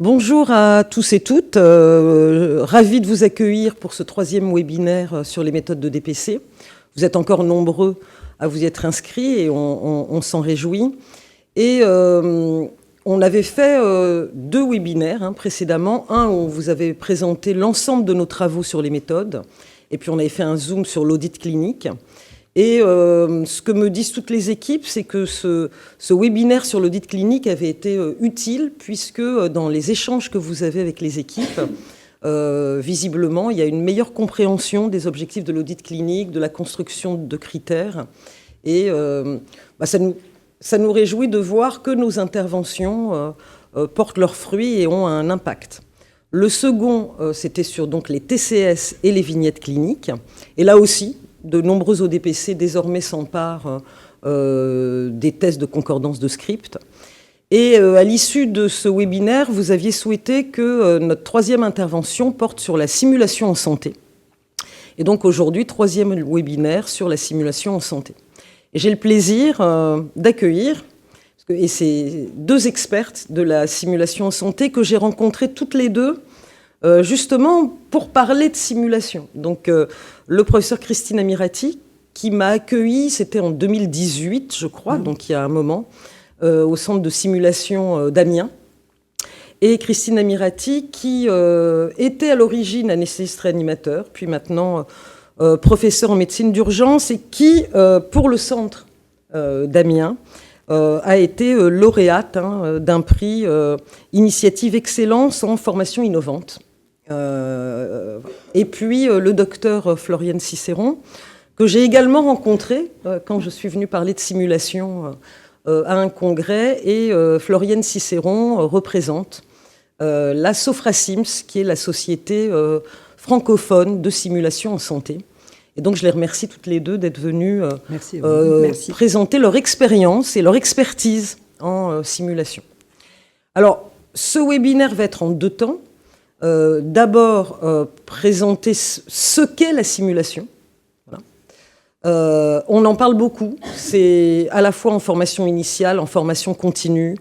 Bonjour à tous et toutes. Ravi de vous accueillir pour ce 3e webinaire sur les méthodes de DPC. Vous êtes encore nombreux à vous y être inscrits et on s'en réjouit. Et on avait fait 2 webinaires précédemment. Un où on vous avait présenté l'ensemble de nos travaux sur les méthodes. Et puis on avait fait un zoom sur l'audit clinique. Et ce que me disent toutes les équipes, c'est que ce webinaire sur l'audit clinique avait été utile, puisque dans les échanges que vous avez avec les équipes, visiblement, il y a une meilleure compréhension des objectifs de l'audit clinique, de la construction de critères. Et ça nous réjouit de voir que nos interventions portent leurs fruits et ont un impact. Le second, c'était sur donc, les TCS et les vignettes cliniques. Et là aussi, de nombreux ODPC désormais s'emparent des tests de concordance de script. Et à l'issue de ce webinaire, vous aviez souhaité que notre 3e intervention porte sur la simulation en santé. Et donc aujourd'hui, 3e webinaire sur la simulation en santé. Et j'ai le plaisir d'accueillir, et c'est 2 expertes de la simulation en santé que j'ai rencontrées toutes les deux, justement pour parler de simulation. Donc le professeur Christine Amirati, qui m'a accueilli, c'était en 2018, je crois, donc il y a un moment, au centre de simulation d'Amiens. Et Christine Amirati, qui était à l'origine anesthésiste-réanimateur, puis maintenant professeur en médecine d'urgence, et qui, pour le centre d'Amiens, a été lauréate d'un prix Initiative Excellence en formation innovante. Et puis le docteur Floriane Cicéron, que j'ai également rencontré quand je suis venue parler de simulation à un congrès, et Floriane Cicéron représente la Sofrasims, qui est la société francophone de simulation en santé. Et donc je les remercie toutes les deux d'être venues présenter leur expérience et leur expertise en simulation. Alors, ce webinaire va être en 2 temps. D'abord, présenter ce qu'est la simulation. Voilà. On en parle beaucoup. C'est à la fois en formation initiale, en formation continue.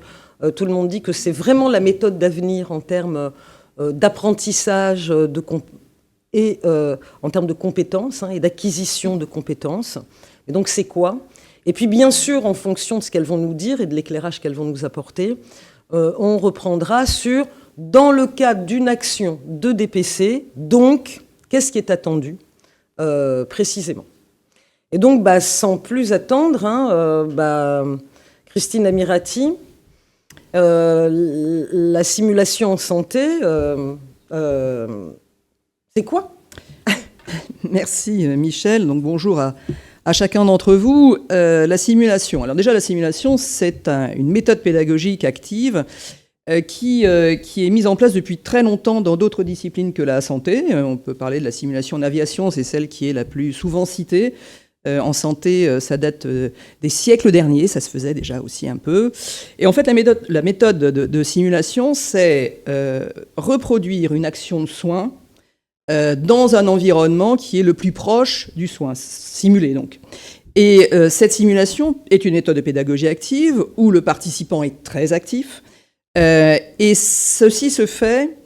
Tout le monde dit que c'est vraiment la méthode d'avenir en termes d'apprentissage et en termes de compétences et d'acquisition de compétences. Et donc, c'est quoi? Et puis, bien sûr, en fonction de ce qu'elles vont nous dire et de l'éclairage qu'elles vont nous apporter, on reprendra sur, dans le cadre d'une action de DPC, donc, qu'est-ce qui est attendu précisément. Et donc, sans plus attendre, Christine Amirati, la simulation en santé, c'est quoi? Merci Michel. Donc bonjour à chacun d'entre vous. La simulation. Alors déjà, la simulation, c'est une méthode pédagogique active qui est mise en place depuis très longtemps dans d'autres disciplines que la santé. On peut parler de la simulation en aviation, c'est celle qui est la plus souvent citée. En santé, ça date des siècles derniers, ça se faisait déjà aussi un peu. Et en fait, la méthode de simulation, c'est reproduire une action de soin dans un environnement qui est le plus proche du soin, simulé donc. Et cette simulation est une méthode de pédagogie active où le participant est très actif, et ceci se fait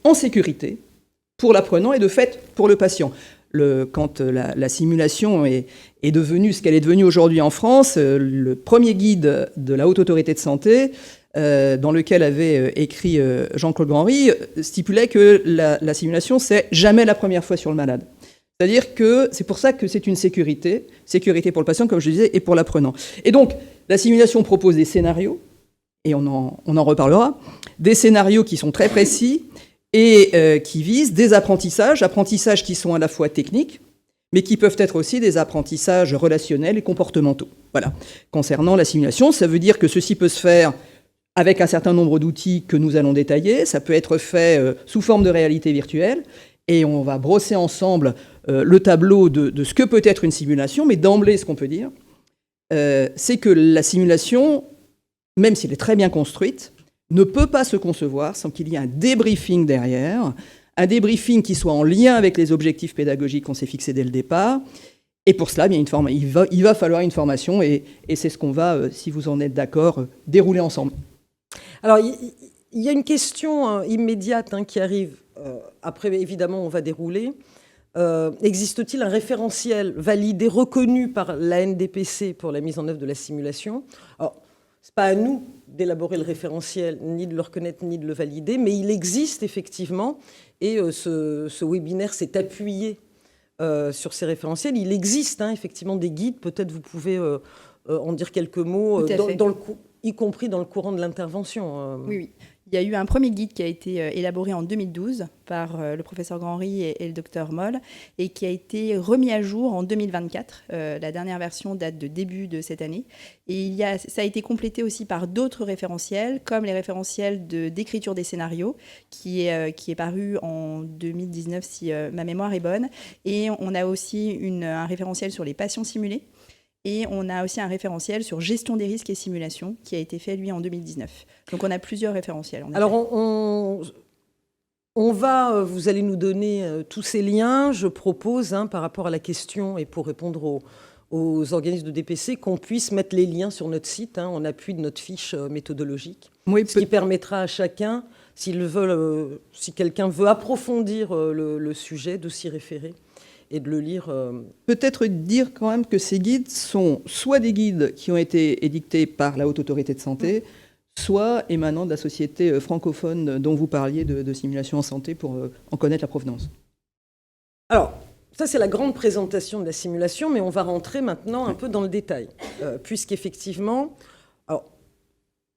en sécurité pour l'apprenant et de fait pour le patient. Quand la simulation est devenue ce qu'elle est devenue aujourd'hui en France, le premier guide de la Haute Autorité de Santé, dans lequel avait écrit Jean-Claude Grandry, stipulait que la simulation, c'est jamais la première fois sur le malade. C'est-à-dire que c'est pour ça que c'est une sécurité pour le patient, comme je disais, et pour l'apprenant. Et donc, la simulation propose des scénarios, et on en reparlera, des scénarios qui sont très précis et qui visent des apprentissages qui sont à la fois techniques, mais qui peuvent être aussi des apprentissages relationnels et comportementaux. Voilà. Concernant la simulation, ça veut dire que ceci peut se faire avec un certain nombre d'outils que nous allons détailler. Ça peut être fait sous forme de réalité virtuelle, et on va brosser ensemble le tableau de ce que peut être une simulation, mais d'emblée, ce qu'on peut dire, c'est que la simulation, même si elle est très bien construite, ne peut pas se concevoir sans qu'il y ait un débriefing derrière, un débriefing qui soit en lien avec les objectifs pédagogiques qu'on s'est fixés dès le départ. Et pour cela, bien, il va falloir une formation, et c'est ce qu'on va, si vous en êtes d'accord, dérouler ensemble. Alors, il y a une question immédiate qui arrive. Après, évidemment, on va dérouler. Existe-t-il un référentiel validé, reconnu par la NDPC pour la mise en œuvre de la simulation? Alors, ce n'est pas à nous d'élaborer le référentiel, ni de le reconnaître, ni de le valider, mais il existe effectivement, et ce webinaire s'est appuyé sur ces référentiels. Il existe effectivement des guides, peut-être vous pouvez en dire quelques mots, y compris dans le courant de l'intervention. Oui. Il y a eu un premier guide qui a été élaboré en 2012 par le professeur Grandry et le docteur Moll et qui a été remis à jour en 2024. La dernière version date de début de cette année. Et ça a été complété aussi par d'autres référentiels, comme les référentiels d'écriture des scénarios, qui est paru en 2019, si ma mémoire est bonne. Et on a aussi un référentiel sur les patients simulés. Et on a aussi un référentiel sur gestion des risques et simulation qui a été fait, lui, en 2019. Donc, on a plusieurs référentiels. Alors, vous allez nous donner tous ces liens. Je propose, par rapport à la question et pour répondre aux organismes de DPC, qu'on puisse mettre les liens sur notre site en appui de notre fiche méthodologique. Oui, ce qui permettra à chacun, si quelqu'un veut approfondir le sujet, de s'y référer et de le lire. Peut-être dire quand même que ces guides sont soit des guides qui ont été édictés par la Haute Autorité de Santé, soit émanant de la société francophone dont vous parliez de simulation en santé pour en connaître la provenance. Alors, ça c'est la grande présentation de la simulation, mais on va rentrer maintenant un peu dans le détail, puisqu'effectivement,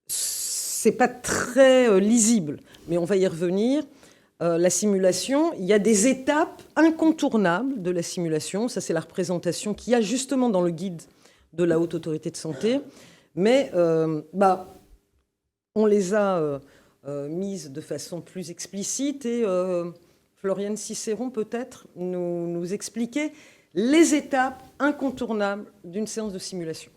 c'est pas très lisible, mais on va y revenir. La simulation, il y a des étapes incontournables de la simulation. Ça, c'est la représentation qu'il y a justement dans le guide de la Haute Autorité de Santé. Mais on les a mises de façon plus explicite. Et Floriane Cicéron, peut-être, nous expliquer les étapes incontournables d'une séance de simulation.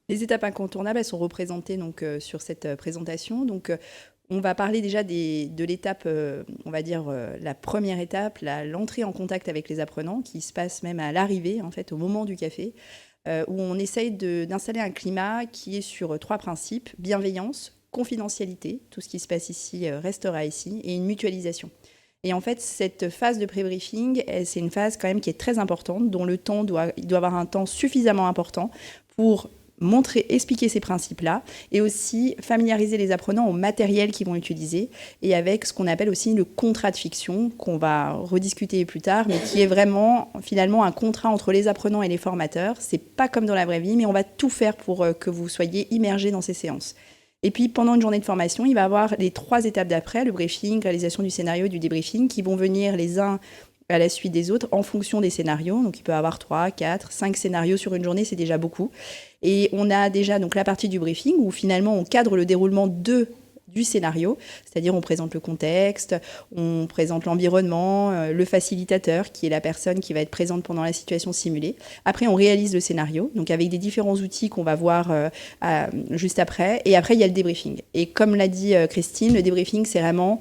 Les étapes incontournables, elles sont représentées donc, sur cette présentation. Donc, on va parler déjà de l'étape, on va dire la première étape, l'entrée en contact avec les apprenants, qui se passe même à l'arrivée, en fait, au moment du café, où on essaye d'installer un climat qui est sur 3 principes: bienveillance, confidentialité, tout ce qui se passe ici restera ici, et une mutualisation. Et en fait, cette phase de pré-briefing, c'est une phase quand même qui est très importante, dont il doit avoir un temps suffisamment important pour expliquer ces principes-là, et aussi familiariser les apprenants au matériel qu'ils vont utiliser, et avec ce qu'on appelle aussi le contrat de fiction, qu'on va rediscuter plus tard, mais qui est vraiment finalement un contrat entre les apprenants et les formateurs. C'est pas comme dans la vraie vie, mais on va tout faire pour que vous soyez immergés dans ces séances. Et puis, pendant une journée de formation, il va y avoir les 3 étapes d'après, le briefing, réalisation du scénario et du débriefing, qui vont venir les uns à la suite des autres en fonction des scénarios. Donc, il peut y avoir 3, 4, 5 scénarios sur une journée, c'est déjà beaucoup. Et on a déjà donc la partie du briefing où finalement on cadre le déroulement du scénario, c'est-à-dire on présente le contexte, on présente l'environnement, le facilitateur qui est la personne qui va être présente pendant la situation simulée. Après, on réalise le scénario, donc avec des différents outils qu'on va voir juste après. Et après, il y a le débriefing. Et comme l'a dit Christine, le débriefing, c'est vraiment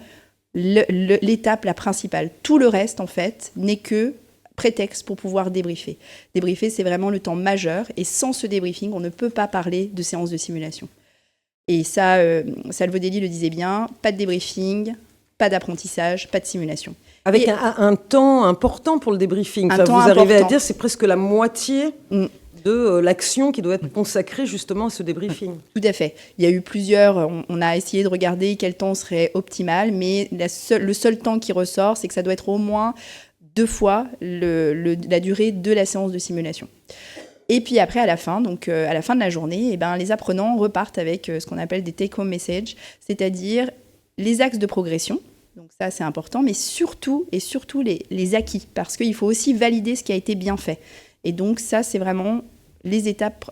l'étape la principale. Tout le reste, en fait, n'est que prétexte pour pouvoir débriefer. Débriefer, c'est vraiment le temps majeur, et sans ce débriefing, on ne peut pas parler de séance de simulation. Et ça, Salvodelli le disait bien, pas de débriefing, pas d'apprentissage, pas de simulation. Avec un temps important pour le débriefing. Vous arrivez à dire c'est presque la moitié de l'action qui doit être consacrée justement à ce débriefing. Tout à fait. Il y a eu plusieurs, on a essayé de regarder quel temps serait optimal, mais le seul temps qui ressort, c'est que ça doit être au moins 2 fois la durée de la séance de simulation. Et puis après, à la fin de la journée, les apprenants repartent avec ce qu'on appelle des take-home messages, c'est-à-dire les axes de progression. Donc ça, c'est important, mais surtout les acquis, parce qu'il faut aussi valider ce qui a été bien fait. Et donc ça, c'est vraiment les étapes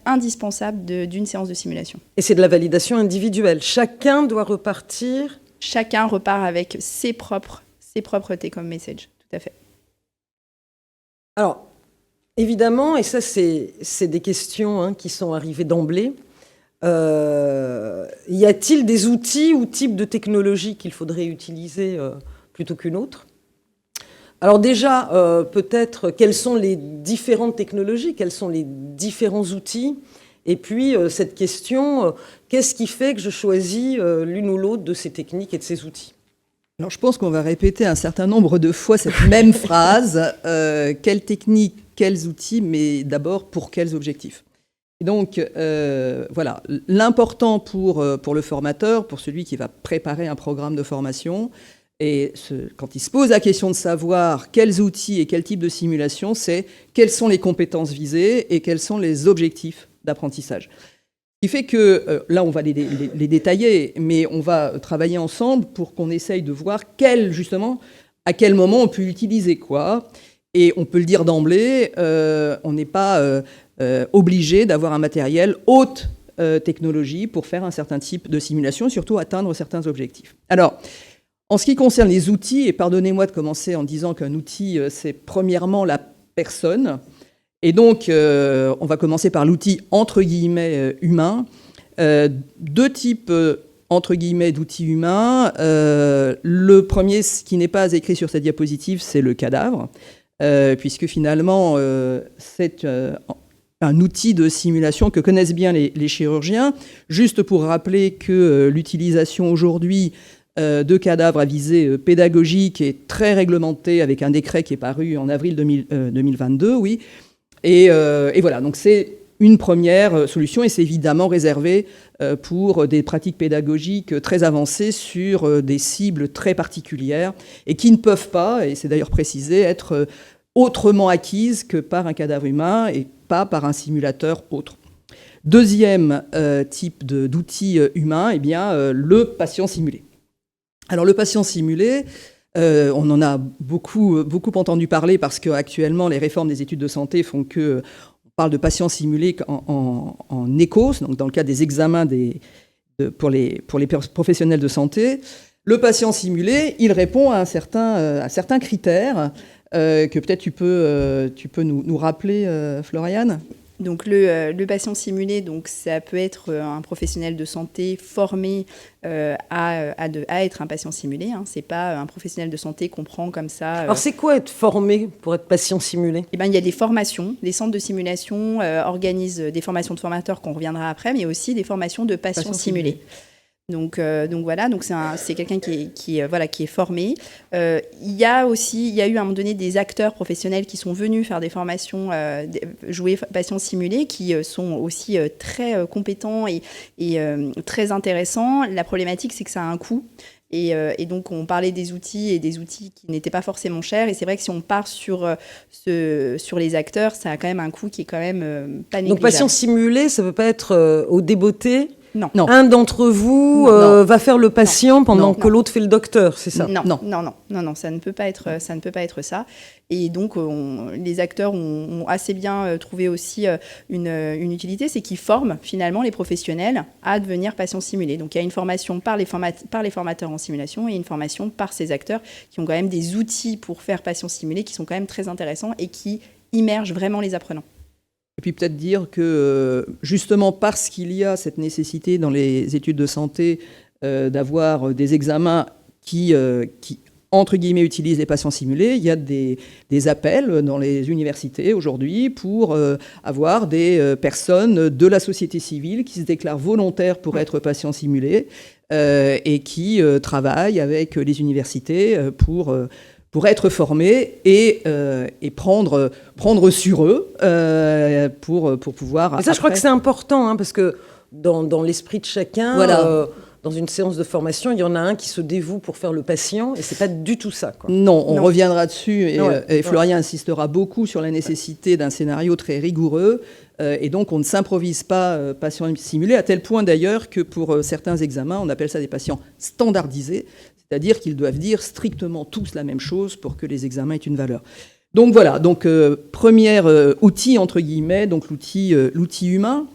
indispensables d'une séance de simulation. Et c'est de la validation individuelle. Chacun doit repartir. Chacun repart avec ses propres take-home messages. Tout à fait. Alors, évidemment, et ça, c'est des questions qui sont arrivées d'emblée. Y a-t-il des outils ou types de technologies qu'il faudrait utiliser plutôt qu'une autre ? Alors déjà, peut-être, quelles sont les différentes technologies, quels sont les différents outils Et puis, cette question, qu'est-ce qui fait que je choisis l'une ou l'autre de ces techniques et de ces outils ? Alors, je pense qu'on va répéter un certain nombre de fois cette même phrase. Quelles techniques, quels outils, mais d'abord, pour quels objectifs ? Et donc, voilà, l'important pour le formateur, pour celui qui va préparer un programme de formation, et quand il se pose la question de savoir quels outils et quel type de simulation, c'est quelles sont les compétences visées et quels sont les objectifs d'apprentissage. Ce qui fait que, là on va les détailler, mais on va travailler ensemble pour qu'on essaye de voir justement, à quel moment on peut utiliser quoi. Et on peut le dire d'emblée, on n'est pas obligé d'avoir un matériel haute technologie pour faire un certain type de simulation, surtout atteindre certains objectifs. Alors, en ce qui concerne les outils, et pardonnez-moi de commencer en disant qu'un outil, c'est premièrement la personne. Et donc, on va commencer par l'outil entre guillemets humain. Deux types entre guillemets d'outils humains. Le premier, ce qui n'est pas écrit sur cette diapositive, c'est le cadavre, puisque finalement, c'est un outil de simulation que connaissent bien les chirurgiens. Juste pour rappeler que l'utilisation aujourd'hui de cadavres à visée pédagogique est très réglementée avec un décret qui est paru en avril 2022, oui. Et voilà, donc c'est une première solution et c'est évidemment réservé pour des pratiques pédagogiques très avancées sur des cibles très particulières et qui ne peuvent pas, et c'est d'ailleurs précisé, être autrement acquises que par un cadavre humain et pas par un simulateur autre. Deuxième type d'outil humain, eh bien, le patient simulé. Alors le patient simulé, on en a beaucoup entendu parler parce qu'actuellement les réformes des études de santé font qu'on parle de patients simulés en échos, donc dans le cadre des examens pour les professionnels de santé. Le patient simulé, il répond à certains critères que peut-être tu peux nous rappeler, Floriane. Donc le patient simulé, donc ça peut être un professionnel de santé formé à être un patient simulé. Hein. C'est pas un professionnel de santé qu'on prend comme ça. Alors c'est quoi être formé pour être patient simulé ? Eh ben, il y a des formations, les centres de simulation organisent des formations de formateurs qu'on reviendra après, mais aussi des formations de patients simulés. Donc voilà, donc c'est quelqu'un qui est formé. Il y a eu à un moment donné des acteurs professionnels qui sont venus faire des formations, jouer patients simulés, qui sont aussi très compétents et très intéressants. La problématique, c'est que ça a un coût. Et donc, on parlait des outils qui n'étaient pas forcément chers. Et c'est vrai que si on part sur les acteurs, ça a quand même un coût qui est quand même pas négligeable. Donc, patient simulé, ça ne peut pas être au débeauté. Non. Un d'entre vous va faire le patient pendant que l'autre fait le docteur, c'est ça ? Non, ça ne peut pas être ça. Et donc, les acteurs ont assez bien trouvé aussi une utilité, c'est qu'ils forment finalement les professionnels à devenir patients simulés. Donc, il y a une formation par les formateurs en simulation et une formation par ces acteurs qui ont quand même des outils pour faire patients simulés qui sont quand même très intéressants et qui immergent vraiment les apprenants. Et puis peut-être dire que justement parce qu'il y a cette nécessité dans les études de santé d'avoir des examens qui entre guillemets, utilisent les patients simulés, il y a des appels dans les universités aujourd'hui pour avoir des personnes de la société civile qui se déclarent volontaires pour être patients simulés et qui travaillent avec les universités pour être formés et prendre sur eux pour pouvoir... Et ça, je crois que c'est important, hein, parce que dans l'esprit de chacun, voilà. Dans une séance de formation, il y en a un qui se dévoue pour faire le patient, et c'est pas du tout ça, quoi. Non, on reviendra dessus, et Florian insistera beaucoup sur la nécessité d'un scénario très rigoureux, et donc on ne s'improvise pas patient simulé, à tel point d'ailleurs que pour certains examens, on appelle ça des patients standardisés, c'est-à-dire qu'ils doivent dire strictement tous la même chose pour que les examens aient une valeur. Donc voilà, premier outil, entre guillemets, donc l'outil humain.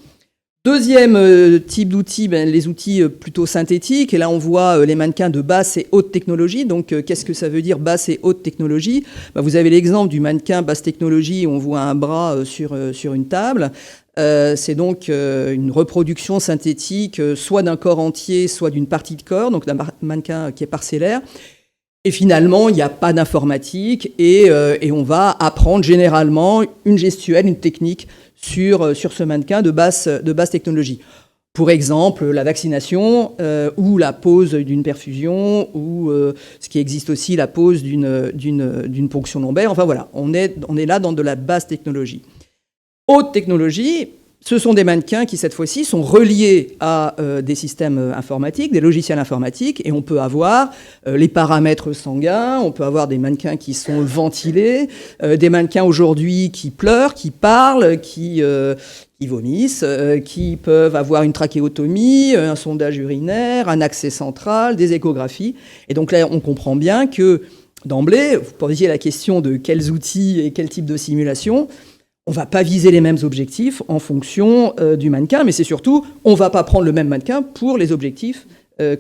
Deuxième type d'outils, les outils plutôt synthétiques. Et là, on voit les mannequins de basse et haute technologie. Donc, qu'est-ce que ça veut dire, basse et haute technologie ? Vous avez l'exemple du mannequin basse technologie, où on voit un bras sur une table. C'est donc une reproduction synthétique, soit d'un corps entier, soit d'une partie de corps, donc d'un mannequin qui est parcellaire. Et finalement, il n'y a pas d'informatique et on va apprendre généralement une gestuelle, une technique sur ce mannequin de basse technologie. Pour exemple, la vaccination ou la pose d'une perfusion ou ce qui existe aussi, la pose d'une ponction lombaire. Enfin voilà, on est là dans de la basse technologie. Haute technologie, ce sont des mannequins qui, cette fois-ci, sont reliés à des systèmes informatiques, des logiciels informatiques, et on peut avoir les paramètres sanguins, on peut avoir des mannequins qui sont ventilés, des mannequins aujourd'hui qui pleurent, qui parlent, qui vomissent, qui peuvent avoir une trachéotomie, un sondage urinaire, un accès central, des échographies. Et donc là, on comprend bien que, d'emblée, vous posiez la question de quels outils et quel type de simulation. On ne va pas viser les mêmes objectifs en fonction du mannequin, mais c'est surtout, on ne va pas prendre le même mannequin pour les objectifs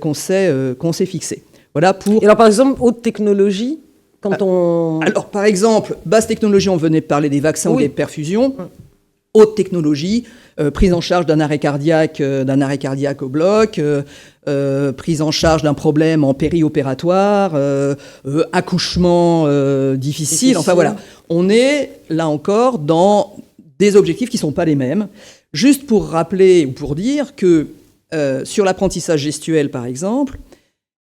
qu'on s'est fixés. Voilà pour... Et alors, par exemple, haute technologie, quand on... Alors, par exemple, basse technologie, on venait de parler des vaccins ou des perfusions. Haute technologie, prise en charge d'un arrêt cardiaque au bloc, prise en charge d'un problème en périopératoire, accouchement difficile. Enfin voilà, on est là encore dans des objectifs qui ne sont pas les mêmes. Juste pour rappeler ou pour dire que sur l'apprentissage gestuel, par exemple,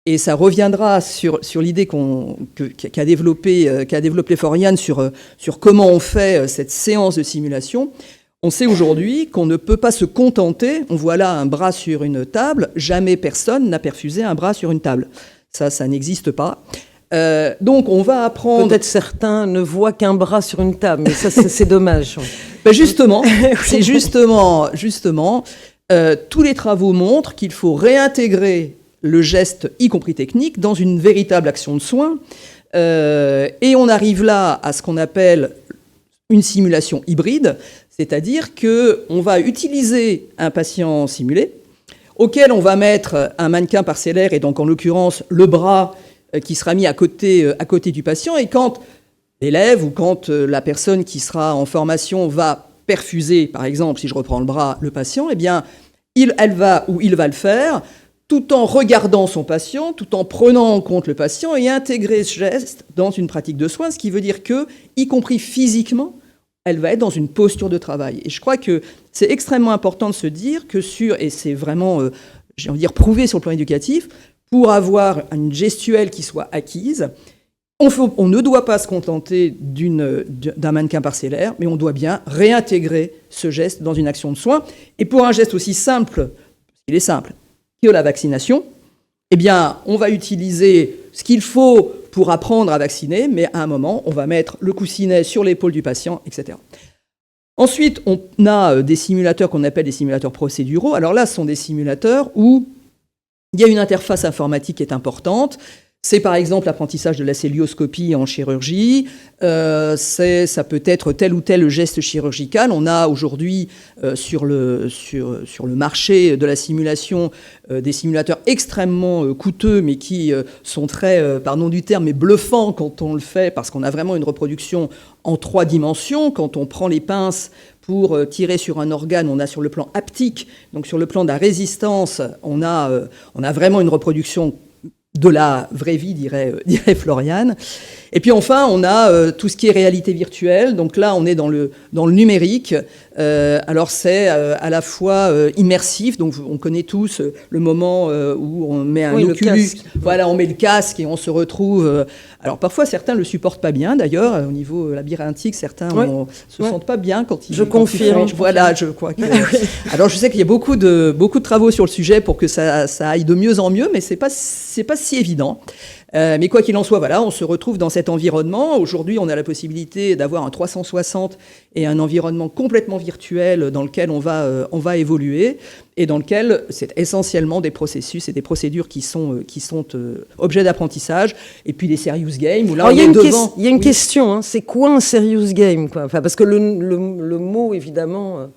et ça reviendra sur l'idée qu'a développé Floriane sur comment on fait cette séance de simulation. On sait aujourd'hui qu'on ne peut pas se contenter, on voit là un bras sur une table, jamais personne n'a perfusé un bras sur une table. Ça n'existe pas. Donc on va apprendre... Peut-être certains ne voient qu'un bras sur une table, mais ça c'est dommage. Ben justement, c'est justement tous les travaux montrent qu'il faut réintégrer le geste, y compris technique, dans une véritable action de soin. Et on arrive là à ce qu'on appelle une simulation hybride, c'est-à-dire qu'on va utiliser un patient simulé, auquel on va mettre un mannequin parcellaire, et donc en l'occurrence le bras qui sera mis à côté du patient, et quand l'élève ou quand la personne qui sera en formation va perfuser, par exemple, si je reprends le bras, le patient, eh bien, elle va le faire tout en regardant son patient, tout en prenant en compte le patient et intégrer ce geste dans une pratique de soins, ce qui veut dire que, y compris physiquement, elle va être dans une posture de travail. Et je crois que c'est extrêmement important de se dire que et c'est vraiment, j'ai envie de dire, prouvé sur le plan éducatif, pour avoir une gestuelle qui soit acquise, on ne doit pas se contenter d'un mannequin parcellaire, mais on doit bien réintégrer ce geste dans une action de soin. Et pour un geste aussi simple, il est simple, que la vaccination, eh bien, on va utiliser ce qu'il faut pour apprendre à vacciner, mais à un moment, on va mettre le coussinet sur l'épaule du patient, etc. Ensuite, on a des simulateurs qu'on appelle des simulateurs procéduraux. Alors là, ce sont des simulateurs où il y a une interface informatique qui est importante. C'est par exemple l'apprentissage de la célioscopie en chirurgie, ça peut être tel ou tel geste chirurgical. On a aujourd'hui sur le marché de la simulation des simulateurs extrêmement coûteux, mais qui sont très, pardon du terme, mais bluffants quand on le fait, parce qu'on a vraiment une reproduction en 3 dimensions. Quand on prend les pinces pour tirer sur un organe, on a sur le plan haptique, donc sur le plan de la résistance, on a vraiment une reproduction de la vraie vie, dirait Floriane. Et puis enfin, on a tout ce qui est réalité virtuelle. Donc là, on est dans le numérique. Alors c'est à la fois immersif. Donc on connaît tous le moment où on met un Oculus. Voilà, on met le casque et on se retrouve. Alors parfois, certains le supportent pas bien. D'ailleurs, au niveau labyrinthique, certains se sentent pas bien quand ils. Je confirme. Voilà, je crois que. Alors je sais qu'il y a beaucoup de travaux sur le sujet pour que ça aille de mieux en mieux, mais c'est pas si évident. Mais quoi qu'il en soit, voilà, on se retrouve dans cet environnement. Aujourd'hui, on a la possibilité d'avoir un 360 et un environnement complètement virtuel dans lequel on va évoluer et dans lequel c'est essentiellement des processus et des procédures qui sont objets d'apprentissage. Et puis les serious games où là, il y a une question. Hein, c'est quoi un serious game, quoi? Enfin, parce que le mot, évidemment.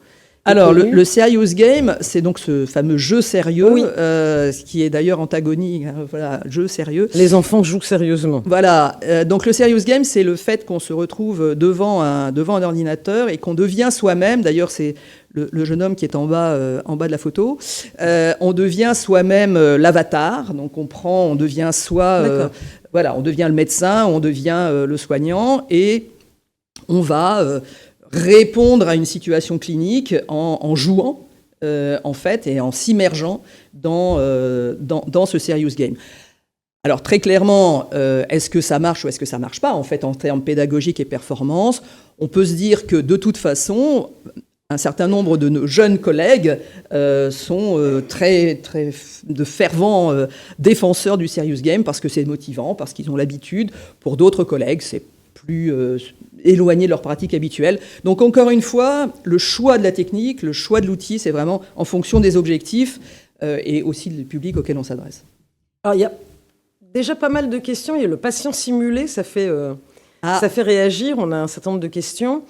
Alors, le serious game, c'est donc ce fameux jeu sérieux, ce qui est d'ailleurs antagonique, voilà, jeu sérieux. Les enfants jouent sérieusement. Voilà, donc le serious game, c'est le fait qu'on se retrouve devant un ordinateur et qu'on devient soi-même, d'ailleurs c'est le jeune homme qui est en bas de la photo, on devient soi-même l'avatar, donc on devient on devient le médecin, on devient le soignant, et on va répondre à une situation clinique en jouant, en fait, et en s'immergeant dans ce serious game. Alors très clairement, est-ce que ça marche ou est-ce que ça marche pas, en fait, en termes pédagogiques et performance? On peut se dire que de toute façon, un certain nombre de nos jeunes collègues sont très de fervents défenseurs du serious game parce que c'est motivant, parce qu'ils ont l'habitude. Pour d'autres collègues, c'est plus éloigné de leur pratique habituelle. Donc encore une fois, le choix de la technique, le choix de l'outil, c'est vraiment en fonction des objectifs et aussi du public auquel on s'adresse. Alors, il y a déjà pas mal de questions. Il y a le patient simulé, ça fait réagir. On a un certain nombre de questions.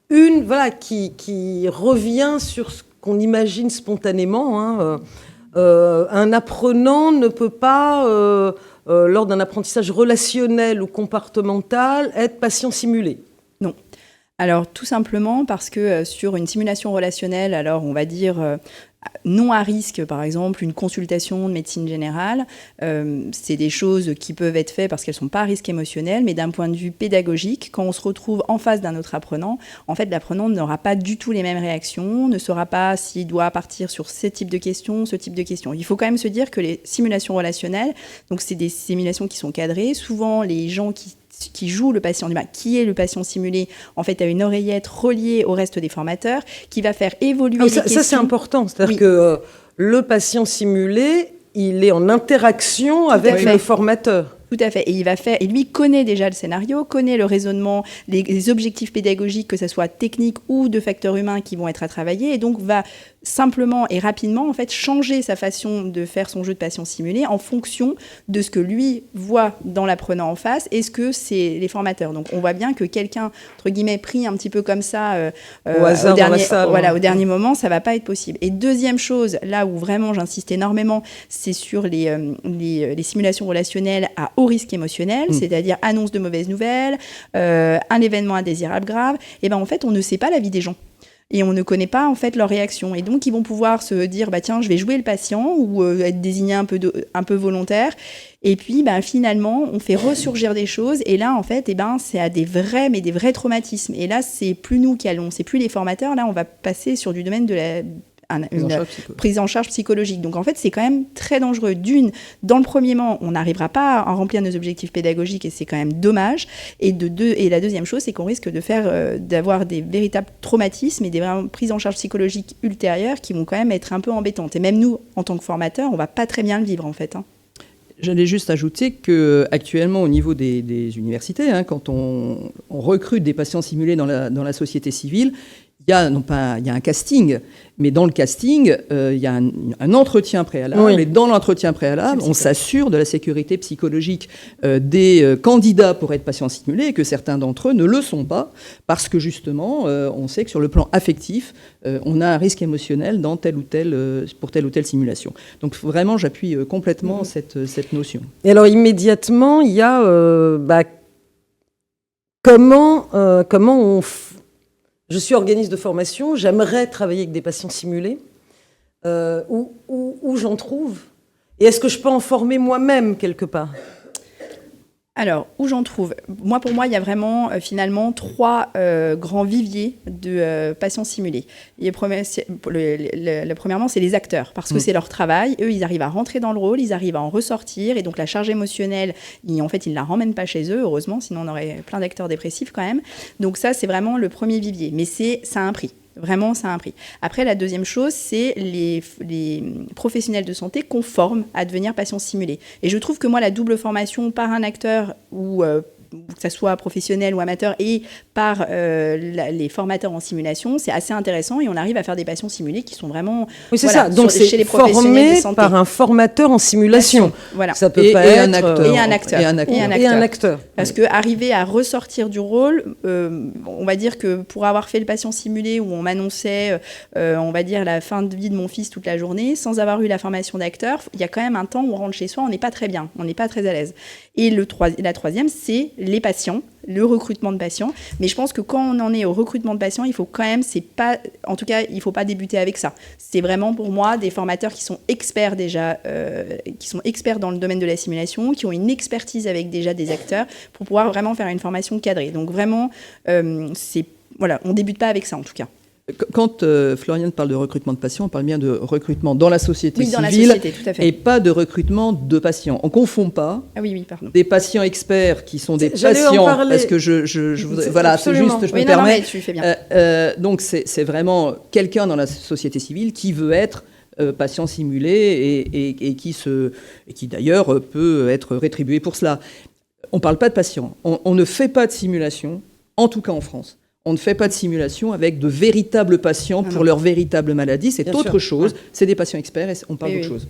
Une qui revient sur ce qu'on imagine spontanément. Un apprenant ne peut pas, lors d'un apprentissage relationnel ou comportemental, être patient simulé. Non. Alors tout simplement parce que sur une simulation relationnelle, alors on va dire non à risque, par exemple, une consultation de médecine générale, c'est des choses qui peuvent être faites parce qu'elles ne sont pas à risque émotionnel, mais d'un point de vue pédagogique, quand on se retrouve en face d'un autre apprenant, en fait, l'apprenant n'aura pas du tout les mêmes réactions, ne saura pas s'il doit partir sur ce type de questions, ce type de questions. Il faut quand même se dire que les simulations relationnelles, donc c'est des simulations qui sont cadrées, souvent les gens qui joue le patient, qui est le patient simulé, en fait, a une oreillette reliée au reste des formateurs qui va faire évoluer les questions. Ça, c'est important. C'est-à-dire que le patient simulé, il est en interaction avec le formateur. Tout à fait. Et lui connaît déjà le scénario, connaît le raisonnement, les objectifs pédagogiques, que ce soit techniques ou de facteurs humains qui vont être à travailler, et donc va simplement et rapidement en fait changer sa façon de faire son jeu de patient simulé en fonction de ce que lui voit dans l'apprenant en face et ce que c'est les formateurs. Donc on voit bien que quelqu'un entre guillemets pris un petit peu comme ça au hasard dans la salle, au dernier moment, ça va pas être possible. Et deuxième chose, là où vraiment j'insiste énormément, c'est sur les simulations relationnelles à haut risque émotionnel, c'est-à-dire annonce de mauvaises nouvelles, un événement indésirable grave. Et ben en fait on ne sait pas la vie des gens. Et on ne connaît pas en fait leur réaction. Et donc ils vont pouvoir se dire tiens, je vais jouer le patient ou être désigné un peu volontaire. Et puis finalement on fait ressurgir des choses. Et là en fait c'est à des vrais traumatismes. Et là c'est plus nous qui allons, c'est plus les formateurs. Là on va passer sur du domaine de une prise en charge psychologique. Donc en fait, c'est quand même très dangereux. Dans le premier moment, on n'arrivera pas à remplir nos objectifs pédagogiques et c'est quand même dommage. Et la deuxième chose, c'est qu'on risque d'avoir des véritables traumatismes et des prises en charge psychologiques ultérieures qui vont quand même être un peu embêtantes. Et même nous, en tant que formateurs, on ne va pas très bien le vivre en fait. J'allais juste ajouter qu'actuellement, au niveau des universités, quand on recrute des patients simulés dans la société civile, il y a un casting, mais dans le casting, il y a un entretien préalable. Oui. Et dans l'entretien préalable, on s'assure de la sécurité psychologique des candidats pour être patients simulés et que certains d'entre eux ne le sont pas parce que justement, on sait que sur le plan affectif, on a un risque émotionnel pour telle ou telle simulation. Donc vraiment, j'appuie complètement cette notion. Et alors immédiatement, il y a comment on Je suis organisme de formation, j'aimerais travailler avec des patients simulés. Où j'en trouve? Et est-ce que je peux en former moi-même quelque part? Alors, où j'en trouve? Pour moi, il y a vraiment, finalement, 3 grands viviers de patients simulés. Premièrement, c'est les acteurs, parce que c'est leur travail. Eux, ils arrivent à rentrer dans le rôle, ils arrivent à en ressortir, et donc la charge émotionnelle, ils ne la ramènent pas chez eux, heureusement, sinon on aurait plein d'acteurs dépressifs quand même. Donc ça, c'est vraiment le premier vivier, mais ça a un prix. Vraiment, ça a un prix. Après, la deuxième chose, c'est les professionnels de santé qu'on forme à devenir patients simulés. Et je trouve que moi, la double formation par un acteur ou que ça soit professionnel ou amateur, et par les formateurs en simulation, c'est assez intéressant et on arrive à faire des patients simulés qui sont vraiment ça. Donc c'est chez les professionnels de santé. Par un formateur en simulation. Voilà. Ça peut pas être un acteur. Parce que arriver à ressortir du rôle, on va dire que pour avoir fait le patient simulé où on m'annonçait, on va dire la fin de vie de mon fils toute la journée, sans avoir eu la formation d'acteur, il y a quand même un temps où on rentre chez soi, on n'est pas très bien, on n'est pas très à l'aise. Et la troisième, c'est les patients, le recrutement de patients. Mais je pense que quand on en est au recrutement de patients, il faut quand même, il faut pas débuter avec ça. C'est vraiment pour moi des formateurs qui sont experts déjà, qui sont experts dans le domaine de la simulation, qui ont une expertise avec déjà des acteurs pour pouvoir vraiment faire une formation cadrée. Donc vraiment, voilà, on débute pas avec ça en tout cas. Quand Floriane parle de recrutement de patients, on parle bien de recrutement dans la société dans civile la société, tout à fait. et pas de recrutement de patients. On ne confond pas Pardon. des patients experts qui sont des J'allais en patients, parler. parce que je voudrais, voilà, c'est Absolument. juste, je Oui, me non, permets. mais tu fais bien. Donc c'est vraiment quelqu'un dans la société civile qui veut être patient simulé et qui d'ailleurs peut être rétribué pour cela. On ne parle pas de patients. On ne fait pas de simulation, en tout cas en France. On ne fait pas de simulation avec de véritables patients pour leur véritable maladie. C'est Bien autre sûr. chose. C'est des patients experts et on parle Oui, d'autre oui. chose.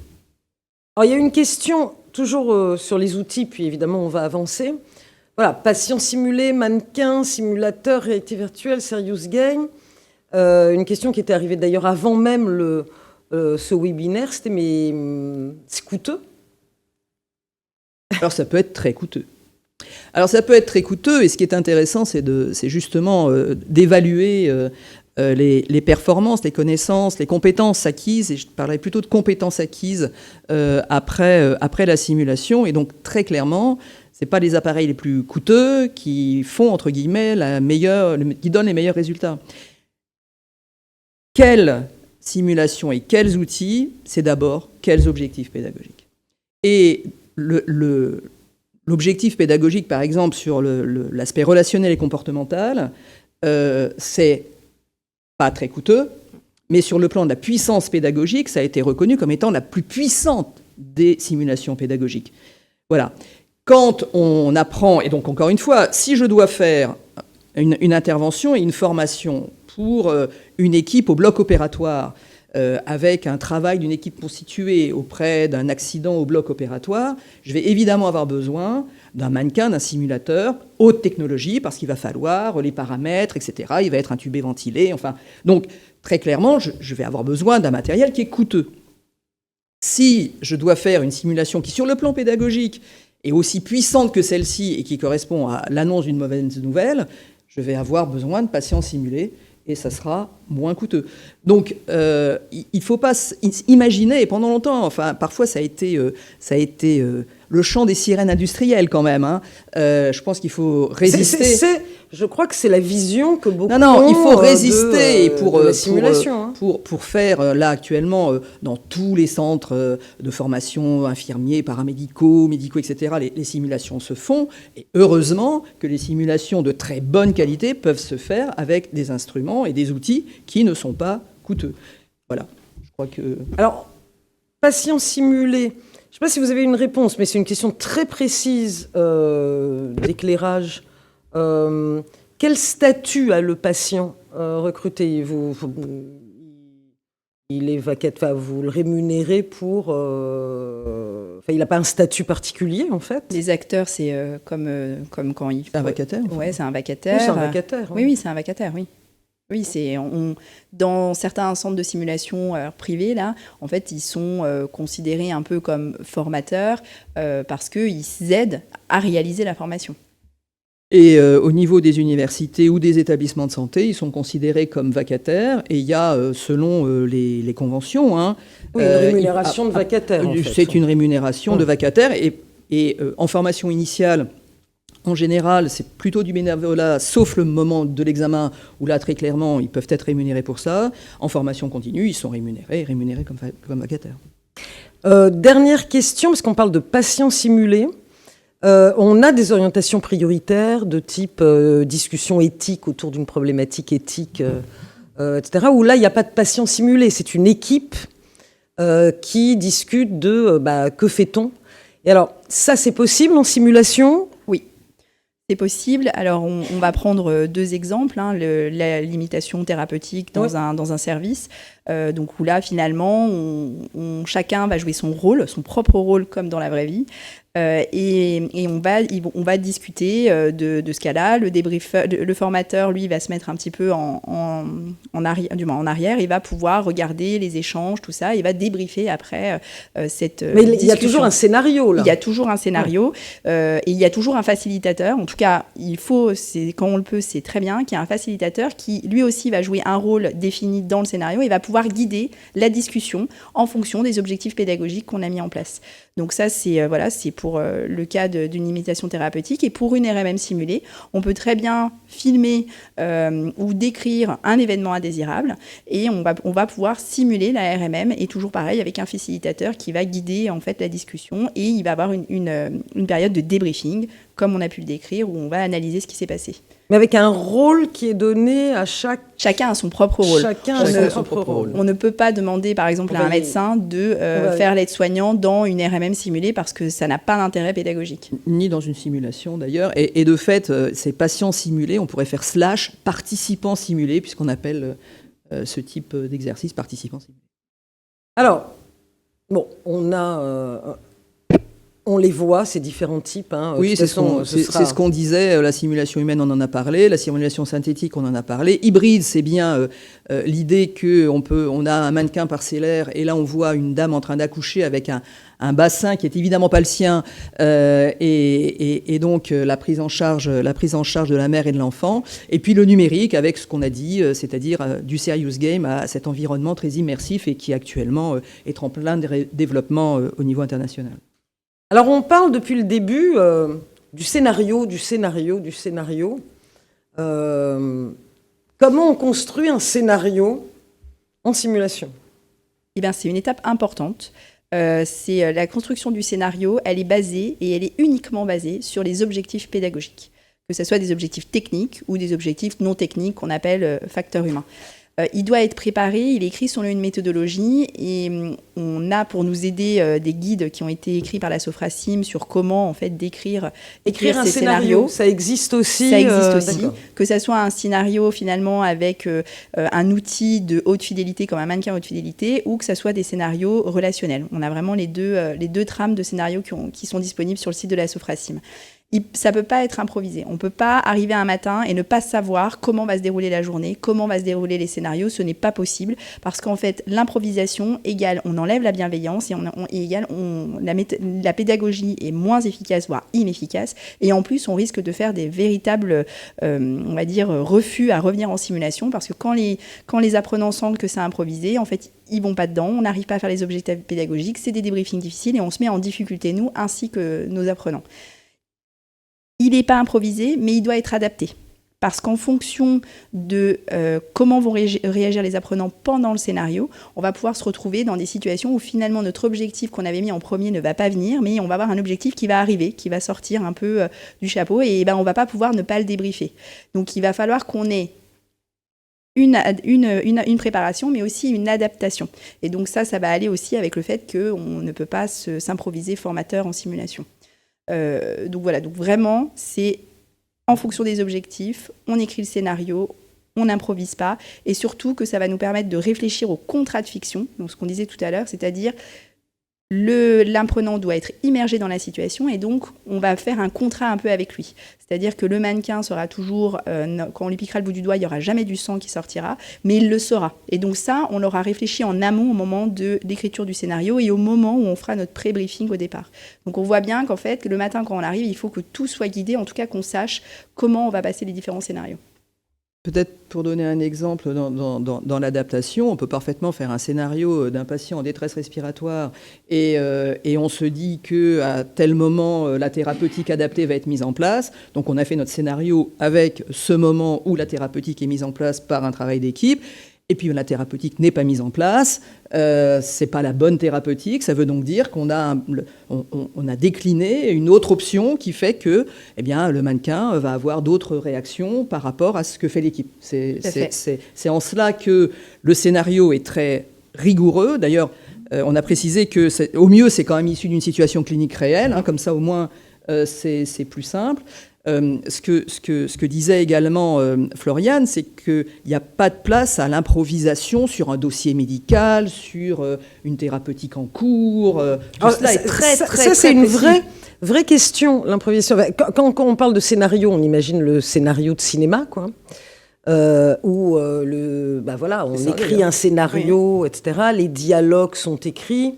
Alors, il y a une question, toujours sur les outils, puis évidemment, on va avancer. Voilà, patient simulé, mannequin, simulateur, réalité virtuelle, serious game. Une question qui était arrivée d'ailleurs avant même ce webinaire, c'était mais c'est coûteux. Alors ça peut être très coûteux. Alors ça peut être très coûteux et ce qui est intéressant, c'est justement d'évaluer les performances, les connaissances, les compétences acquises, et je parlerai plutôt de compétences acquises après la simulation. Et donc très clairement, ce n'est pas les appareils les plus coûteux qui font, entre guillemets, qui donnent les meilleurs résultats. Quelle simulation et quels outils, c'est d'abord quels objectifs pédagogiques. Et l'objectif pédagogique, par exemple, sur l'aspect relationnel et comportemental, c'est pas très coûteux, mais sur le plan de la puissance pédagogique, ça a été reconnu comme étant la plus puissante des simulations pédagogiques. Voilà. Quand on apprend, et donc encore une fois, si je dois faire une intervention et une formation pour une équipe au bloc opératoire, avec un travail d'une équipe constituée auprès d'un accident au bloc opératoire, je vais évidemment avoir besoin d'un mannequin, d'un simulateur, haute technologie, parce qu'il va falloir les paramètres, etc. Il va être intubé, ventilé, enfin. Donc, très clairement, je vais avoir besoin d'un matériel qui est coûteux. Si je dois faire une simulation qui, sur le plan pédagogique, est aussi puissante que celle-ci et qui correspond à l'annonce d'une mauvaise nouvelle, je vais avoir besoin de patients simulés et ça sera moins coûteux. Donc, il ne faut pas imaginer, et pendant longtemps, enfin, parfois ça a été le chant des sirènes industrielles quand même. Hein. Je pense qu'il faut résister. Je crois que c'est la vision que beaucoup Non, il faut résister de la simulation. Pour faire, là, actuellement, dans tous les centres de formation, infirmiers, paramédicaux, médicaux, etc., les simulations se font. Et heureusement que les simulations de très bonne qualité peuvent se faire avec des instruments et des outils qui ne sont pas coûteux. Voilà, je crois que... Alors, patient simulé, je ne sais pas si vous avez une réponse, mais c'est une question très précise d'éclairage. Quel statut a le patient recruté? Il est vacataire, vous le rémunérez pour... il n'a pas un statut particulier, en fait. Les acteurs, c'est comme quand ils... C'est un vacataire? Oui, c'est un vacataire. Oui, c'est un vacataire. Hein. Oui, c'est un vacataire, oui. Oui, dans certains centres de simulation privés, là, en fait, ils sont considérés un peu comme formateurs parce qu'ils aident à réaliser la formation. Et au niveau des universités ou des établissements de santé, ils sont considérés comme vacataires. Et il y a, selon les conventions... Hein, oui, une rémunération de vacataire, en fait. C'est une rémunération de vacataire. Et en formation initiale, en général, c'est plutôt du bénévolat, sauf le moment de l'examen, où là, très clairement, ils peuvent être rémunérés pour ça. En formation continue, ils sont rémunérés comme vacataires. Dernière question, parce qu'on parle de patients simulés. On a des orientations prioritaires de type discussion éthique autour d'une problématique éthique, etc., où là, il n'y a pas de patient simulé. C'est une équipe qui discute de que fait-on. Et alors, ça, c'est possible en simulation ? Oui, c'est possible. Alors, on va prendre deux exemples. Hein, la limitation thérapeutique dans un service. Donc, où là, finalement, chacun va jouer son rôle, son propre rôle, comme dans la vraie vie. Et on va discuter de ce cas-là. Le formateur, lui, va se mettre un petit peu en arrière. Il va pouvoir regarder les échanges, tout ça. Il va débriefer après cette Mais il y a toujours un scénario, là. Il y a toujours un scénario. Et il y a toujours un facilitateur. En tout cas, quand on le peut, c'est très bien qu'il y ait un facilitateur qui, lui aussi, va jouer un rôle défini dans le scénario et va pouvoir guider la discussion en fonction des objectifs pédagogiques qu'on a mis en place. Donc ça, c'est pour le cas d'une imitation thérapeutique. Et pour une RMM simulée, on peut très bien filmer ou décrire un événement indésirable et on va pouvoir simuler la RMM, et toujours pareil avec un facilitateur qui va guider en fait la discussion, et il va avoir une période de débriefing, comme on a pu le décrire, où on va analyser ce qui s'est passé. Mais avec un rôle qui est donné à Chacun a son propre rôle. Chacun a son propre rôle. On ne peut pas demander, par exemple, à un médecin de faire l'aide-soignant dans une RMM simulée, parce que ça n'a pas d'intérêt pédagogique. Ni dans une simulation, d'ailleurs. Et de fait, ces patients simulés, on pourrait faire / participants simulés, puisqu'on appelle ce type d'exercice participants simulés. Alors, bon, on les voit, ces différents types. Oui, c'est ce qu'on disait. La simulation humaine, on en a parlé. La simulation synthétique, on en a parlé. Hybride, c'est bien l'idée qu'on a un mannequin parcellaire, et là, on voit une dame en train d'accoucher avec un bassin qui est évidemment pas le sien, et donc la prise en charge de la mère et de l'enfant. Et puis le numérique, avec ce qu'on a dit, c'est-à-dire du serious game à cet environnement très immersif, et qui actuellement est en plein développement au niveau international. Alors, on parle depuis le début du scénario. Comment on construit un scénario en simulation ? Eh bien, c'est une étape importante. C'est la construction du scénario, elle est uniquement basée sur les objectifs pédagogiques, que ce soit des objectifs techniques ou des objectifs non techniques qu'on appelle facteurs humains. Il doit être préparé, il est écrit selon une méthodologie, et on a pour nous aider des guides qui ont été écrits par la Sophracim sur comment en fait écrire un ces scénarios. Ça existe aussi. Que ça soit un scénario finalement avec un outil de haute fidélité comme un mannequin haute fidélité, ou que ça soit des scénarios relationnels. On a vraiment les deux trames de scénarios qui sont disponibles sur le site de la Sophracim. Ça ne peut pas être improvisé. On ne peut pas arriver un matin et ne pas savoir comment va se dérouler la journée, comment va se dérouler les scénarios. Ce n'est pas possible, parce qu'en fait, l'improvisation égale on enlève la bienveillance, et la pédagogie est moins efficace, voire inefficace. Et en plus, on risque de faire des véritables, on va dire, refus à revenir en simulation, parce que quand les apprenants sentent que c'est improvisé, en fait, ils ne vont pas dedans, on n'arrive pas à faire les objectifs pédagogiques, c'est des débriefings difficiles, et on se met en difficulté, nous, ainsi que nos apprenants. Il n'est pas improvisé, mais il doit être adapté. Parce qu'en fonction de comment vont réagir les apprenants pendant le scénario, on va pouvoir se retrouver dans des situations où finalement notre objectif qu'on avait mis en premier ne va pas venir, mais on va avoir un objectif qui va arriver, qui va sortir un peu du chapeau, et on ne va pas pouvoir ne pas le débriefer. Donc il va falloir qu'on ait une préparation, mais aussi une adaptation. Et donc ça va aller aussi avec le fait qu'on ne peut pas s'improviser formateur en simulation. Donc vraiment, c'est en fonction des objectifs, on écrit le scénario, on n'improvise pas, et surtout que ça va nous permettre de réfléchir au contrat de fiction, donc ce qu'on disait tout à l'heure, c'est-à-dire l'apprenant doit être immergé dans la situation, et donc on va faire un contrat un peu avec lui. C'est-à-dire que le mannequin sera toujours, quand on lui piquera le bout du doigt, il n'y aura jamais du sang qui sortira, mais il le saura. Et donc ça, on l'aura réfléchi en amont au moment de l'écriture du scénario, et au moment où on fera notre pré-briefing au départ. Donc on voit bien qu'en fait, le matin quand on arrive, il faut que tout soit guidé, en tout cas qu'on sache comment on va passer les différents scénarios. Peut-être pour donner un exemple dans l'adaptation, on peut parfaitement faire un scénario d'un patient en détresse respiratoire, et on se dit qu'à tel moment, la thérapeutique adaptée va être mise en place. Donc on a fait notre scénario avec ce moment où la thérapeutique est mise en place par un travail d'équipe. Et puis la thérapeutique n'est pas mise en place, c'est pas la bonne thérapeutique. Ça veut donc dire qu'on a, on a décliné une autre option qui fait que le mannequin va avoir d'autres réactions par rapport à ce que fait l'équipe. C'est en cela que le scénario est très rigoureux. D'ailleurs, on a précisé que au mieux, c'est quand même issu d'une situation clinique réelle, comme ça au moins c'est plus simple. Ce que disait également Floriane, c'est qu'il n'y a pas de place à l'improvisation sur un dossier médical, sur une thérapeutique en cours. Tout cela est très c'est une précis. vraie question, l'improvisation. Quand on parle de scénario, on imagine le scénario de cinéma, quoi. Où on écrit un scénario, etc. Les dialogues sont écrits.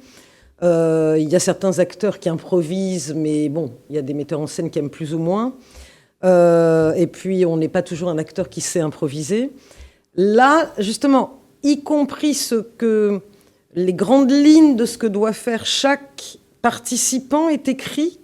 Il y a certains acteurs qui improvisent, mais bon, il y a des metteurs en scène qui aiment plus ou moins. Et puis, on n'est pas toujours un acteur qui sait improviser. Là, justement, y compris les grandes lignes de ce que doit faire chaque participant est écrit?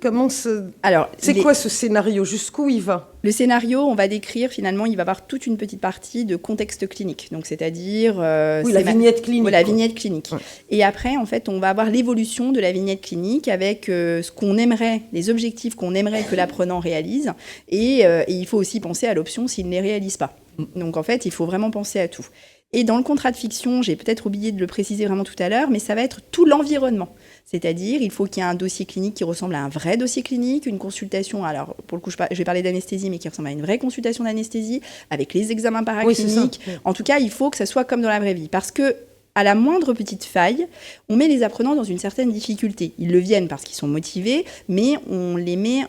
Alors, c'est quoi ce scénario? Jusqu'où il va? Le scénario, on va décrire, finalement, il va y avoir toute une petite partie de contexte clinique. Donc, c'est-à-dire... la vignette clinique. La vignette clinique. Ouais. Et après, en fait, on va avoir l'évolution de la vignette clinique avec ce qu'on aimerait, les objectifs qu'on aimerait que l'apprenant réalise. Et il faut aussi penser à l'option s'il ne les réalise pas. Donc, en fait, il faut vraiment penser à tout. Et dans le contrat de fiction, j'ai peut-être oublié de le préciser vraiment tout à l'heure, mais ça va être tout l'environnement. C'est-à-dire, il faut qu'il y ait un dossier clinique qui ressemble à un vrai dossier clinique, une consultation, alors pour le coup, je vais parler d'anesthésie, mais qui ressemble à une vraie consultation d'anesthésie, avec les examens paracliniques. Oui, en tout cas, il faut que ça soit comme dans la vraie vie. Parce que, à la moindre petite faille, on met les apprenants dans une certaine difficulté. Ils le viennent parce qu'ils sont motivés, mais on les met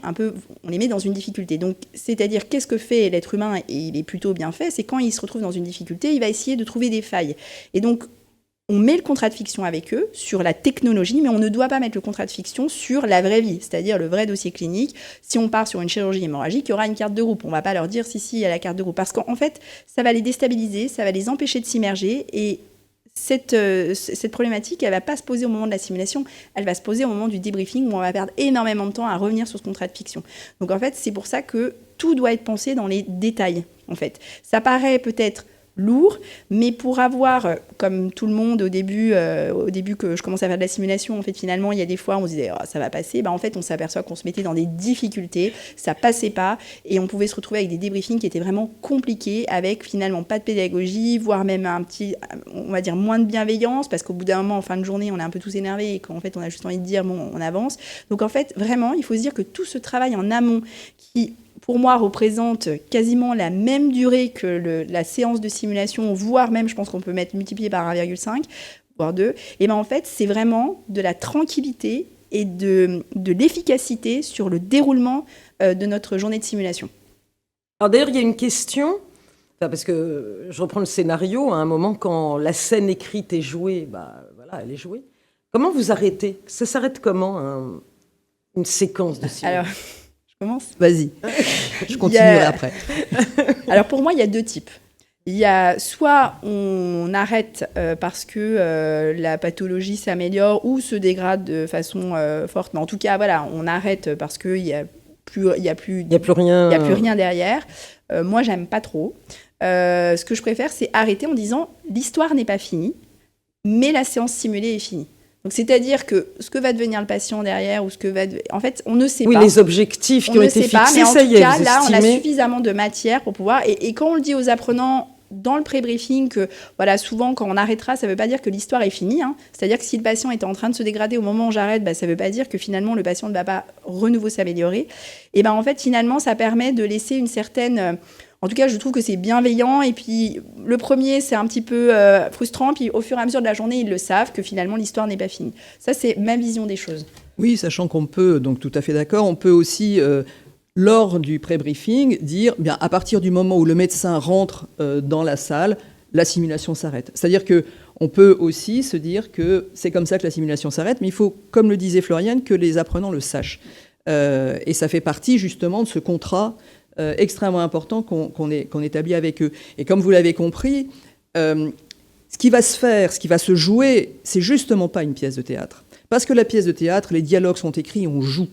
dans une difficulté. Donc, c'est-à-dire, qu'est-ce que fait l'être humain, et il est plutôt bien fait, c'est quand il se retrouve dans une difficulté, il va essayer de trouver des failles. Et donc, on met le contrat de fiction avec eux sur la technologie, mais on ne doit pas mettre le contrat de fiction sur la vraie vie, c'est-à-dire le vrai dossier clinique. Si on part sur une chirurgie hémorragique, il y aura une carte de groupe. On ne va pas leur dire si, il y a la carte de groupe. Parce qu'en fait, ça va les déstabiliser, ça va les empêcher de s'immerger. Et cette problématique, elle ne va pas se poser au moment de la simulation, elle va se poser au moment du débriefing où on va perdre énormément de temps à revenir sur ce contrat de fiction. Donc en fait, c'est pour ça que tout doit être pensé dans les détails. En fait, ça paraît peut-être lourd, mais pour avoir, comme tout le monde au début que je commençais à faire de la simulation, en fait, finalement, il y a des fois, on se disait, oh, ça va passer. En fait, on s'aperçoit qu'on se mettait dans des difficultés, ça passait pas, et on pouvait se retrouver avec des débriefings qui étaient vraiment compliqués, avec finalement pas de pédagogie, voire même on va dire, moins de bienveillance, parce qu'au bout d'un moment, en fin de journée, on est un peu tous énervés, et qu'en fait, on a juste envie de dire, bon, on avance. Donc, en fait, vraiment, il faut se dire que tout ce travail en amont qui, pour moi, représente quasiment la même durée que la séance de simulation, voire même, je pense qu'on peut multiplier par 1,5, voire 2. Et en fait, c'est vraiment de la tranquillité et de l'efficacité sur le déroulement de notre journée de simulation. Alors d'ailleurs, il y a une question, parce que je reprends le scénario, à un moment, quand la scène écrite est jouée, voilà, elle est jouée. Comment vous arrêtez? Ça s'arrête comment, une séquence de simulation? Alors, vas-y, je continuerai après. Alors pour moi, il y a deux types. Il y a soit on arrête parce que la pathologie s'améliore ou se dégrade de façon forte, mais en tout cas, voilà, on arrête parce qu'il n'y a plus rien derrière. Moi, j'aime pas trop. Ce que je préfère, c'est arrêter en disant l'histoire n'est pas finie, mais la séance simulée est finie. Donc, c'est-à-dire que ce que va devenir le patient derrière, ou ce que va... En fait, on ne sait pas. Oui, les objectifs qui ont été fixés, ça y est, en tout cas, là, on a suffisamment de matière pour pouvoir... Et quand on le dit aux apprenants dans le pré-briefing, que voilà, souvent, quand on arrêtera, ça ne veut pas dire que l'histoire est finie. C'est-à-dire que si le patient était en train de se dégrader au moment où j'arrête, ça ne veut pas dire que finalement, le patient ne va pas renouveau s'améliorer. Et en fait, finalement, ça permet de laisser une certaine... En tout cas, je trouve que c'est bienveillant. Et puis, le premier, c'est un petit peu frustrant. Puis, au fur et à mesure de la journée, ils le savent que finalement, l'histoire n'est pas finie. Ça, c'est ma vision des choses. Oui, sachant qu'on peut, donc tout à fait d'accord, on peut aussi, lors du pré-briefing, dire, bien, à partir du moment où le médecin rentre dans la salle, la simulation s'arrête. C'est-à-dire qu'on peut aussi se dire que c'est comme ça que la simulation s'arrête, mais il faut, comme le disait Floriane, que les apprenants le sachent. Et ça fait partie, justement, de ce contrat extrêmement important qu'on établit avec eux. Et comme vous l'avez compris, ce qui va se faire, ce qui va se jouer, c'est justement pas une pièce de théâtre. Parce que la pièce de théâtre, les dialogues sont écrits, on joue.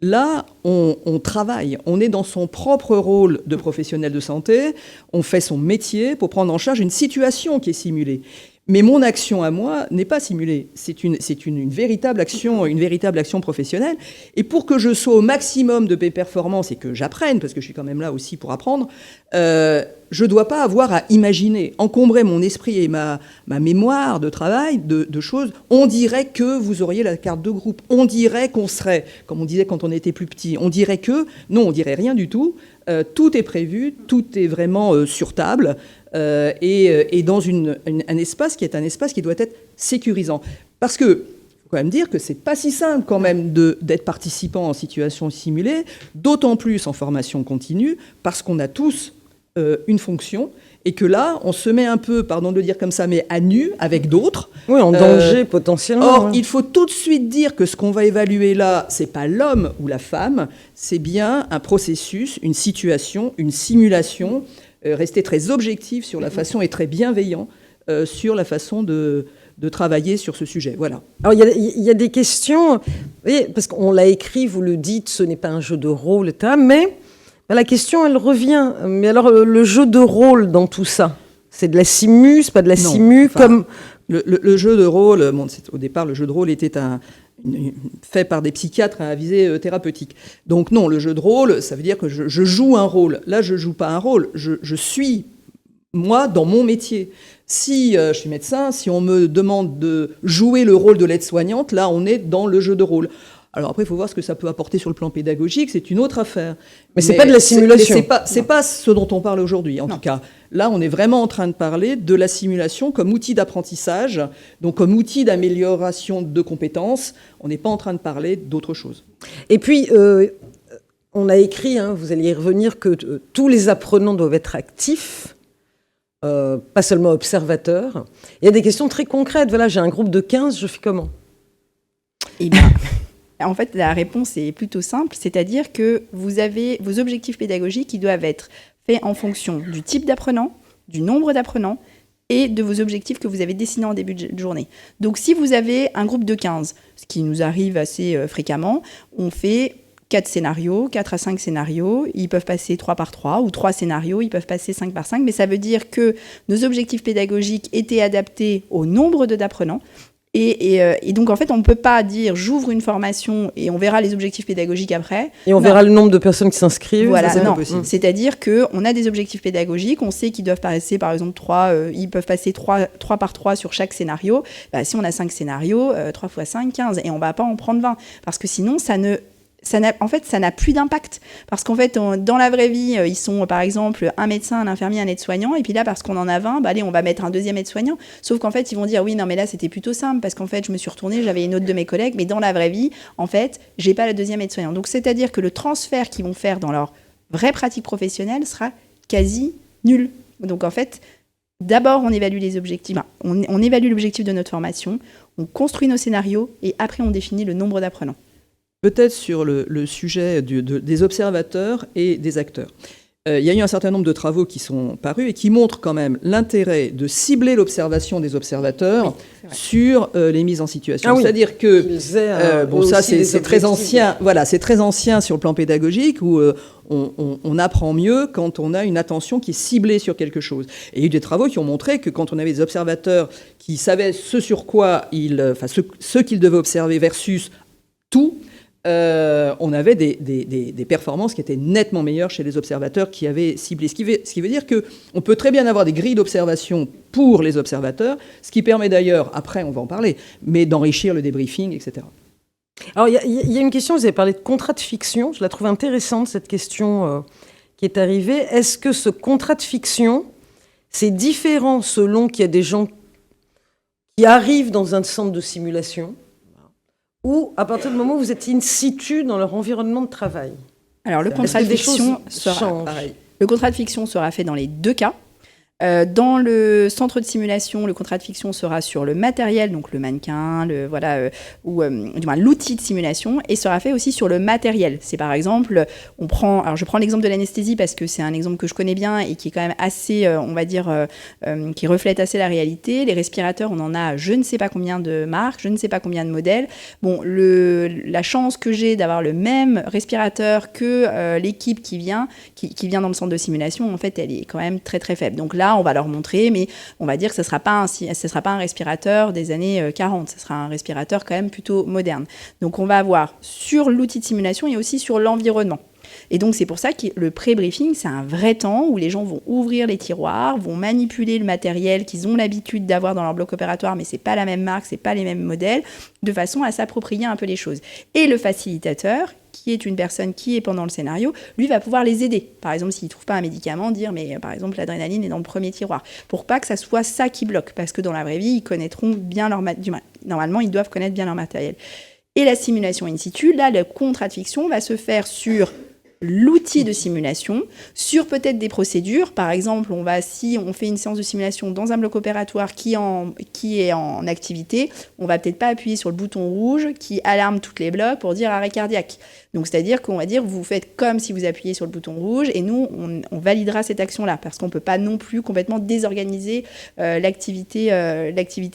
Là, on travaille, on est dans son propre rôle de professionnel de santé, on fait son métier pour prendre en charge une situation qui est simulée. Mais mon action à moi n'est pas simulée. C'est une véritable action professionnelle. Et pour que je sois au maximum de mes performances et que j'apprenne, parce que je suis quand même là aussi pour apprendre, je ne dois pas avoir à imaginer, encombrer mon esprit et ma mémoire de travail de choses. On dirait que vous auriez la carte de groupe. On dirait qu'on serait, comme on disait quand on était plus petit, on dirait que... Non, on dirait rien du tout. Tout est prévu, tout est vraiment sur table. Et dans un espace qui est un espace qui doit être sécurisant. Parce que, il faut quand même dire que c'est pas si simple quand même d'être participant en situation simulée, d'autant plus en formation continue, parce qu'on a tous une fonction, et que là, on se met un peu, pardon de le dire comme ça, mais à nu avec d'autres. Oui, en danger potentiellement. Or, il faut tout de suite dire que ce qu'on va évaluer là, c'est pas l'homme ou la femme, c'est bien un processus, une situation, une simulation. Rester très objectif sur la façon et très bienveillant sur la façon de de travailler sur ce sujet. Voilà. Alors, il y a des questions, vous voyez, parce qu'on l'a écrit, vous le dites, ce n'est pas un jeu de rôle, mais la question, elle revient. Mais alors, le jeu de rôle dans tout ça, c'est de la simu, c'est pas de la simu, comme... Le jeu de rôle, au départ, le jeu de rôle était fait par des psychiatres à visée thérapeutique. Donc non, le jeu de rôle, ça veut dire que je joue un rôle. Là, je joue pas un rôle, je suis, moi, dans mon métier. Si je suis médecin, si on me demande de jouer le rôle de l'aide-soignante, là, on est dans le jeu de rôle. Alors après, il faut voir ce que ça peut apporter sur le plan pédagogique, c'est une autre affaire. Mais c'est pas de la simulation. C'est pas ce dont on parle aujourd'hui, en tout cas. Là, on est vraiment en train de parler de la simulation comme outil d'apprentissage, donc comme outil d'amélioration de compétences. On n'est pas en train de parler d'autre chose. Et puis, on a écrit, vous alliez y revenir, que tous les apprenants doivent être actifs, pas seulement observateurs. Il y a des questions très concrètes. Voilà, j'ai un groupe de 15, je fais comment ? Eh bien, en fait, la réponse est plutôt simple, c'est-à-dire que vous avez vos objectifs pédagogiques qui doivent être faits en fonction du type d'apprenant, du nombre d'apprenants et de vos objectifs que vous avez dessinés en début de journée. Donc, si vous avez un groupe de 15, ce qui nous arrive assez fréquemment, on fait 4 scénarios, 4 à 5 scénarios, ils peuvent passer 3 par 3, ou 3 scénarios, ils peuvent passer 5 par 5, mais ça veut dire que nos objectifs pédagogiques étaient adaptés au nombre d'apprenants. Et donc, en fait, on ne peut pas dire j'ouvre une formation et on verra les objectifs pédagogiques après. Et on verra le nombre de personnes qui s'inscrivent. Voilà, non. C'est-à-dire qu'on a des objectifs pédagogiques, on sait qu'ils doivent passer, par exemple, 3 par 3 sur chaque scénario. Bah, si on a 5 scénarios, 3 fois 5, 15. Et on ne va pas en prendre 20. Parce que sinon, ça n'a plus d'impact. Parce qu'en fait, dans la vraie vie, ils sont, par exemple, un médecin, un infirmier, un aide-soignant. Et puis là, parce qu'on en a 20, allez, on va mettre un deuxième aide-soignant. Sauf qu'en fait, ils vont dire, oui, non, mais là, c'était plutôt simple. Parce qu'en fait, je me suis retournée, j'avais une autre de mes collègues. Mais dans la vraie vie, en fait, j'ai pas la deuxième aide-soignant. Donc, c'est-à-dire que le transfert qu'ils vont faire dans leur vraie pratique professionnelle sera quasi nul. Donc, en fait, d'abord, on évalue les objectifs. On évalue l'objectif de notre formation. On construit nos scénarios. Et après, on définit le nombre d'apprenants. Peut-être sur le sujet des observateurs et des acteurs. Il y a eu un certain nombre de travaux qui sont parus et qui montrent quand même l'intérêt de cibler l'observation des observateurs sur les mises en situation. C'est-à-dire que, ça c'est très ancien, voilà, c'est très ancien sur le plan pédagogique où on apprend mieux quand on a une attention qui est ciblée sur quelque chose. Et il y a eu des travaux qui ont montré que quand on avait des observateurs qui savaient ce sur quoi ce qu'ils devaient observer versus tout, on avait des performances qui étaient nettement meilleures chez les observateurs qui avaient ciblé. Ce qui veut dire qu'on peut très bien avoir des grilles d'observation pour les observateurs, ce qui permet d'ailleurs, après on va en parler, mais d'enrichir le débriefing, etc. Alors il y a une question, vous avez parlé de contrat de fiction, je la trouve intéressante cette question qui est arrivée. Est-ce que ce contrat de fiction, c'est différent selon qu'il y a des gens qui arrivent dans un centre de simulation ou à partir du moment où vous êtes in situ dans leur environnement de travail? Alors, le contrat de fiction sera fait dans les deux cas. Dans le centre de simulation, le contrat de fiction sera sur le matériel, donc le mannequin, l'outil de simulation, et sera fait aussi sur le matériel. C'est par exemple, je prends l'exemple de l'anesthésie parce que c'est un exemple que je connais bien et qui est quand même assez, qui reflète assez la réalité. Les respirateurs, on en a je ne sais pas combien de marques, je ne sais pas combien de modèles. Bon, la chance que j'ai d'avoir le même respirateur que l'équipe qui vient dans le centre de simulation, en fait, elle est quand même très très faible. Donc là, on va leur montrer, mais on va dire que ce ne sera pas un respirateur des années 40, ce sera un respirateur quand même plutôt moderne. Donc on va avoir sur l'outil de simulation et aussi sur l'environnement. Et donc c'est pour ça que le pré-briefing, c'est un vrai temps où les gens vont ouvrir les tiroirs, vont manipuler le matériel qu'ils ont l'habitude d'avoir dans leur bloc opératoire, mais c'est pas la même marque, c'est pas les mêmes modèles, de façon à s'approprier un peu les choses. Et le facilitateur, qui est une personne qui est pendant le scénario, lui va pouvoir les aider. Par exemple, s'il ne trouve pas un médicament, dire, mais par exemple, l'adrénaline est dans le premier tiroir. Pour pas que ça soit ça qui bloque, parce que dans la vraie vie, ils connaîtront bien normalement, ils doivent connaître bien leur matériel. Et la simulation in situ, là, le contrat de fiction va se faire sur l'outil de simulation sur peut-être des procédures. Par exemple, si on fait une séance de simulation dans un bloc opératoire qui est en activité, on va peut-être pas appuyer sur le bouton rouge qui alarme tous les blocs pour dire arrêt cardiaque. Donc, c'est-à-dire qu'on va dire, vous faites comme si vous appuyez sur le bouton rouge et nous, on validera cette action-là parce qu'on peut pas non plus complètement désorganiser l'activité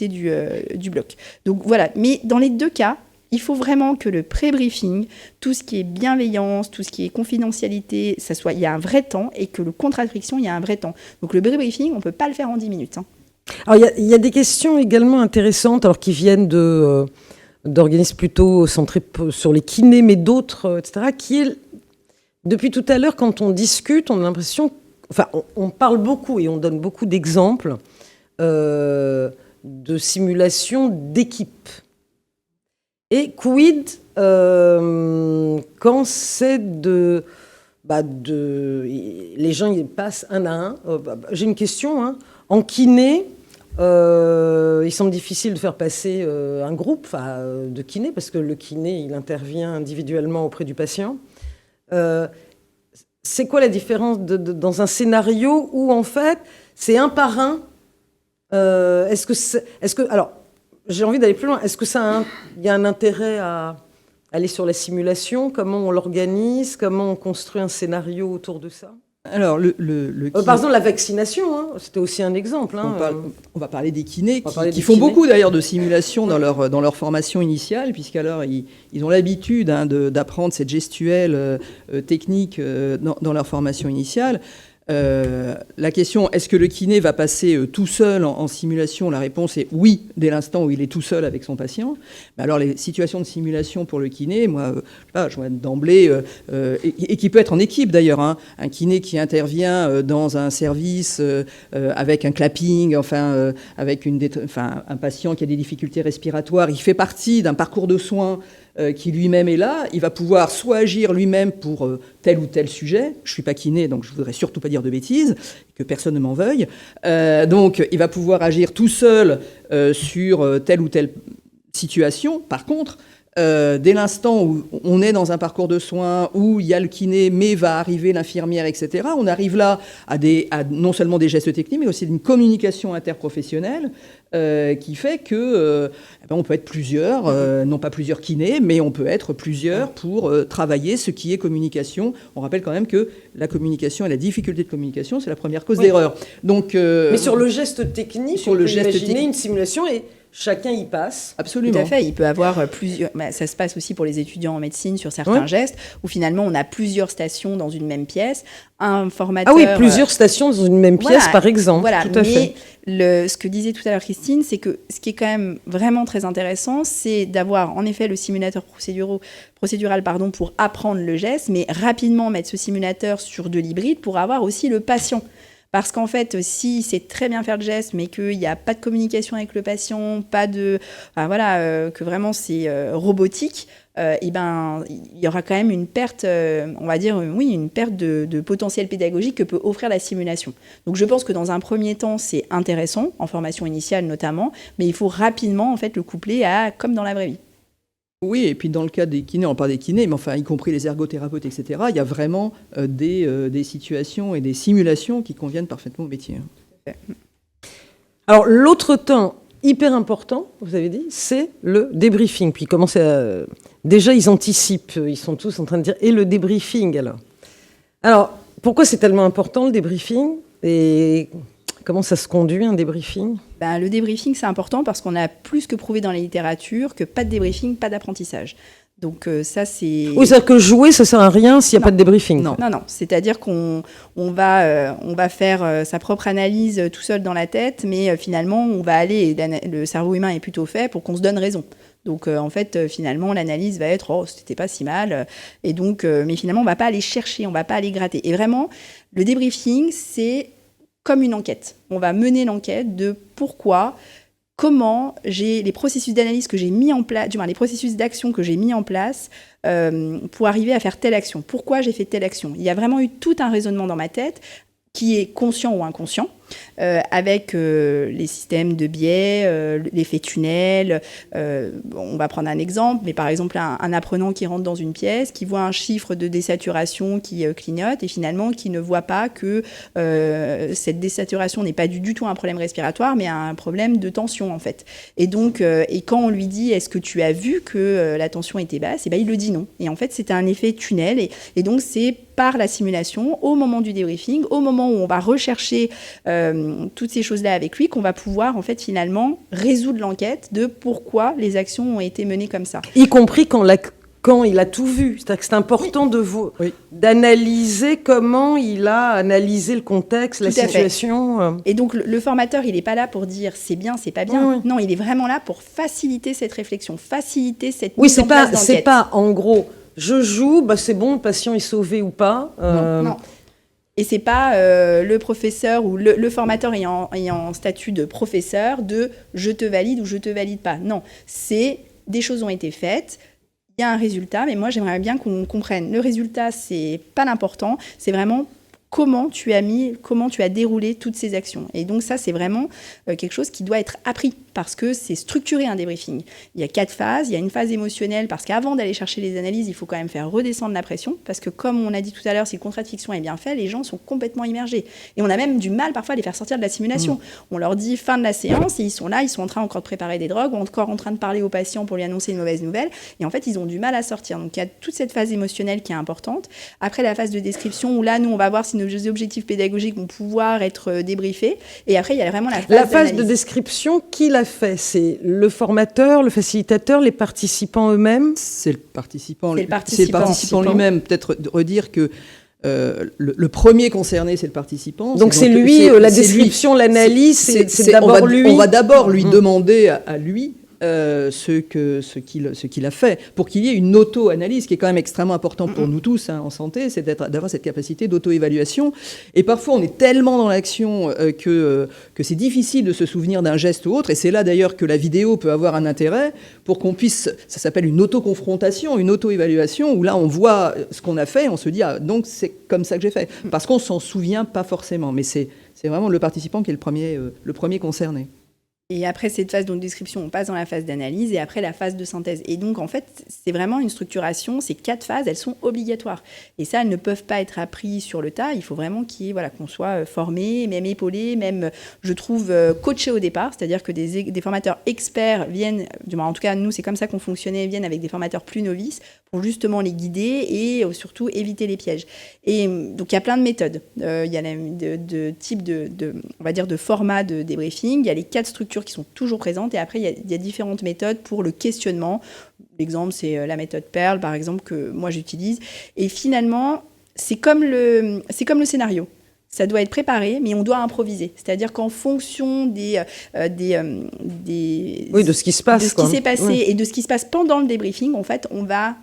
du bloc. Donc, voilà. Mais dans les deux cas, il faut vraiment que le pré-briefing, tout ce qui est bienveillance, tout ce qui est confidentialité, il y a un vrai temps, et que le contrat de friction, il y a un vrai temps. Donc le pré-briefing, on ne peut pas le faire en 10 minutes. Alors il y a des questions également intéressantes, alors qui viennent d'organismes plutôt centrés sur les kinés, mais d'autres, etc., qui est, depuis tout à l'heure, quand on discute, on a l'impression, on parle beaucoup et on donne beaucoup d'exemples de simulation d'équipe. Et quid quand c'est les gens ils passent un à un. J'ai une question. Hein. En kiné, il semble difficile de faire passer un groupe de kinés parce que le kiné il intervient individuellement auprès du patient. C'est quoi la différence dans un scénario où en fait c'est un par un? Alors, j'ai envie d'aller plus loin. Est-ce que il y a un intérêt à aller sur la simulation? Comment on l'organise? Comment on construit un scénario autour de ça? Alors, par exemple, la vaccination, hein, c'était aussi un exemple. Hein. On va parler des kinés qui font beaucoup d'ailleurs de simulation dans leur formation initiale, puisqu'alors ils ont l'habitude d'apprendre cette gestuelle technique dans leur formation initiale. La question, est-ce que le kiné va passer tout seul en simulation? La réponse est oui, dès l'instant où il est tout seul avec son patient. Mais alors les situations de simulation pour le kiné, moi, je vois d'emblée, et qui peut être en équipe d'ailleurs, hein, un kiné qui intervient dans un service avec un clapping, avec un patient qui a des difficultés respiratoires, il fait partie d'un parcours de soins qui lui-même est là, il va pouvoir soit agir lui-même pour tel ou tel sujet, je ne suis pas kiné, donc je ne voudrais surtout pas dire de bêtises, que personne ne m'en veuille, donc il va pouvoir agir tout seul sur telle ou telle situation. Par contre, dès l'instant où on est dans un parcours de soins, où il y a le kiné, mais va arriver l'infirmière, etc., on arrive là à non seulement des gestes techniques, mais aussi d'une communication interprofessionnelle qui fait que on peut être plusieurs, non pas plusieurs kinés, mais on peut être plusieurs pour travailler ce qui est communication. On rappelle quand même que la communication et la difficulté de communication, c'est la première cause d'erreur. Donc, mais sur le geste technique, on peut imaginer une simulation et chacun y passe. Absolument. Tout à fait. Il peut avoir plusieurs. Ça se passe aussi pour les étudiants en médecine sur certains gestes, où finalement on a plusieurs stations dans une même pièce. Un formateur. Ah oui, plusieurs stations dans une même pièce, par exemple. Voilà. Tout à fait. Ce que disait tout à l'heure Christine, c'est que ce qui est quand même vraiment très intéressant, c'est d'avoir en effet le simulateur procédural pour apprendre le geste, mais rapidement mettre ce simulateur sur de l'hybride pour avoir aussi le patient. Parce qu'en fait, si c'est très bien faire le geste, mais qu'il n'y a pas de communication avec le patient, que vraiment c'est robotique, il y aura quand même une perte, une perte de potentiel pédagogique que peut offrir la simulation. Donc je pense que dans un premier temps, c'est intéressant, en formation initiale notamment, mais il faut rapidement en fait le coupler à comme dans la vraie vie. Oui, et puis dans le cas des kinés, on parle des kinés, mais y compris les ergothérapeutes, etc., il y a vraiment des situations et des simulations qui conviennent parfaitement au métier. Alors, l'autre temps hyper important, vous avez dit, c'est le débriefing. Puis déjà, ils anticipent, ils sont tous en train de dire « et le débriefing » alors. Alors, pourquoi c'est tellement important le débriefing et comment ça se conduit, un débriefing ? Le débriefing, c'est important parce qu'on a plus que prouvé dans la littérature que pas de débriefing, pas d'apprentissage. Donc ça, c'est... Oui, c'est-à-dire que jouer, ça ne sert à rien s'il n'y a pas de débriefing. Non. C'est-à-dire qu'on va faire sa propre analyse tout seul dans la tête, mais finalement, le cerveau humain est plutôt fait pour qu'on se donne raison. Donc en fait, finalement, l'analyse va être « oh, c'était pas si mal ». Et donc, mais finalement, on ne va pas aller chercher, on ne va pas aller gratter. Et vraiment, le débriefing, c'est comme une enquête. On va mener l'enquête de comment les processus d'analyse que j'ai mis en place, les processus d'action que j'ai mis en place pour arriver à faire telle action. Pourquoi j'ai fait telle action ? Il y a vraiment eu tout un raisonnement dans ma tête qui est conscient ou inconscient. avec les systèmes de biais, l'effet tunnel. On va prendre un exemple, mais par exemple un apprenant qui rentre dans une pièce, qui voit un chiffre de désaturation qui clignote et finalement qui ne voit pas que cette désaturation n'est pas du tout un problème respiratoire, mais un problème de tension en fait. Et donc, et quand on lui dit est-ce que tu as vu que la tension était basse, et ben il le dit non. Et en fait, c'est un effet tunnel. Et donc, c'est par la simulation, au moment du débriefing, au moment où on va rechercher toutes ces choses-là avec lui, qu'on va pouvoir en fait finalement résoudre l'enquête de pourquoi les actions ont été menées comme ça. Y compris quand il a tout vu. C'est-à-dire que c'est important d'analyser comment il a analysé le contexte, la situation. Et donc, le formateur, il n'est pas là pour dire c'est bien, c'est pas bien. Oui. Non, il est vraiment là pour faciliter cette réflexion, faciliter cette mise en place d'enquête. C'est pas, en gros, je joue, c'est bon, le patient est sauvé ou pas. Non. Et c'est pas le professeur ou le formateur ayant statut de professeur de je te valide ou je te valide pas. Non, c'est des choses ont été faites. Il y a un résultat, mais moi, j'aimerais bien qu'on comprenne. Le résultat, c'est pas l'important, c'est vraiment comment tu as déroulé toutes ces actions. Et donc ça, c'est vraiment quelque chose qui doit être appris parce que c'est structuré un débriefing. Il y a 4 phases. Il y a une phase émotionnelle parce qu'avant d'aller chercher les analyses, il faut quand même faire redescendre la pression parce que comme on a dit tout à l'heure, si le contrat de fiction est bien fait, les gens sont complètement immergés. Et on a même du mal parfois à les faire sortir de la simulation. On leur dit fin de la séance et ils sont là, ils sont en train encore de préparer des drogues ou encore en train de parler au patient pour lui annoncer une mauvaise nouvelle. Et en fait, ils ont du mal à sortir. Donc il y a toute cette phase émotionnelle qui est importante. Après la phase de description où là, nous, on va voir si nos objectifs pédagogiques vont pouvoir être débriefés. Et après, il y a vraiment la phase de description, qui l'a fait? C'est le formateur, le facilitateur, les participants eux-mêmes? C'est le participant lui-même. Peut-être redire que le premier concerné, c'est le participant. Donc c'est lui, la description, l'analyse, c'est d'abord lui. On va d'abord lui demander à lui ce qu'il a fait, pour qu'il y ait une auto-analyse, qui est quand même extrêmement important pour nous tous en santé, c'est d'avoir cette capacité d'auto-évaluation. Et parfois, on est tellement dans l'action que c'est difficile de se souvenir d'un geste ou autre, et c'est là d'ailleurs que la vidéo peut avoir un intérêt, pour qu'on puisse, ça s'appelle une auto-confrontation, une auto-évaluation, où là, on voit ce qu'on a fait, et on se dit, ah, donc c'est comme ça que j'ai fait. Parce qu'on ne s'en souvient pas forcément, mais c'est vraiment le participant qui est le premier concerné. Et après cette phase de description, on passe dans la phase d'analyse et après la phase de synthèse. Et donc, en fait, c'est vraiment une structuration. Ces 4 phases, elles sont obligatoires. Et ça, elles ne peuvent pas être apprises sur le tas. Il faut vraiment qu'on soit formé, même épaulé, même, je trouve, coaché au départ. C'est-à-dire que des formateurs experts viennent, du moins, en tout cas, nous, c'est comme ça qu'on fonctionnait, viennent avec des formateurs plus novices pour justement les guider et surtout éviter les pièges. Et donc, il y a plein de méthodes. Il y a de types on va dire, de formats de débriefing. Il y a les 4 structures qui sont toujours présentes. Et après, il y a différentes méthodes pour le questionnement. L'exemple, c'est la méthode Pearl, par exemple, que moi, j'utilise. Et finalement, c'est comme le scénario. Ça doit être préparé, mais on doit improviser. C'est-à-dire qu'en fonction de ce qui se passe, de ce qui s'est passé et de ce qui se passe pendant le débriefing, en fait, on va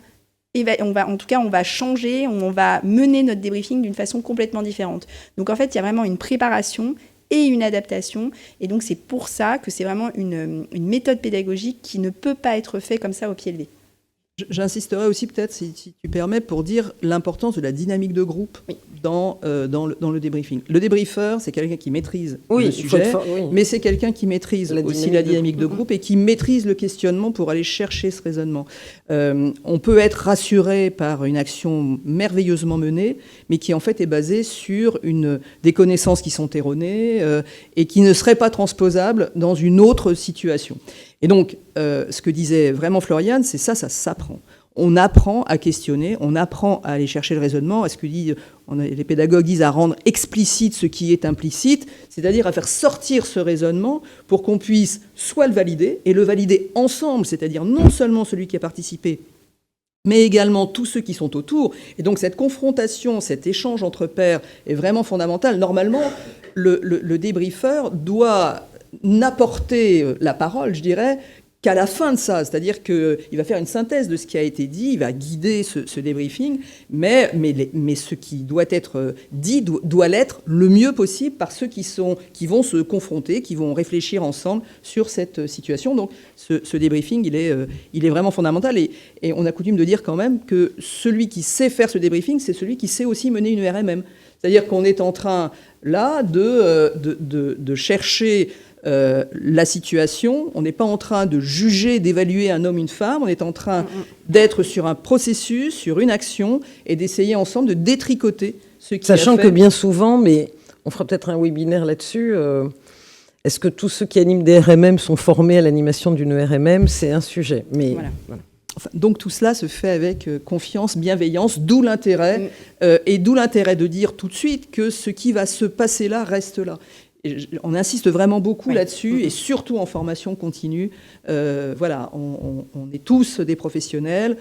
changer, on va mener notre débriefing d'une façon complètement différente. Donc, en fait, il y a vraiment une préparation et une adaptation. Et donc, c'est pour ça que c'est vraiment une méthode pédagogique qui ne peut pas être faite comme ça au pied levé. J'insisterai aussi peut-être, si tu permets, pour dire l'importance de la dynamique de groupe dans le débriefing. Le débriefeur, c'est quelqu'un qui maîtrise le sujet, mais c'est quelqu'un qui maîtrise aussi la dynamique de groupe et qui maîtrise le questionnement pour aller chercher ce raisonnement. On peut être rassuré par une action merveilleusement menée, mais qui en fait est basée sur des connaissances qui sont erronées et qui ne seraient pas transposables dans une autre situation. Et donc, ce que disait vraiment Floriane, c'est ça s'apprend. On apprend à questionner, on apprend à aller chercher le raisonnement, à ce que les pédagogues disent à rendre explicite ce qui est implicite, c'est-à-dire à faire sortir ce raisonnement pour qu'on puisse soit le valider, et le valider ensemble, c'est-à-dire non seulement celui qui a participé, mais également tous ceux qui sont autour. Et donc cette confrontation, cet échange entre pairs est vraiment fondamental. Normalement, le débriefeur doit n'apporter la parole, je dirais, qu'à la fin de ça. C'est-à-dire qu'il va faire une synthèse de ce qui a été dit, il va guider ce débriefing, mais ce qui doit être dit doit l'être le mieux possible par ceux qui vont se confronter, qui vont réfléchir ensemble sur cette situation. Donc ce débriefing, il est vraiment fondamental. Et on a coutume de dire quand même que celui qui sait faire ce débriefing, c'est celui qui sait aussi mener une RMM. C'est-à-dire qu'on est en train, là, de chercher la situation. On n'est pas en train de juger, d'évaluer un homme, une femme. On est en train d'être sur un processus, sur une action, et d'essayer ensemble de détricoter ce qui Sachant a fait... que bien souvent, mais on fera peut-être un webinaire là-dessus, est-ce que tous ceux qui animent des RMM sont formés à l'animation d'une RMM? C'est un sujet. Mais Voilà. Enfin, donc tout cela se fait avec confiance, bienveillance, d'où l'intérêt, et d'où l'intérêt de dire tout de suite que ce qui va se passer là reste là. Et on insiste vraiment beaucoup là-dessus, et surtout en formation continue. Voilà, on est tous des professionnels,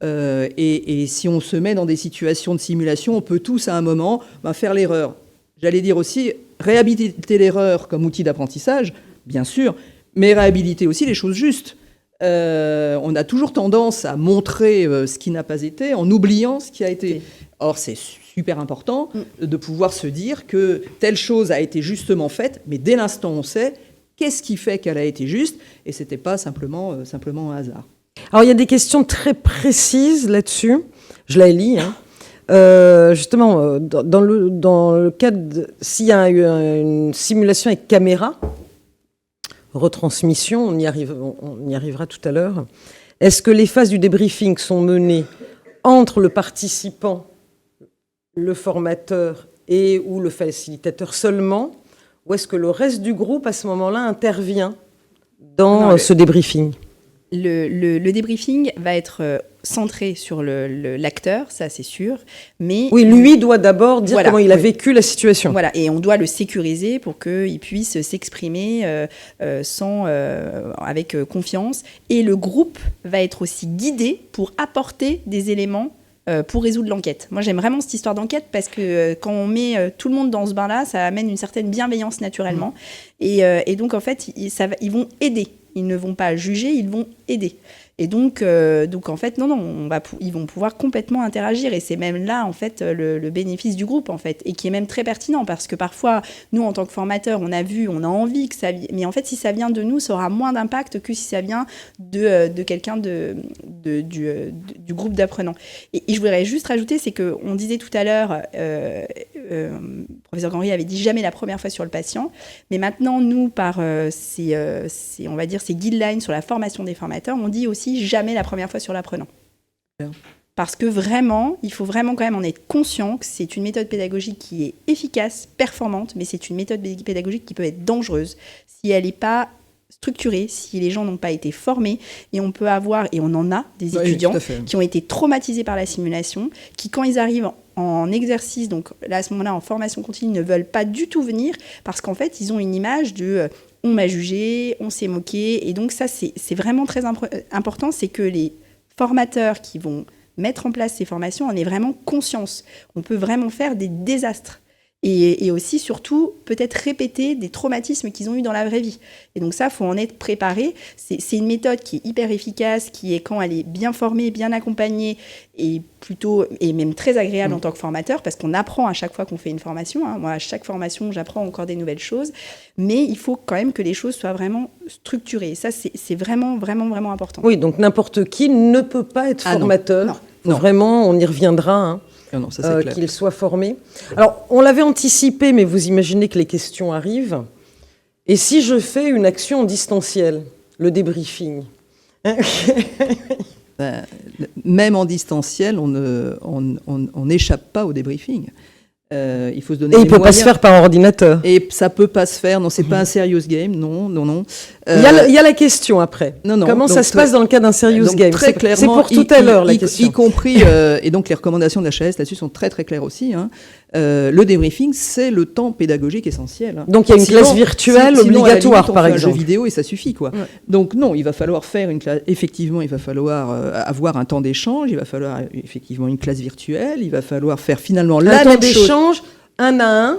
et si on se met dans des situations de simulation, on peut tous à un moment faire l'erreur. J'allais dire aussi, réhabiliter l'erreur comme outil d'apprentissage, bien sûr, mais réhabiliter aussi les choses justes. On a toujours tendance à montrer ce qui n'a pas été en oubliant ce qui a été. Or, c'est super important de pouvoir se dire que telle chose a été justement faite, mais dès l'instant où on sait qu'est-ce qui fait qu'elle a été juste, et ce n'était pas simplement un hasard. Alors, il y a des questions très précises là-dessus. Je la lis. Justement, dans le cadre, s'il y a eu une simulation avec caméra, retransmission, on y arrivera tout à l'heure. Est-ce que les phases du débriefing sont menées entre le participant, le formateur et ou le facilitateur seulement, ou est-ce que le reste du groupe, à ce moment-là, intervient dans ce débriefing? Le débriefing va être centré sur l'acteur, ça c'est sûr. Mais oui, lui doit d'abord dire comment il a vécu la situation. Voilà, et on doit le sécuriser pour qu'il puisse s'exprimer avec confiance. Et le groupe va être aussi guidé pour apporter des éléments pour résoudre l'enquête. Moi, j'aime vraiment cette histoire d'enquête parce que quand on met tout le monde dans ce bain-là, ça amène une certaine bienveillance naturellement. Et donc, en fait, ils vont aider. Ils ne vont pas juger, ils vont aider. Et donc en fait, non, ils vont pouvoir complètement interagir. Et c'est même là, en fait, le bénéfice du groupe, en fait, et qui est même très pertinent, parce que parfois, nous, en tant que formateurs, on a envie que ça... Mais en fait, si ça vient de nous, ça aura moins d'impact que si ça vient de quelqu'un du groupe d'apprenants. Et je voudrais juste rajouter, c'est qu'on disait tout à l'heure, professeur Henry avait dit jamais la première fois sur le patient, mais maintenant, nous, par ces guidelines sur la formation des formateurs, on dit aussi jamais la première fois sur l'apprenant. Parce que vraiment, il faut vraiment quand même en être conscient que c'est une méthode pédagogique qui est efficace, performante, mais c'est une méthode pédagogique qui peut être dangereuse si elle n'est pas structurée, si les gens n'ont pas été formés. Et on peut avoir, et on en a, des étudiants qui ont été traumatisés par la simulation, qui quand ils arrivent en exercice, donc là, à ce moment-là, en formation continue, ne veulent pas du tout venir parce qu'en fait, ils ont une image de on m'a jugé, on s'est moqué. Et donc ça, c'est vraiment très important, c'est que les formateurs qui vont mettre en place ces formations en aient vraiment conscience. On peut vraiment faire des désastres. Et aussi, surtout, peut-être répéter des traumatismes qu'ils ont eus dans la vraie vie. Et donc ça, il faut en être préparé. C'est une méthode qui est hyper efficace, qui est, quand elle est bien formée, bien accompagnée, et même très agréable en tant que formateur, parce qu'on apprend à chaque fois qu'on fait une formation. Moi, à chaque formation, j'apprends encore des nouvelles choses. Mais il faut quand même que les choses soient vraiment structurées. Et ça, c'est vraiment, vraiment, vraiment important. Oui, donc n'importe qui ne peut pas être formateur. Non. Vraiment, on y reviendra. Non, ça, c'est clair. Qu'il soit formé. Alors, on l'avait anticipé, mais vous imaginez que les questions arrivent. Et si je fais une action en distanciel, le débriefing Même en distanciel, on n'échappe pas au débriefing. Il faut se donner et il les ne peut moyens. pas se faire par ordinateur. Et ça ne peut pas se faire. Non, ce n'est pas un serious game. Non. Il y a la question après. Non. Comment donc, ça se passe dans le cas d'un serious game? Très clairement, c'est pour tout à l'heure, la question. Y compris, et donc les recommandations de la HAS là-dessus sont très très claires aussi. Le débriefing, c'est le temps pédagogique essentiel. Donc il y a une classe virtuelle obligatoire, limite, par exemple. Un jeu vidéo et ça suffit, quoi. Ouais. Donc non, il va falloir faire une classe. Effectivement, il va falloir avoir un temps d'échange. Il va falloir effectivement une classe virtuelle. Il va falloir faire finalement la même chose. D'échange, 1 à 1.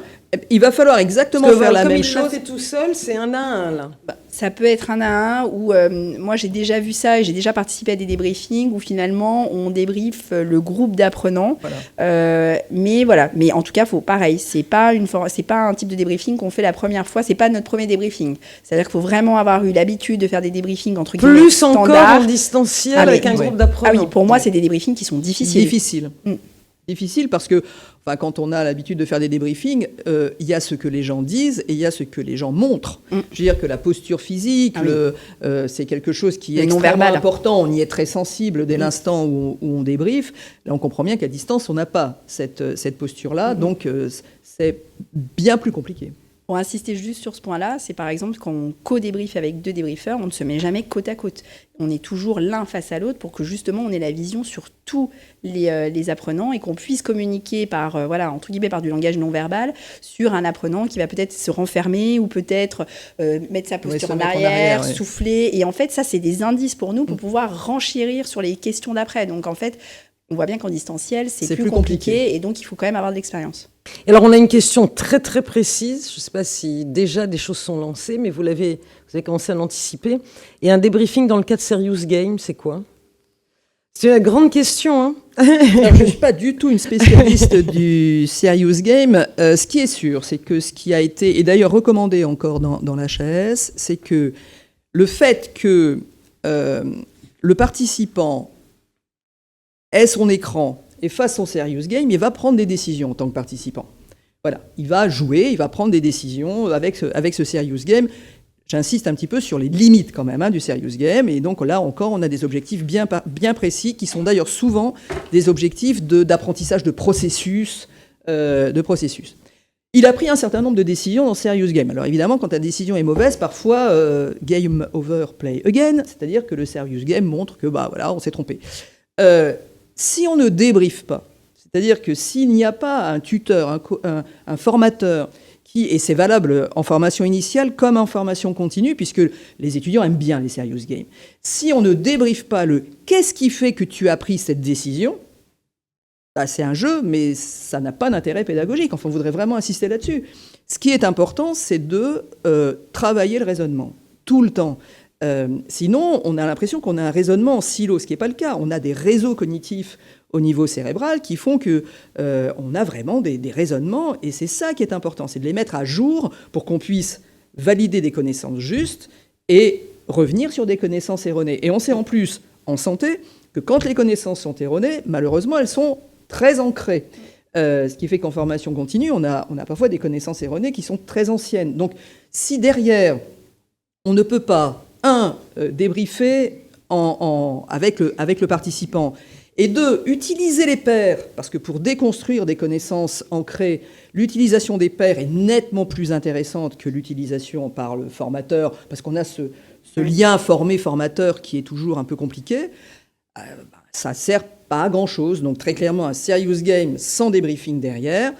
Il va falloir exactement faire la même chose. Comme il l'a fait tout seul, c'est 1 à 1, là. Ça peut être 1 à 1, ou moi j'ai déjà vu ça et j'ai déjà participé à des débriefings où finalement on débriefe le groupe d'apprenants. Voilà. Mais en tout cas, pareil, c'est pas un type de débriefing qu'on fait la première fois, c'est pas notre premier débriefing. C'est-à-dire qu'il faut vraiment avoir eu l'habitude de faire des débriefings entre guillemets plus standards. Encore en distanciel avec un groupe d'apprenants. Ah oui, pour moi c'est des débriefings qui sont difficiles. Difficile parce que enfin, quand on a l'habitude de faire des débriefings, il y a ce que les gens disent et il y a ce que les gens montrent. Je veux dire que la posture physique, c'est quelque chose qui est extrêmement important. On y est très sensible dès l'instant où on débriefe. Là, on comprend bien qu'à distance, on n'a pas cette posture-là. Donc, c'est bien plus compliqué. Pour insister juste sur ce point-là, c'est par exemple quand on co-débriefe avec 2 débriefeurs, on ne se met jamais côte à côte. On est toujours l'un face à l'autre pour que justement on ait la vision sur tous les apprenants et qu'on puisse communiquer par, entre guillemets, par du langage non verbal sur un apprenant qui va peut-être se renfermer ou peut-être mettre sa posture en arrière, souffler. Et en fait, ça, c'est des indices pour nous pour pouvoir renchérir sur les questions d'après. Donc en fait, on voit bien qu'en distanciel, c'est plus compliqué et donc il faut quand même avoir de l'expérience. Alors, on a une question très, très précise. Je ne sais pas si déjà des choses sont lancées, mais vous avez commencé à l'anticiper. Et un débriefing dans le cadre Serious Game, c'est quoi ? C'est une grande question. Hein. Alors, je ne suis pas du tout une spécialiste du Serious Game. Ce qui est sûr, c'est que ce qui a été, et d'ailleurs recommandé encore dans l'HAS, c'est que le fait que le participant ait son écran et fasse son serious game, il va prendre des décisions en tant que participant. Voilà, il va jouer, il va prendre des décisions avec ce serious game. J'insiste un petit peu sur les limites quand même du serious game. Et donc là encore, on a des objectifs bien précis qui sont d'ailleurs souvent des objectifs d'apprentissage de processus. Il a pris un certain nombre de décisions dans serious game. Alors évidemment, quand la décision est mauvaise, parfois game over, play again, c'est-à-dire que le serious game montre que on s'est trompé. Si on ne débriefe pas, c'est-à-dire que s'il n'y a pas un tuteur, un formateur, et c'est valable en formation initiale comme en formation continue, puisque les étudiants aiment bien les serious games, si on ne débriefe pas qu'est-ce qui fait que tu as pris cette décision, c'est un jeu, mais ça n'a pas d'intérêt pédagogique. Enfin, on voudrait vraiment insister là-dessus. Ce qui est important, c'est de travailler le raisonnement, tout le temps. Sinon, on a l'impression qu'on a un raisonnement en silo, ce qui n'est pas le cas. On a des réseaux cognitifs au niveau cérébral qui font qu'on a vraiment des raisonnements, et c'est ça qui est important, c'est de les mettre à jour pour qu'on puisse valider des connaissances justes et revenir sur des connaissances erronées. Et on sait en plus, en santé, que quand les connaissances sont erronées, malheureusement, elles sont très ancrées. Ce qui fait qu'en formation continue, on a parfois des connaissances erronées qui sont très anciennes. Donc, si derrière, on ne peut pas débriefer avec le participant, et 2, utiliser les pairs, parce que pour déconstruire des connaissances ancrées, l'utilisation des pairs est nettement plus intéressante que l'utilisation par le formateur, parce qu'on a ce lien formé-formateur qui est toujours un peu compliqué. Ça ne sert pas à grand-chose. Donc très clairement, un serious game sans débriefing derrière,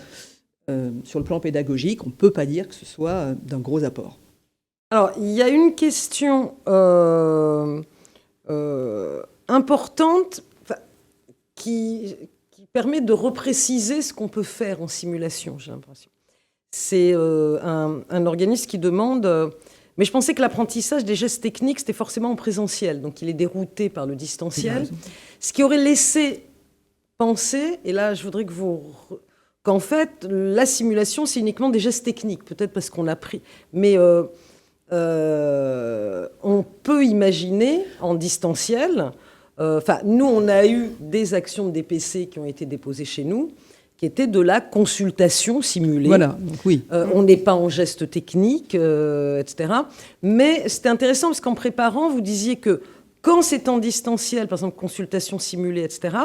sur le plan pédagogique, on ne peut pas dire que ce soit d'un gros apport. Alors, il y a une question importante qui permet de repréciser ce qu'on peut faire en simulation, j'ai l'impression. C'est un organisme qui demande... mais je pensais que l'apprentissage des gestes techniques, c'était forcément en présentiel. Donc, il est dérouté par le distanciel. Ce qui aurait laissé penser, et là, je voudrais qu'en fait, la simulation, c'est uniquement des gestes techniques. Peut-être parce qu'on a pris... Mais on peut imaginer en distanciel... nous, on a eu des actions de DPC qui ont été déposées chez nous, qui étaient de la consultation simulée. Voilà, donc oui. On n'est pas en geste technique, etc. Mais c'était intéressant parce qu'en préparant, vous disiez que quand c'est en distanciel, par exemple consultation simulée, etc.,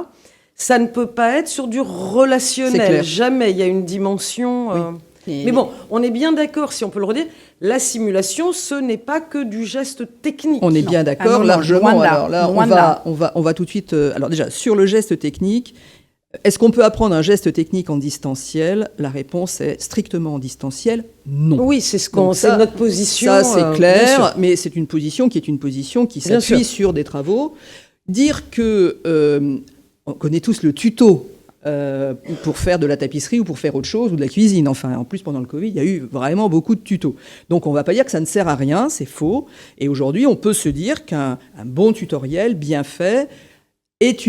ça ne peut pas être sur du relationnel. Jamais. Il y a une dimension... Oui. Mais bon, on est bien d'accord, si on peut le redire, la simulation, ce n'est pas que du geste technique. On est bien d'accord, largement. Alors là, on va tout de suite... alors déjà, sur le geste technique, est-ce qu'on peut apprendre un geste technique en distanciel ? La réponse est strictement en distanciel, non. Oui, c'est notre position. Ça, c'est clair, mais c'est une position qui s'appuie sur des travaux. Dire que... on connaît tous le tuto pour faire de la tapisserie ou pour faire autre chose ou de la cuisine. Enfin, en plus, pendant le Covid, il y a eu vraiment beaucoup de tutos. Donc, on ne va pas dire que ça ne sert à rien, c'est faux. Et aujourd'hui, on peut se dire qu'un bon tutoriel bien fait est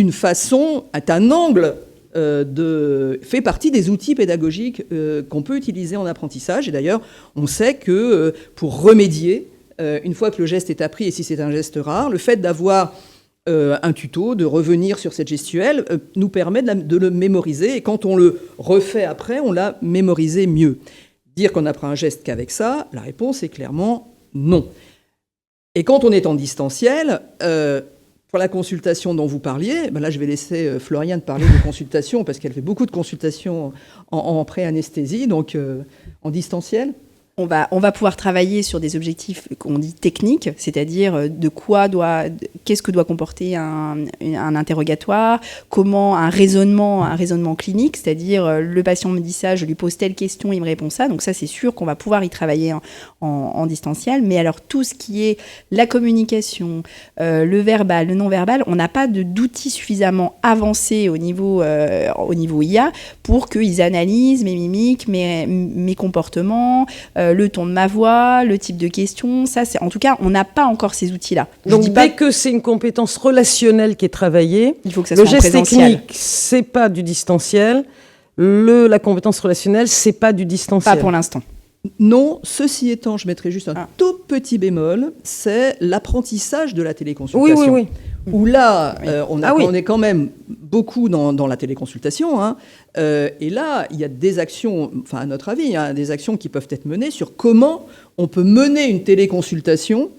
un angle fait partie des outils pédagogiques qu'on peut utiliser en apprentissage. Et d'ailleurs, on sait que pour remédier, une fois que le geste est appris, et si c'est un geste rare, le fait d'avoir un tuto, de revenir sur cette gestuelle, nous permet de le mémoriser. Et quand on le refait après, on l'a mémorisé mieux. Dire qu'on apprend un geste qu'avec ça, la réponse est clairement non. Et quand on est en distanciel, pour la consultation dont vous parliez, là je vais laisser Floriane parler de consultation, parce qu'elle fait beaucoup de consultations en pré-anesthésie, donc en distanciel. On va pouvoir travailler sur des objectifs qu'on dit techniques, c'est-à-dire qu'est-ce que doit comporter un interrogatoire, comment un raisonnement clinique, c'est-à-dire le patient me dit ça, je lui pose telle question, il me répond ça. Donc ça, c'est sûr qu'on va pouvoir y travailler en distanciel. Mais alors tout ce qui est la communication, le verbal, le non-verbal, on n'a pas d'outils suffisamment avancés au niveau IA pour qu'ils analysent mes mimiques, mes comportements, le ton de ma voix, le type de question. Ça, en tout cas, on n'a pas encore ces outils-là. Donc, dès que c'est une compétence relationnelle qui est travaillée, il faut que ça soit le geste présentiel. technique, c'est pas du distanciel. La compétence relationnelle, c'est pas du distanciel. Pas pour l'instant. Non, ceci étant, je mettrai juste un tout petit bémol, c'est l'apprentissage de la téléconsultation. Oui. Où là, oui. on est quand même beaucoup dans la téléconsultation, hein, et là, il y a des actions, enfin à notre avis, des actions qui peuvent être menées sur comment on peut mener une téléconsultation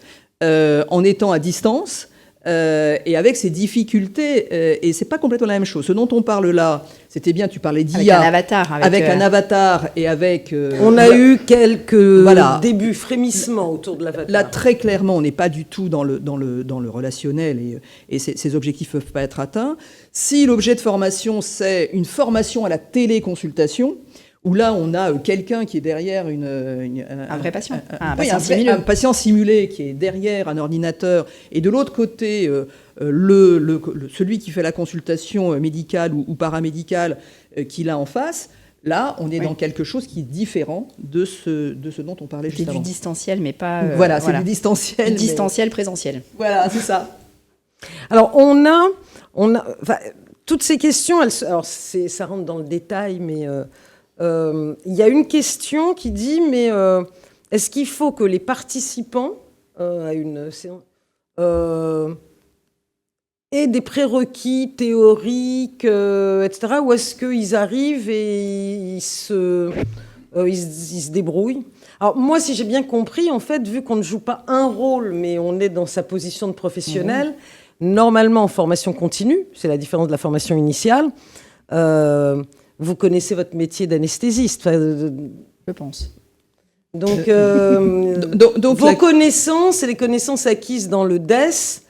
en étant à distance, et avec ses difficultés, et c'est pas complètement la même chose. Ce dont on parle là, c'était bien, tu parlais d'IA. Avec un avatar et avec... on a eu quelques débuts, frémissements autour de l'avatar. Là, très clairement, on n'est pas du tout dans le relationnel, et ces objectifs ne peuvent pas être atteints. Si l'objet de formation, c'est une formation à la téléconsultation, où là, on a quelqu'un qui est derrière un vrai patient. Un patient simulé qui est derrière un ordinateur, et de l'autre côté, celui qui fait la consultation médicale ou paramédicale qu'il a en face. Là, on est dans quelque chose qui est différent de ce dont on parlait juste avant. C'est du distanciel, mais pas... c'est du distanciel. Du distanciel présentiel. Voilà, c'est ça. Alors, toutes ces questions, ça rentre dans le détail, mais... il y a une question qui dit, mais est-ce qu'il faut que les participants à une séance aient des prérequis théoriques, etc., ou est-ce qu'ils arrivent et ils se débrouillent? Alors moi, si j'ai bien compris, en fait, vu qu'on ne joue pas un rôle, mais on est dans sa position de professionnel, normalement en formation continue, c'est la différence de la formation initiale, vous connaissez votre métier d'anesthésiste. Je pense. Donc vos connaissances et les connaissances acquises dans le DES,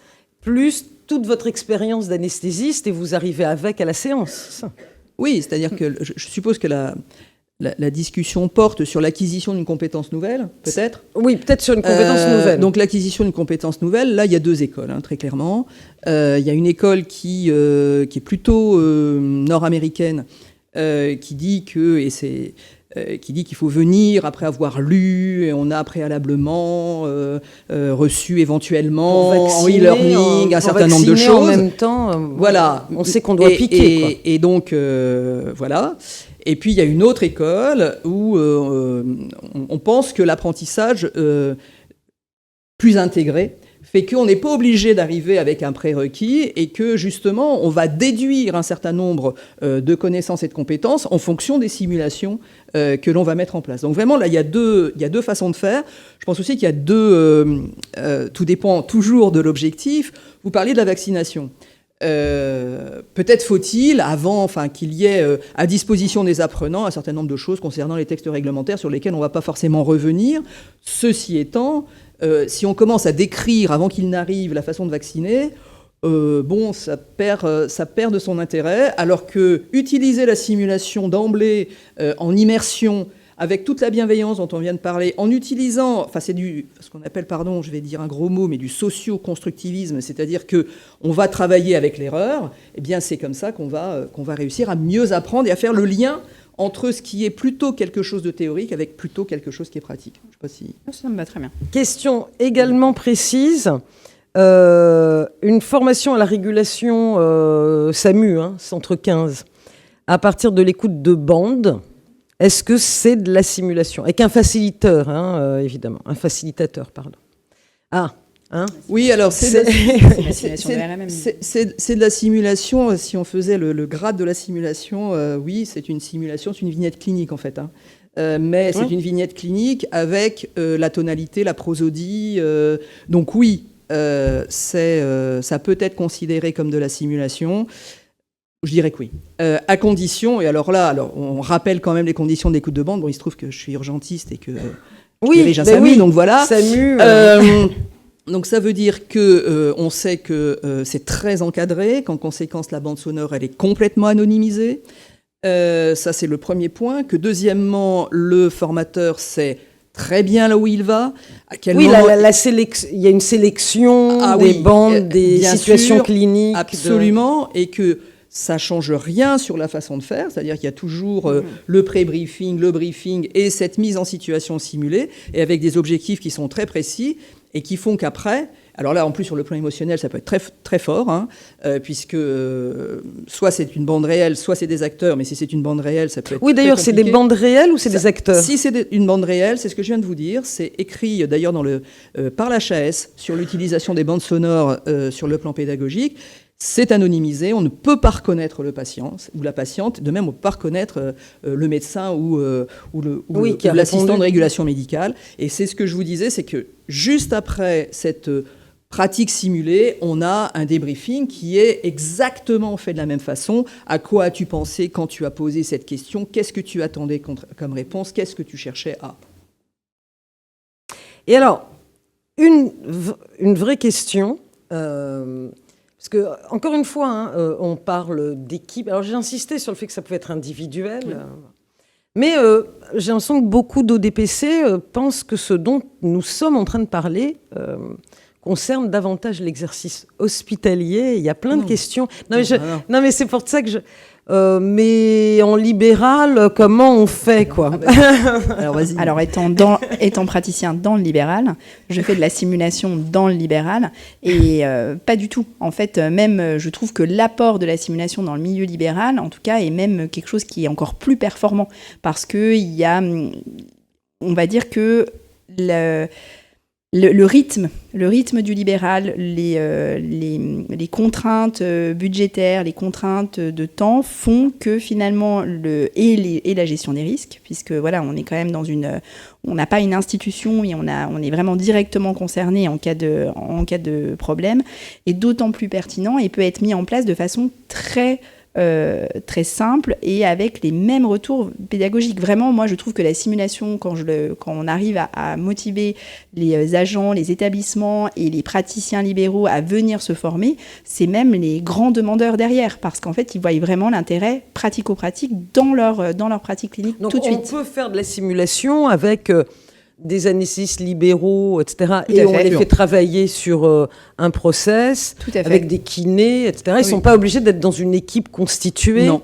plus toute votre expérience d'anesthésiste, et vous arrivez avec à la séance. Oui, c'est-à-dire que je suppose que la discussion porte sur l'acquisition d'une compétence nouvelle, peut-être. Oui, peut-être sur une compétence nouvelle. Donc l'acquisition d'une compétence nouvelle, là, il y a deux écoles, très clairement. Il y a une école qui est plutôt nord-américaine, qui dit qu'il faut venir après avoir lu, et on a préalablement reçu éventuellement en e-learning un certain nombre de choses. En même temps, voilà. On sait qu'on doit piquer. Quoi. Et donc, voilà. Et puis, il y a une autre école où on pense que l'apprentissage plus intégré fait qu'on n'est pas obligé d'arriver avec un prérequis, et que justement on va déduire un certain nombre de connaissances et de compétences en fonction des simulations que l'on va mettre en place. Donc vraiment là il y a deux façons de faire. Je pense aussi qu'il y a tout dépend toujours de l'objectif. Vous parliez de la vaccination. Peut-être faut-il, qu'il y ait à disposition des apprenants un certain nombre de choses concernant les textes réglementaires sur lesquels on ne va pas forcément revenir. Ceci étant, si on commence à décrire avant qu'il n'arrive la façon de vacciner, ça perd de son intérêt, alors que utiliser la simulation d'emblée en immersion, avec toute la bienveillance dont on vient de parler, en utilisant, c'est ce qu'on appelle, je vais dire un gros mot, mais du socio-constructivisme, c'est-à-dire qu'on va travailler avec l'erreur, eh bien c'est comme ça qu'on va réussir à mieux apprendre et à faire le lien entre ce qui est plutôt quelque chose de théorique avec plutôt quelque chose qui est pratique. Je sais pas si... Ça me va très bien. Question également précise. Une formation à la régulation SAMU, Centre 15, à partir de l'écoute de bande, est-ce que c'est de la simulation? Avec un facilitateur, évidemment. Un facilitateur, pardon. Hein, oui, alors C'est la simulation de RMM. c'est de la simulation. Si on faisait le grade de la simulation, oui, c'est une simulation, c'est une vignette clinique en fait. Hein. Mais c'est une vignette clinique avec la tonalité, la prosodie. Donc oui, ça peut être considéré comme de la simulation. Je dirais que oui. À condition, et alors on rappelle quand même les conditions d'écoute de bande. Bon, il se trouve que je suis urgentiste et que je dirige un SAMU, donc voilà. SAMU, donc ça veut dire que on sait que c'est très encadré, qu'en conséquence la bande sonore elle est complètement anonymisée. Ça c'est le premier point. Que deuxièmement, le formateur sait très bien là où il va. À quel moment... il y a une sélection des bandes, des situations cliniques. Absolument, et que ça change rien sur la façon de faire, c'est-à-dire qu'il y a toujours le pré-briefing, le briefing et cette mise en situation simulée, et avec des objectifs qui sont très précis et qui font qu'après, alors là en plus sur le plan émotionnel ça peut être très, très fort, hein, puisque soit c'est une bande réelle, soit c'est des acteurs, mais si c'est une bande réelle ça peut être Oui d'ailleurs c'est des bandes réelles ou c'est des acteurs? Si c'est une bande réelle, c'est ce que je viens de vous dire, c'est écrit d'ailleurs par l'HAS sur l'utilisation des bandes sonores sur le plan pédagogique. C'est anonymisé, on ne peut pas reconnaître le patient ou la patiente, de même on ne peut pas reconnaître le médecin ou l'assistant de régulation médicale. Et c'est ce que je vous disais, c'est que juste après cette pratique simulée, on a un débriefing qui est exactement fait de la même façon. À quoi as-tu pensé quand tu as posé cette question? Qu'est-ce que tu attendais comme réponse? Qu'est-ce que tu cherchais à... Et alors, une vraie question... Parce que, encore une fois, hein, on parle d'équipe. Alors, j'ai insisté sur le fait que ça pouvait être individuel. Oui. Mais j'ai l'impression que beaucoup d'ODPC pensent que ce dont nous sommes en train de parler concerne davantage l'exercice hospitalier. Il y a plein de questions. Non, mais c'est pour ça que mais en libéral, comment on fait, quoi? Alors, vas-y. Alors, étant praticien dans le libéral, je fais de la simulation dans le libéral et pas du tout. En fait, même, je trouve que l'apport de la simulation dans le milieu libéral, en tout cas, est même quelque chose qui est encore plus performant parce qu'il y a, on va dire que le rythme du libéral, les contraintes budgétaires, les contraintes de temps font que finalement et la gestion des risques, puisque voilà, on est quand même on n'a pas une institution et on est vraiment directement concerné en cas de problème, et d'autant plus pertinent et peut être mis en place de façon très simple et avec les mêmes retours pédagogiques. Vraiment, moi, je trouve que la simulation, quand on arrive à motiver les agents, les établissements et les praticiens libéraux à venir se former, c'est même les grands demandeurs derrière, parce qu'en fait, ils voient vraiment l'intérêt pratico-pratique dans leur pratique clinique. Donc, tout de suite. On peut faire de la simulation avec... des anesthésistes libéraux, etc. Et on les fait travailler sur un process, avec des kinés, etc. Ils ne sont pas obligés d'être dans une équipe constituée. Non.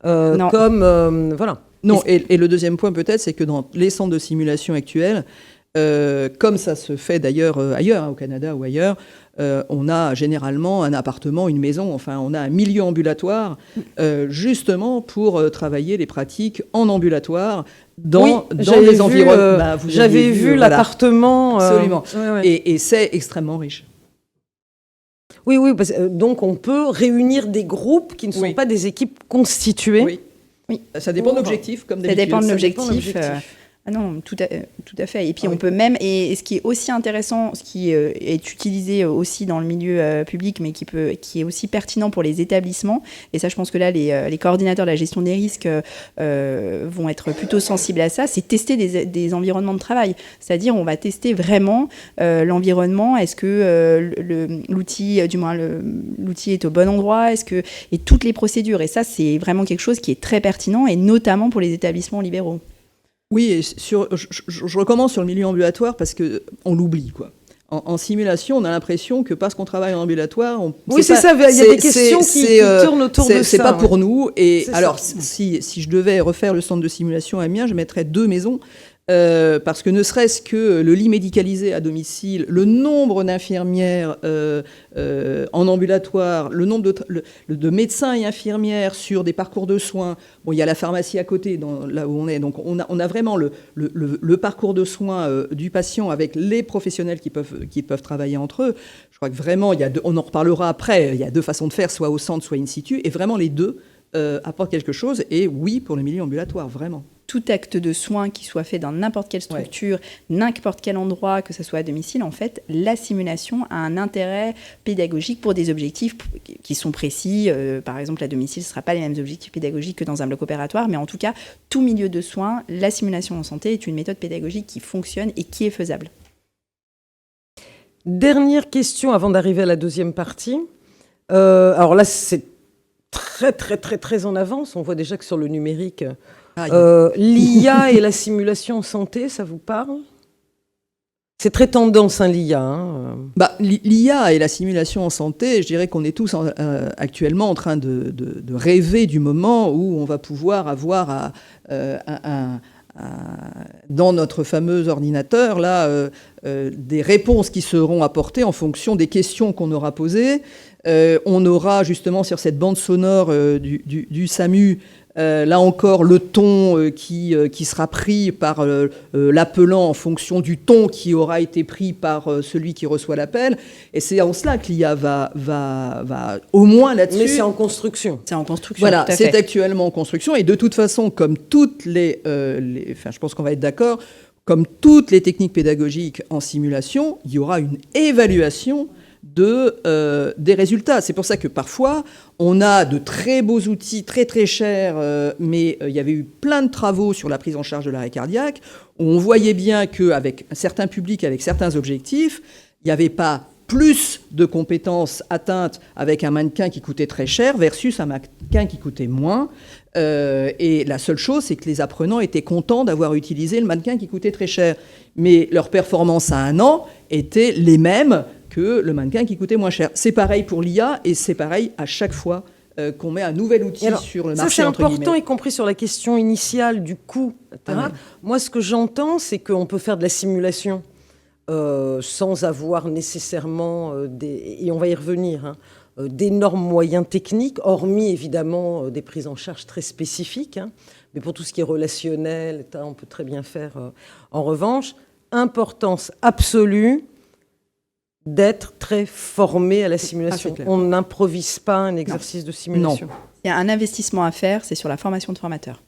Comme... voilà. Non, et le deuxième point peut-être, c'est que dans les centres de simulation actuels, comme ça se fait d'ailleurs ailleurs, au Canada ou ailleurs, on a généralement un appartement, une maison, enfin on a un milieu ambulatoire justement pour travailler les pratiques en ambulatoire dans des environnements. J'avais vu l'appartement. Absolument. Et c'est extrêmement riche. Oui, donc on peut réunir des groupes qui ne sont pas des équipes constituées. Oui. Ça dépend de l'objectif, comme d'habitude. Ça dépend de l'objectif. Ah non, tout à fait. Et puis on peut même, et ce qui est aussi intéressant, ce qui est utilisé aussi dans le milieu public, mais qui est aussi pertinent pour les établissements, et ça je pense que là les coordinateurs de la gestion des risques vont être plutôt sensibles à ça, c'est tester des environnements de travail. C'est-à-dire on va tester vraiment l'environnement, est-ce que l'outil est au bon endroit, et toutes les procédures. Et ça c'est vraiment quelque chose qui est très pertinent, et notamment pour les établissements libéraux. Oui, et je recommence sur le milieu ambulatoire parce qu'on l'oublie, quoi. En simulation, on a l'impression que parce qu'on travaille en ambulatoire... Oui, c'est ça, il y a des questions qui tournent autour de ça. C'est pas pour nous. Et alors, si je devais refaire le centre de simulation à Amiens, je mettrais 2 maisons. parce que ne serait-ce que le lit médicalisé à domicile, le nombre d'infirmières en ambulatoire, le nombre de médecins et infirmières sur des parcours de soins. Bon, il y a la pharmacie à côté, là où on est. Donc, on a vraiment le parcours de soins du patient avec les professionnels qui peuvent travailler entre eux. Je crois que vraiment, on en reparlera après, il y a 2 façons de faire, soit au centre, soit in situ. Et vraiment, les deux apportent quelque chose. Et oui, pour le milieu ambulatoire, vraiment. Tout acte de soin qui soit fait dans n'importe quelle structure, n'importe quel endroit, que ce soit à domicile, en fait, la simulation a un intérêt pédagogique pour des objectifs qui sont précis. Par exemple, à domicile, ce ne sera pas les mêmes objectifs pédagogiques que dans un bloc opératoire, mais en tout cas, tout milieu de soins, la simulation en santé est une méthode pédagogique qui fonctionne et qui est faisable. Dernière question avant d'arriver à la deuxième partie. Alors là, c'est très, très, très, très en avance. On voit déjà que sur le numérique... l'IA et la simulation en santé, ça vous parle? C'est très tendance, hein, l'IA. L'IA et la simulation en santé, je dirais qu'on est tous actuellement en train de rêver du moment où on va pouvoir avoir dans notre fameux ordinateur là, des réponses qui seront apportées en fonction des questions qu'on aura posées. On aura justement sur cette bande sonore du SAMU, là encore, le ton qui sera pris par l'appelant en fonction du ton qui aura été pris par celui qui reçoit l'appel. Et c'est en cela que l'IA va au moins là-dessus. Mais c'est en construction. C'est en construction. Voilà, c'est actuellement en construction. Et de toute façon, comme toutes je pense qu'on va être d'accord, comme toutes les techniques pédagogiques en simulation, il y aura une évaluation des résultats. C'est pour ça que parfois, on a de très beaux outils, très très chers, mais il y avait eu plein de travaux sur la prise en charge de l'arrêt cardiaque, où on voyait bien qu'avec un certain public, avec certains objectifs, il n'y avait pas plus de compétences atteintes avec un mannequin qui coûtait très cher versus un mannequin qui coûtait moins. Et la seule chose, c'est que les apprenants étaient contents d'avoir utilisé le mannequin qui coûtait très cher. Mais leur performance à 1 an était les mêmes que le mannequin qui coûtait moins cher. C'est pareil pour l'IA et c'est pareil à chaque fois qu'on met un nouvel outil sur le marché. Ça, c'est important, y compris sur la question initiale du coût, etc. Ah, oui. Moi, ce que j'entends, c'est qu'on peut faire de la simulation sans avoir nécessairement et on va y revenir, d'énormes moyens techniques, hormis évidemment des prises en charge très spécifiques. Mais pour tout ce qui est relationnel, on peut très bien faire. En revanche, importance absolue d'être très formé à la simulation. On n'improvise pas un exercice de simulation. Non. Il y a un investissement à faire, c'est sur la formation de formateurs.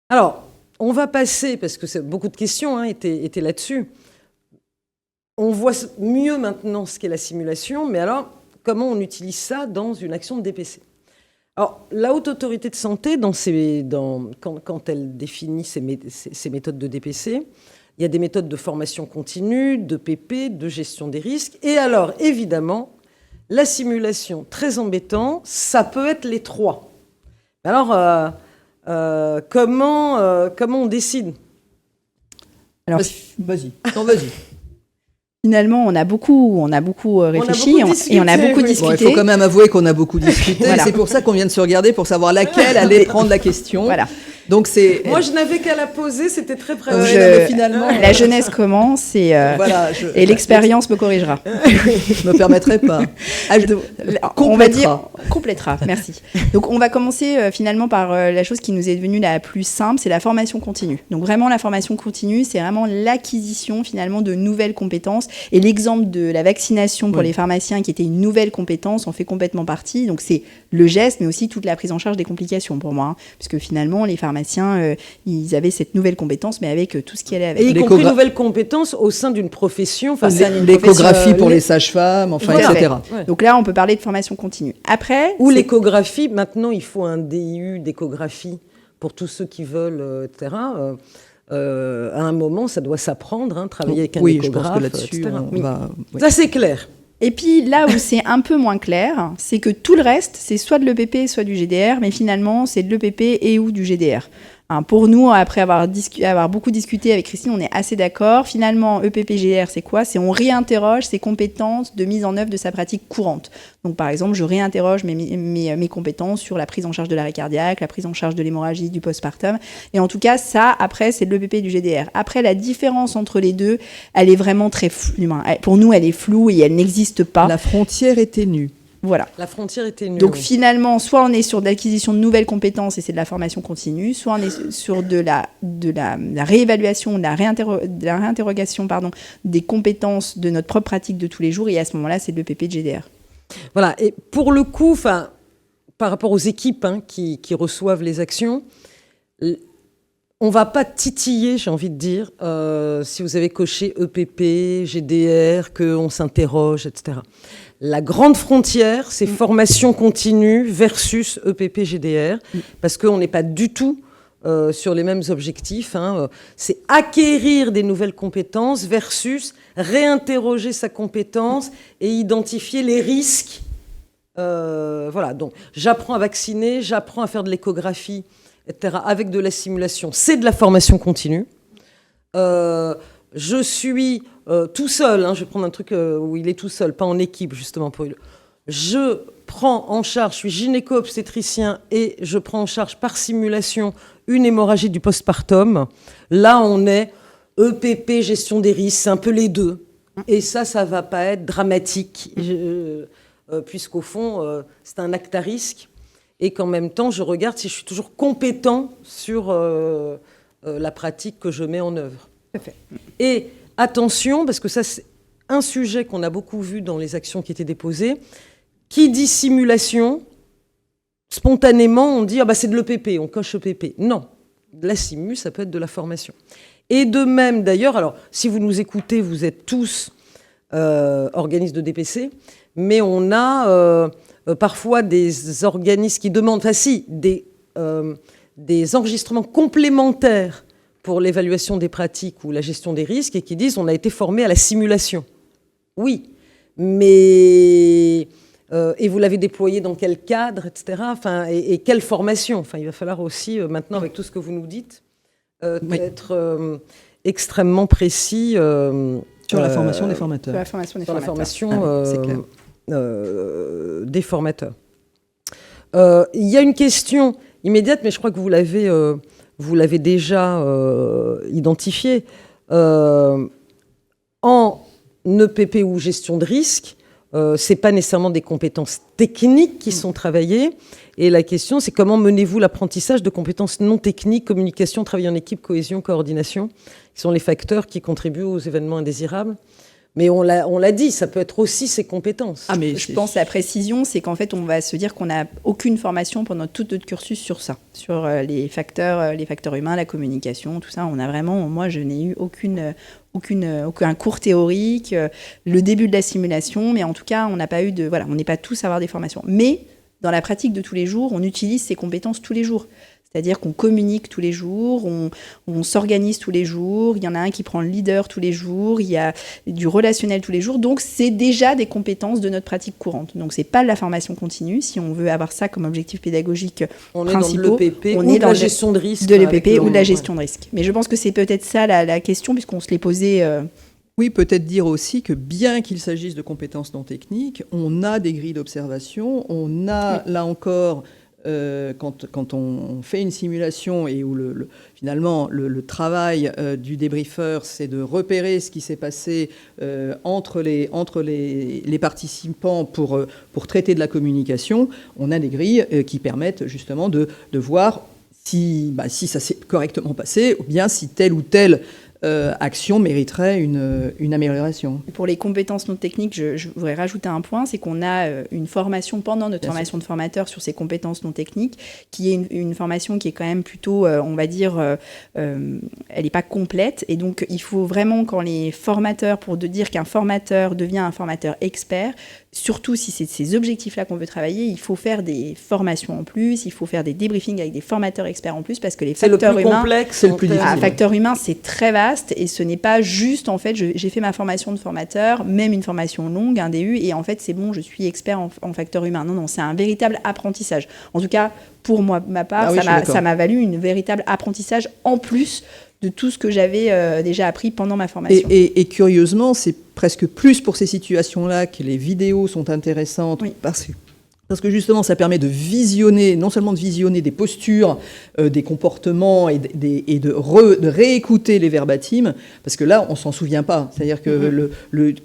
Alors, on va passer, parce que beaucoup de questions étaient là-dessus. On voit mieux maintenant ce qu'est la simulation, mais alors, comment on utilise ça dans une action de DPC? Alors, la Haute Autorité de Santé, quand elle définit ses méthodes de DPC, il y a des méthodes de formation continue, de PP, de gestion des risques. Et alors, évidemment, la simulation, très embêtant, ça peut être les 3. Alors, comment on décide? Alors, vas-y. Non, vas-y. Finalement, on a beaucoup réfléchi et on a beaucoup discuté. Bon, il faut quand même avouer qu'on a beaucoup discuté. Voilà. C'est pour ça qu'on vient de se regarder pour savoir laquelle allait prendre la question. Voilà. Donc moi, je n'avais qu'à la poser, c'était très pratique. Finalement, la jeunesse commence et l'expérience me corrigera. Je ne me permettrai pas. On va dire complétera. Merci. Donc, on va commencer finalement par la chose qui nous est devenue la plus simple, c'est la formation continue. Donc, vraiment, la formation continue, c'est vraiment l'acquisition finalement de nouvelles compétences. Et l'exemple de la vaccination pour les pharmaciens, qui était une nouvelle compétence, en fait complètement partie. Donc, c'est le geste, mais aussi toute la prise en charge des complications pour moi, puisque finalement, les pharmaciens, ils avaient cette nouvelle compétence, mais avec tout ce qui allait avec. Et y compris nouvelle compétence au sein d'une profession. L'échographie pour les sages-femmes, etc. Ouais. Donc là, on peut parler de formation continue. Après, ou l'échographie, maintenant, il faut un DU d'échographie pour tous ceux qui veulent, etc. À un moment, ça doit s'apprendre, travailler avec un échographe, je pense que là-dessus, ça, c'est clair. Et puis là où c'est un peu moins clair, c'est que tout le reste, c'est soit de l'EPP, soit du GDR, mais finalement, c'est de l'EPP et ou du GDR. Pour nous, après avoir beaucoup discuté avec Christine, on est assez d'accord. Finalement, EPP-GDR, c'est quoi ? C'est on réinterroge ses compétences de mise en œuvre de sa pratique courante. Donc, par exemple, je réinterroge mes compétences sur la prise en charge de l'arrêt cardiaque, la prise en charge de l'hémorragie, du postpartum. Et en tout cas, ça, après, c'est de l'EPP du GDR. Après, la différence entre les deux, elle est vraiment très floue. Pour nous, elle est floue et elle n'existe pas. La frontière est ténue. Voilà. La frontière est ténue. Donc finalement, soit on est sur de l'acquisition de nouvelles compétences et c'est de la formation continue, soit on est sur de la réévaluation, de la réinterrogation des compétences de notre propre pratique de tous les jours. Et à ce moment-là, c'est de l'EPP de GDR. Voilà. Et pour le coup, par rapport aux équipes qui reçoivent les actions, on ne va pas titiller, j'ai envie de dire, si vous avez coché EPP, GDR, qu'on s'interroge, etc. La grande frontière, c'est formation continue versus EPP, GDR, parce qu'on n'est pas du tout sur les mêmes objectifs. C'est acquérir des nouvelles compétences versus réinterroger sa compétence et identifier les risques. Voilà, donc j'apprends à vacciner, j'apprends à faire de l'échographie, etc., avec de la simulation. C'est de la formation continue. Je suis tout seul, je vais prendre un truc où il est tout seul, pas en équipe justement. Je prends en charge, je suis gynéco-obstétricien et je prends en charge par simulation une hémorragie du postpartum. Là, on est EPP, gestion des risques, c'est un peu les deux. Et ça va pas être dramatique, puisqu'au fond, c'est un acte à risque. Et qu'en même temps, je regarde si je suis toujours compétent sur la pratique que je mets en œuvre. Et attention, parce que ça, c'est un sujet qu'on a beaucoup vu dans les actions qui étaient déposées. Qui dit simulation, spontanément, on dit c'est de l'EPP, on coche EPP. Non, de la simu, ça peut être de la formation. Et de même, d'ailleurs, alors, si vous nous écoutez, vous êtes tous organismes de DPC, mais on a parfois des organismes qui demandent, des enregistrements complémentaires pour l'évaluation des pratiques ou la gestion des risques et qui disent on a été formé à la simulation. Oui, mais et vous l'avez déployé dans quel cadre, etc. Et quelle formation. Il va falloir aussi, maintenant, avec tout ce que vous nous dites, être extrêmement précis sur la formation des formateurs. Sur la formation c'est clair. Des formateurs. Il y a une question immédiate, mais je crois que vous l'avez déjà identifié. En EPP ou gestion de risque, ce n'est pas nécessairement des compétences techniques qui sont travaillées. Et la question, c'est comment menez-vous l'apprentissage de compétences non techniques, communication, travail en équipe, cohésion, coordination, qui sont les facteurs qui contribuent aux événements indésirables. Mais on l'a dit, ça peut être aussi ses compétences. Mais je pense que la précision, c'est qu'en fait, on va se dire qu'on n'a aucune formation pendant tout notre cursus sur ça, sur les facteurs humains, la communication, tout ça. On a vraiment, moi, je n'ai eu aucun cours théorique, le début de la simulation, mais en tout cas, on n'a pas eu on n'est pas tous à avoir des formations. Mais dans la pratique de tous les jours, on utilise ces compétences tous les jours. C'est-à-dire qu'on communique tous les jours, on s'organise tous les jours, il y en a un qui prend le leader tous les jours, il y a du relationnel tous les jours. Donc, c'est déjà des compétences de notre pratique courante. Donc, ce n'est pas de la formation continue. Si on veut avoir ça comme objectif pédagogique principal, on est dans la gestion de risque. De l'EPP ou de la gestion de risque. Mais je pense que c'est peut-être ça la question, puisqu'on se l'est posé... Oui, peut-être dire aussi que bien qu'il s'agisse de compétences non techniques, on a des grilles d'observation, on a, là encore... quand on fait une simulation et où finalement le travail du débriefeur, c'est de repérer ce qui s'est passé entre les participants pour traiter de la communication, on a des grilles qui permettent justement de voir si ça s'est correctement passé ou bien si telle ou telle action mériterait une amélioration. Pour les compétences non techniques, je voudrais rajouter un point, c'est qu'on a une formation pendant notre formation de formateur sur ces compétences non techniques, qui est une formation qui est quand même plutôt, on va dire, elle n'est pas complète. Et donc, il faut vraiment, quand les formateurs, pour dire qu'un formateur devient un formateur expert, surtout si c'est ces objectifs-là qu'on veut travailler, il faut faire des formations en plus, il faut faire des débriefings avec des formateurs experts en plus, parce que les facteurs humains, c'est le plus difficile. Facteurs humains, c'est très vaste. vaste et ce n'est pas juste, en fait, j'ai fait ma formation de formateur, même une formation longue, un DU, et en fait, c'est bon, je suis expert en facteurs humains. Non, c'est un véritable apprentissage. En tout cas, pour moi, ma part, ça m'a valu une véritable apprentissage en plus de tout ce que j'avais déjà appris pendant ma formation. Et curieusement, c'est presque plus pour ces situations-là que les vidéos sont intéressantes, parce que justement, ça permet de visionner, non seulement de visionner des postures, des comportements et de réécouter les verbatims, parce que là, on s'en souvient pas. C'est-à-dire que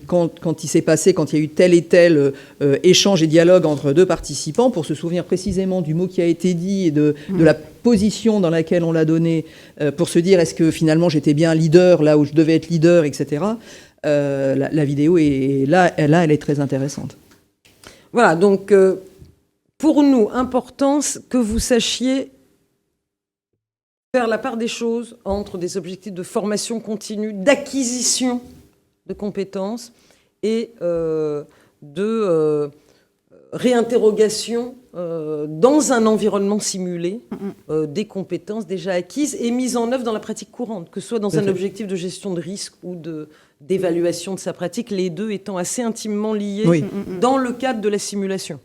quand il s'est passé, quand il y a eu tel et tel échange et dialogue entre deux participants, pour se souvenir précisément du mot qui a été dit et de la position dans laquelle on l'a donné, pour se dire est-ce que finalement j'étais bien leader là où je devais être leader, etc. La vidéo elle est très intéressante. Voilà, donc pour nous, importance que vous sachiez faire la part des choses entre des objectifs de formation continue, d'acquisition de compétences et de réinterrogation dans un environnement simulé des compétences déjà acquises et mises en œuvre dans la pratique courante, que ce soit dans un objectif de gestion de risque ou d'évaluation de sa pratique, les deux étant assez intimement liés dans le cadre de la simulation.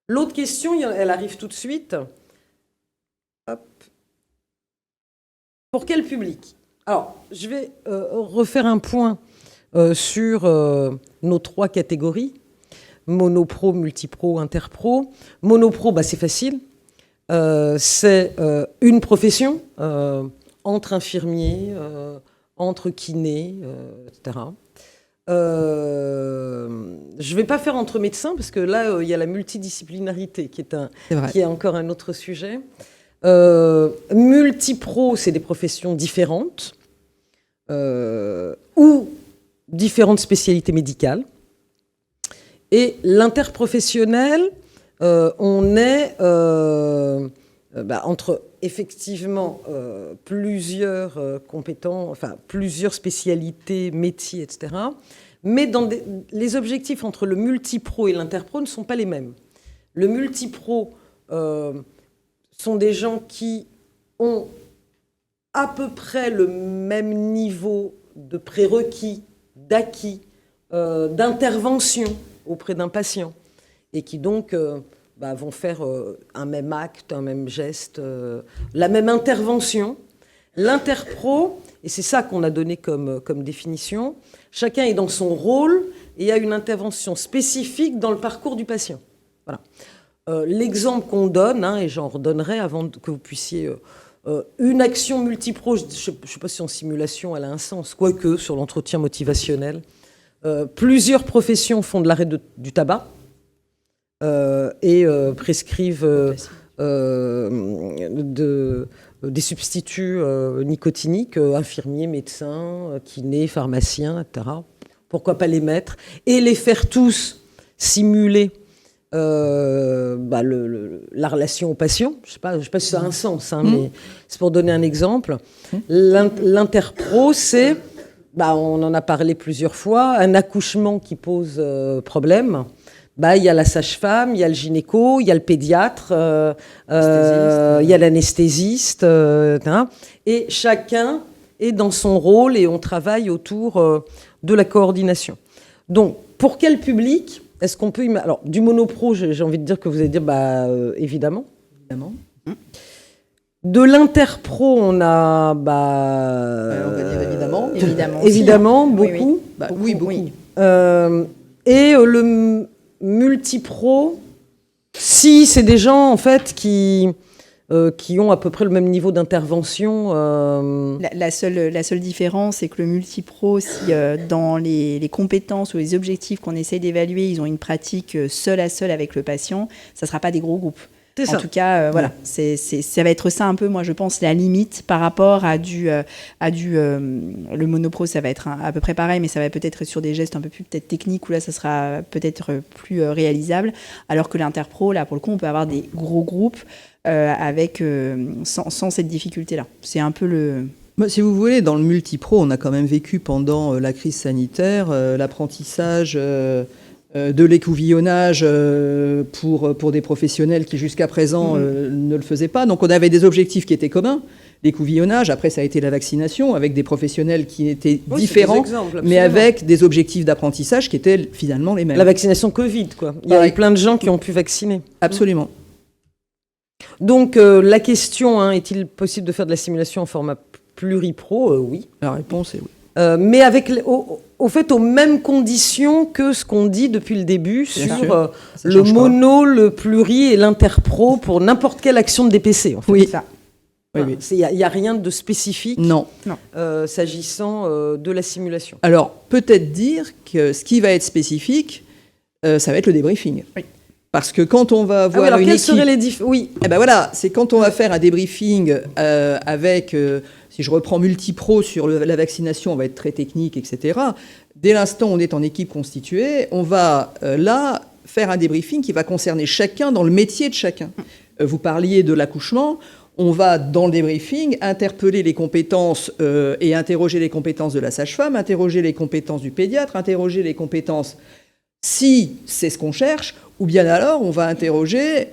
L'autre question, elle arrive tout de suite. Hop. Pour quel public? Alors, je vais refaire un point sur nos 3 catégories. Monopro, multipro, interpro. Monopro, c'est facile. C'est une profession entre infirmiers, entre kinés, etc. Je ne vais pas faire entre médecins, parce que là, il y a la multidisciplinarité qui est encore un autre sujet. Multipro, c'est des professions différentes ou différentes spécialités médicales. Et l'interprofessionnel, on est entre effectivement plusieurs compétences, enfin plusieurs spécialités, métiers, etc. Mais les objectifs entre le multipro et l'interpro ne sont pas les mêmes. Le multipro sont des gens qui ont à peu près le même niveau de prérequis, d'acquis, d'intervention auprès d'un patient, et qui donc vont faire un même acte, un même geste, la même intervention. L'interpro, et c'est ça qu'on a donné comme définition, chacun est dans son rôle et a une intervention spécifique dans le parcours du patient. Voilà. L'exemple qu'on donne, et j'en redonnerai avant que vous puissiez... une action multipro, je ne sais pas si en simulation elle a un sens, quoique sur l'entretien motivationnel, plusieurs professions font de l'arrêt du tabac et prescrivent des substituts nicotiniques, infirmiers, médecins, kinés, pharmaciens, etc. Pourquoi pas les mettre et les faire tous simuler la relation au patient. Je sais pas si ça a un sens, mais c'est pour donner un exemple. L'interpro, c'est, on en a parlé plusieurs fois, un accouchement qui pose problème. Il y a la sage-femme, il y a le gynéco, il y a le pédiatre, il y a l'anesthésiste, et chacun est dans son rôle et on travaille autour de la coordination. Donc, pour quel public est-ce qu'on peut... Alors, du monopro, j'ai envie de dire que vous allez dire, évidemment. De l'interpro, on a... on va dire évidemment. Évidemment, beaucoup. Oui, beaucoup. Et le multipro, si c'est des gens, en fait, qui ont à peu près le même niveau d'intervention. La seule différence, c'est que le multipro, si dans les compétences ou les objectifs qu'on essaie d'évaluer, ils ont une pratique seul à seul avec le patient, ça ne sera pas des gros groupes. En tout cas, voilà, ça va être ça un peu, moi je pense, la limite par rapport à le monopro, ça va être à peu près pareil, mais ça va peut-être être sur des gestes un peu plus peut-être techniques, où là ça sera peut-être plus réalisable, alors que l'interpro, là pour le coup, on peut avoir des gros groupes avec sans cette difficulté-là. C'est un peu le... Si vous voulez, dans le multipro, on a quand même vécu pendant la crise sanitaire l'apprentissage... de l'écouvillonnage pour des professionnels qui jusqu'à présent ne le faisaient pas. Donc on avait des objectifs qui étaient communs, l'écouvillonnage. Après, ça a été la vaccination avec des professionnels qui étaient différents, exemples, mais avec des objectifs d'apprentissage qui étaient finalement les mêmes. La vaccination Covid, quoi. Il y a eu plein de gens qui ont pu vacciner. Absolument. Donc, la question, est-il possible de faire de la simulation en format pluripro ? Oui. La réponse est oui. Mais avec, au fait, aux mêmes conditions que ce qu'on dit depuis le début sur le mono, le pluri et l'interpro pour n'importe quelle action de DPC. En fait. Oui. Il n'y a rien de spécifique s'agissant de la simulation. Alors, peut-être dire que ce qui va être spécifique, ça va être le débriefing. Oui. Parce que quand on va avoir une équipe... Seraient les oui. Eh ben voilà, c'est quand on va faire un débriefing avec... si je reprends Multipro sur la vaccination, on va être très technique, etc. Dès l'instant où on est en équipe constituée, on va là faire un débriefing qui va concerner chacun dans le métier de chacun. Vous parliez de l'accouchement, on va dans le débriefing interpeller les compétences et interroger les compétences de la sage-femme, interroger les compétences du pédiatre, interroger les compétences si c'est ce qu'on cherche, ou bien alors on va interroger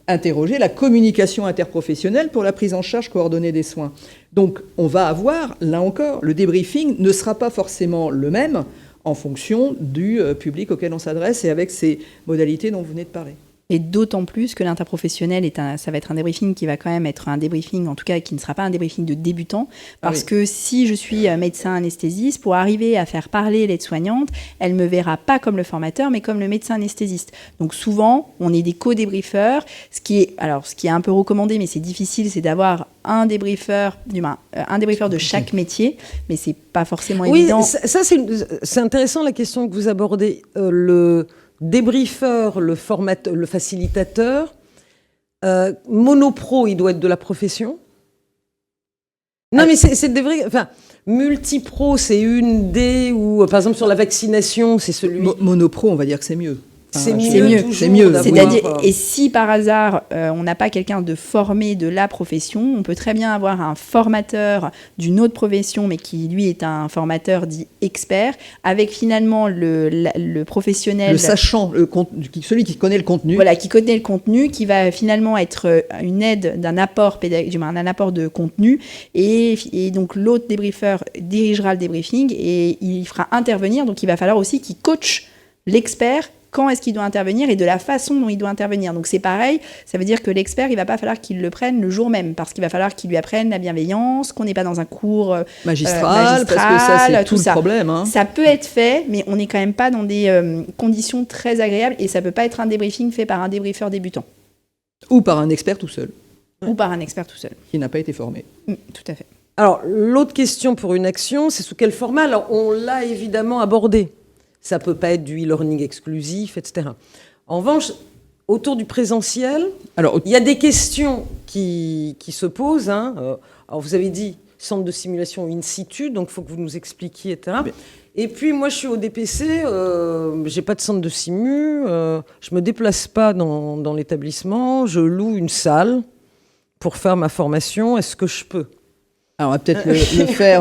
interroger la communication interprofessionnelle pour la prise en charge coordonnée des soins. Donc, on va avoir, là encore, le débriefing ne sera pas forcément le même en fonction du public auquel on s'adresse et avec ces modalités dont vous venez de parler. Et d'autant plus que l'interprofessionnel, ça va être un débriefing qui va quand même être un débriefing, en tout cas qui ne sera pas un débriefing de débutant, parce que si je suis médecin anesthésiste, pour arriver à faire parler l'aide-soignante, elle ne me verra pas comme le formateur, mais comme le médecin anesthésiste. Donc souvent, on est des co-débriefeurs, ce qui est un peu recommandé, mais c'est difficile, c'est d'avoir un débriefeur de chaque métier, mais c'est pas forcément évident. Oui, ça c'est intéressant la question que vous abordez. Le débriefeur, le facilitateur, monopro, il doit être de la profession. Non, mais c'est des vrais... Enfin, multipro, c'est une des... Ou, par exemple, sur la vaccination, c'est celui... Monopro, on va dire que c'est mieux. C'est mieux. C'est-à-dire, et si par hasard, on n'a pas quelqu'un de formé de la profession, on peut très bien avoir un formateur d'une autre profession, mais qui, lui, est un formateur dit expert, avec finalement le professionnel... Le sachant, celui qui connaît le contenu. Voilà, qui connaît le contenu, qui va finalement être une aide d'un apport de contenu. Et donc, l'autre débriefeur dirigera le débriefing et il fera intervenir. Donc, il va falloir aussi qu'il coach l'expert quand est-ce qu'il doit intervenir et de la façon dont il doit intervenir. Donc c'est pareil, ça veut dire que l'expert, il ne va pas falloir qu'il le prenne le jour même, parce qu'il va falloir qu'il lui apprenne la bienveillance, qu'on n'est pas dans un cours magistral, parce que ça, c'est tout le problème. Hein. Ça peut être fait, mais on n'est quand même pas dans des conditions très agréables, et ça ne peut pas être un débriefing fait par un débriefeur débutant. Ou par un expert tout seul. Ou par un expert tout seul. Qui n'a pas été formé. Tout à fait. Alors, l'autre question pour une action, c'est sous quel format ? Alors, on l'a évidemment abordé. Ça ne peut pas être du e-learning exclusif, etc. En revanche, autour du présentiel, il y a des questions qui se posent. Alors, vous avez dit centre de simulation in situ, donc il faut que vous nous expliquiez, etc. Et puis, moi, je suis au DPC, je n'ai pas de centre de simu, je ne me déplace pas dans l'établissement, je loue une salle pour faire ma formation. Est-ce que je peux ? Alors, on va peut-être le faire...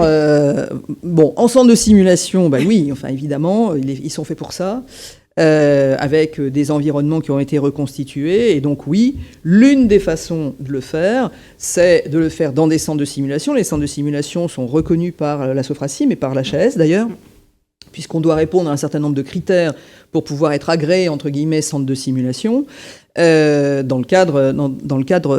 en centre de simulation, oui, enfin, évidemment, ils sont faits pour ça, avec des environnements qui ont été reconstitués. Et donc, oui, l'une des façons de le faire, c'est de le faire dans des centres de simulation. Les centres de simulation sont reconnus par la Sophracim et par l'HAS, d'ailleurs, puisqu'on doit répondre à un certain nombre de critères pour pouvoir être agréé, entre guillemets, centre de simulation. Dans le cadre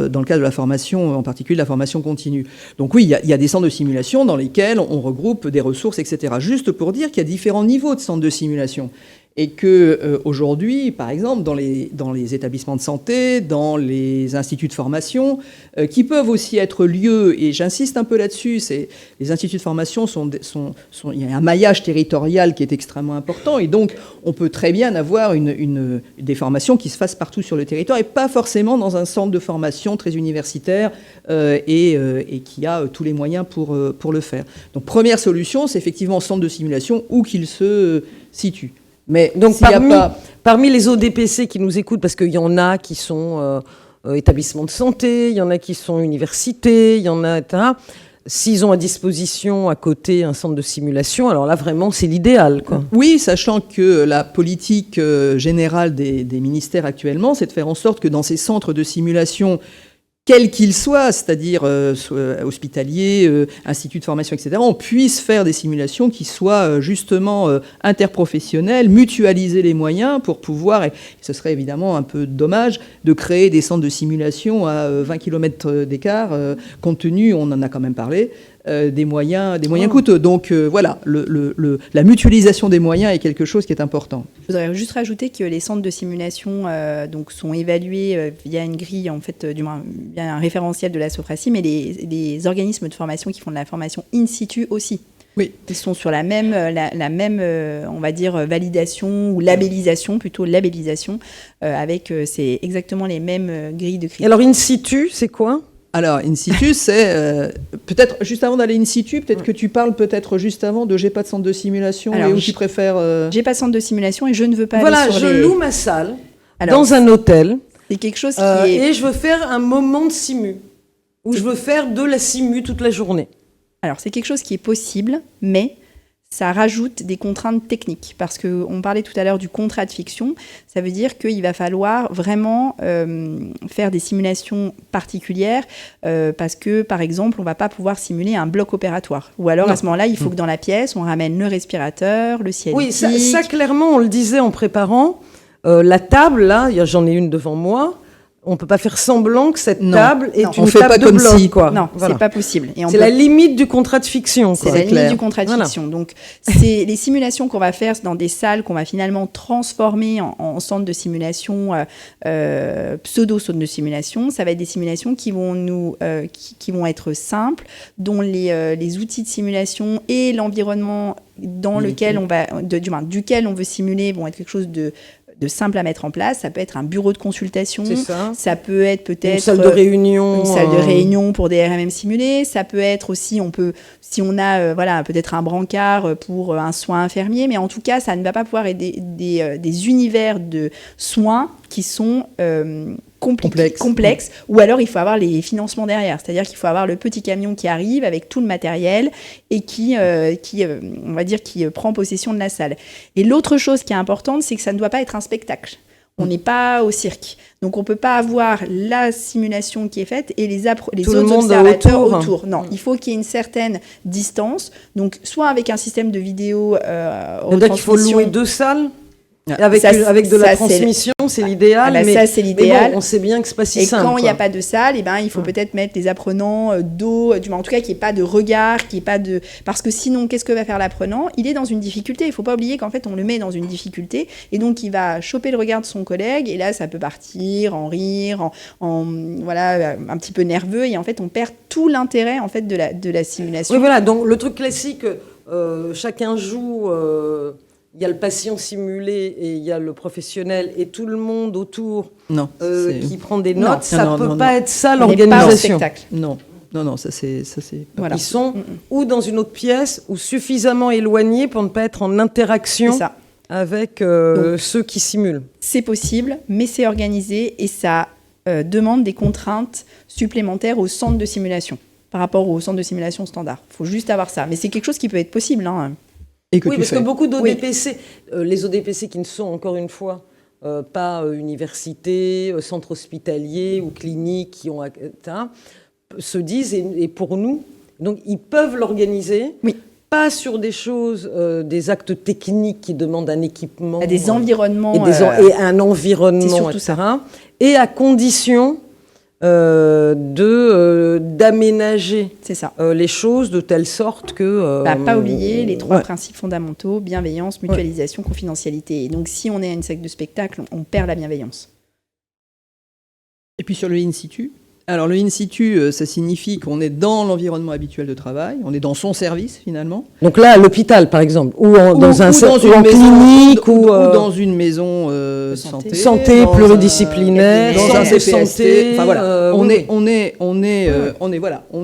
de la formation, en particulier la formation continue. Donc oui, il y a des centres de simulation dans lesquels on regroupe des ressources, etc. Juste pour dire qu'il y a différents niveaux de centres de simulation. Et qu'aujourd'hui, par exemple, dans les établissements de santé, dans les instituts de formation, qui peuvent aussi être lieux, et j'insiste un peu là-dessus, les instituts de formation, il y a un maillage territorial qui est extrêmement important, et donc on peut très bien avoir des formations qui se fassent partout sur le territoire, et pas forcément dans un centre de formation très universitaire et qui a tous les moyens pour le faire. Donc première solution, c'est effectivement centre de simulation où qu'il se situe. Mais donc parmi les ODPC qui nous écoutent, parce qu'il y en a qui sont établissements de santé, il y en a qui sont universités, il y en a, etc. S'ils ont à disposition à côté un centre de simulation, alors là vraiment c'est l'idéal, quoi. Oui, sachant que la politique générale des ministères actuellement, c'est de faire en sorte que dans ces centres de simulation quel qu'il soit, c'est-à-dire hospitalier, institut de formation, etc., on puisse faire des simulations qui soient justement interprofessionnelles, mutualiser les moyens pour pouvoir, et ce serait évidemment un peu dommage de créer des centres de simulation à 20 km d'écart, compte tenu, on en a quand même parlé, des moyens coûteux. Donc voilà, la mutualisation des moyens est quelque chose qui est important. Je voudrais juste rajouter que les centres de simulation donc sont évalués via une grille, en fait, du moins via un référentiel de la Sophrasi, mais les organismes de formation qui font de la formation in situ aussi. Oui. Ils sont sur la même on va dire, validation ou labellisation, plutôt labellisation, avec c'est exactement les mêmes grilles de critères. Alors, in situ, c'est quoi ? Alors, in situ, c'est peut-être, juste avant d'aller in situ, peut-être que tu parles peut-être juste avant de j'ai pas de centre de simulation. Alors, et où tu préfères... J'ai pas de centre de simulation et je ne veux pas voilà, aller sur je les... loue ma salle dans un hôtel. C'est quelque chose qui est... Et je veux faire un moment de simu, où je veux faire de la simu toute la journée. Alors, c'est quelque chose qui est possible, mais ça rajoute des contraintes techniques. Parce qu'on parlait tout à l'heure du contrat de fiction. Ça veut dire qu'il va falloir vraiment faire des simulations particulières parce que, par exemple, on ne va pas pouvoir simuler un bloc opératoire. Ou alors, à ce moment-là, il faut que dans la pièce, on ramène le respirateur, le ciel. Oui, ça, clairement, on le disait en préparant. La table, là, j'en ai une devant moi. On ne peut pas faire semblant que cette table est une table de bloc, quoi. Non, voilà. C'est pas possible. C'est la limite du contrat de fiction. C'est la limite du contrat de fiction. Donc, c'est les simulations qu'on va faire dans des salles qu'on va finalement transformer en centres de simulation, pseudo-centres de simulation. Ça va être des simulations qui vont qui vont être simples, dont les outils de simulation et l'environnement dans lequel duquel on veut simuler vont être quelque chose de simple à mettre en place. Ça peut être un bureau de consultation. C'est ça. Ça peut être peut-être... Une salle de réunion. Une salle de réunion pour des RMM simulés. Ça peut être aussi, si on a peut-être un brancard pour un soin infirmier, mais en tout cas, ça ne va pas pouvoir être des univers de soins qui sont complexes, ou alors il faut avoir les financements derrière. C'est-à-dire qu'il faut avoir le petit camion qui arrive avec tout le matériel et qui prend possession de la salle. Et l'autre chose qui est importante, c'est que ça ne doit pas être un spectacle. On n'est pas au cirque. Donc, on ne peut pas avoir la simulation qui est faite et les autres observateurs autour. Non, il faut qu'il y ait une certaine distance. Donc, soit avec un système de vidéo retransmission. Il faut louer 2 salles avec de la transmission, c'est l'idéal. Mais ça, c'est l'idéal. Mais bon, on sait bien que c'est pas si simple. Et quand il n'y a pas de salle, il faut peut-être mettre les apprenants dos, en tout cas, qu'il n'y ait pas de regard, qu'il n'y ait pas de... Parce que sinon, qu'est-ce que va faire l'apprenant ? Il est dans une difficulté. Il ne faut pas oublier qu'en fait, on le met dans une difficulté. Et donc, il va choper le regard de son collègue. Et là, ça peut partir en rire, un petit peu nerveux. Et en fait, on perd tout l'intérêt en fait, de la simulation. Oui, voilà. Donc, le truc classique, chacun joue... Il y a le patient simulé et il y a le professionnel et tout le monde autour qui prend des notes. Ça ne peut pas être ça l'organisation. Non, ça c'est. Voilà. Ils sont ou dans une autre pièce ou suffisamment éloignés pour ne pas être en interaction avec ceux qui simulent. C'est possible, mais c'est organisé et ça demande des contraintes supplémentaires au centre de simulation par rapport au centre de simulation standard. Il faut juste avoir ça. Mais c'est quelque chose qui peut être possible. Parce que beaucoup d'ODPC, les ODPC qui ne sont encore une fois pas université, centre hospitalier ou clinique, qui ont se disent, et pour nous, donc ils peuvent l'organiser, pas sur des choses, des actes techniques qui demandent un équipement, des environnements, et un environnement, etc. Et à condition d'aménager les choses de telle sorte que... pas oublier les 3 principes fondamentaux, bienveillance, mutualisation, confidentialité. Et donc, si on est à une salle de spectacle, on perd la bienveillance. Et puis sur le in situ, alors le in situ, ça signifie qu'on est dans l'environnement habituel de travail, on est dans son service finalement. Donc là, à l'hôpital par exemple, ou dans une clinique, ou dans une maison santé pluridisciplinaire, dans un CPST. Enfin voilà, on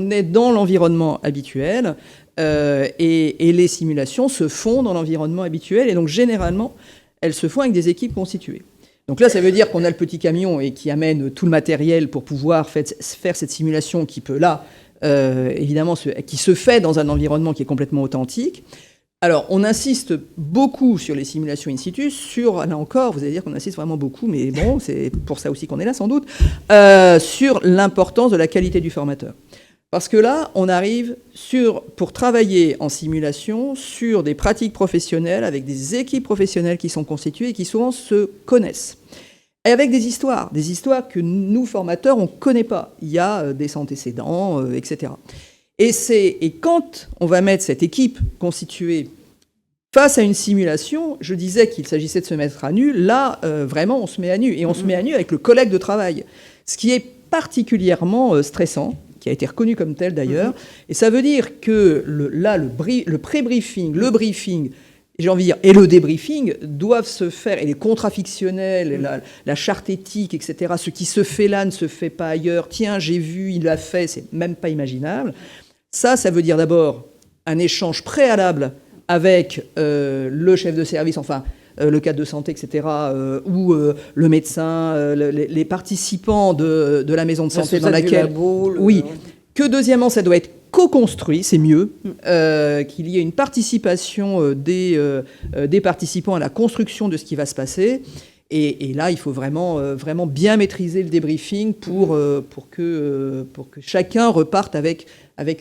est dans l'environnement habituel et les simulations se font dans l'environnement habituel et donc généralement elles se font avec des équipes constituées. Donc là, ça veut dire qu'on a le petit camion et qui amène tout le matériel pour pouvoir faire cette simulation qui peut évidemment, qui se fait dans un environnement qui est complètement authentique. Alors, on insiste beaucoup sur les simulations in situ, là encore, vous allez dire qu'on insiste vraiment beaucoup, mais bon, c'est pour ça aussi qu'on est là sans doute, sur l'importance de la qualité du formateur. Parce que là, on arrive pour travailler en simulation sur des pratiques professionnelles, avec des équipes professionnelles qui sont constituées et qui souvent se connaissent. Et avec des histoires que nous, formateurs, on ne connaît pas. Il y a des antécédents, etc. Et quand on va mettre cette équipe constituée face à une simulation, je disais qu'il s'agissait de se mettre à nu. Là, vraiment, on se met à nu. Et on se met à nu avec le collègue de travail. Ce qui est particulièrement stressant, qui a été reconnu comme tel d'ailleurs. Et ça veut dire que le pré-briefing, le briefing, j'ai envie de dire, et le débriefing doivent se faire, et les contrats fictionnels, la charte éthique, etc., ce qui se fait là ne se fait pas ailleurs. Tiens, j'ai vu, il l'a fait, c'est même pas imaginable. Ça veut dire d'abord un échange préalable avec le chef de service, enfin, le cadre de santé, etc., ou le médecin, les participants de la maison de santé dans laquelle... Oui, que deuxièmement, ça doit être co-construit, c'est mieux, qu'il y ait une participation des participants à la construction de ce qui va se passer. Et là, il faut vraiment bien maîtriser le débriefing pour que chacun reparte avec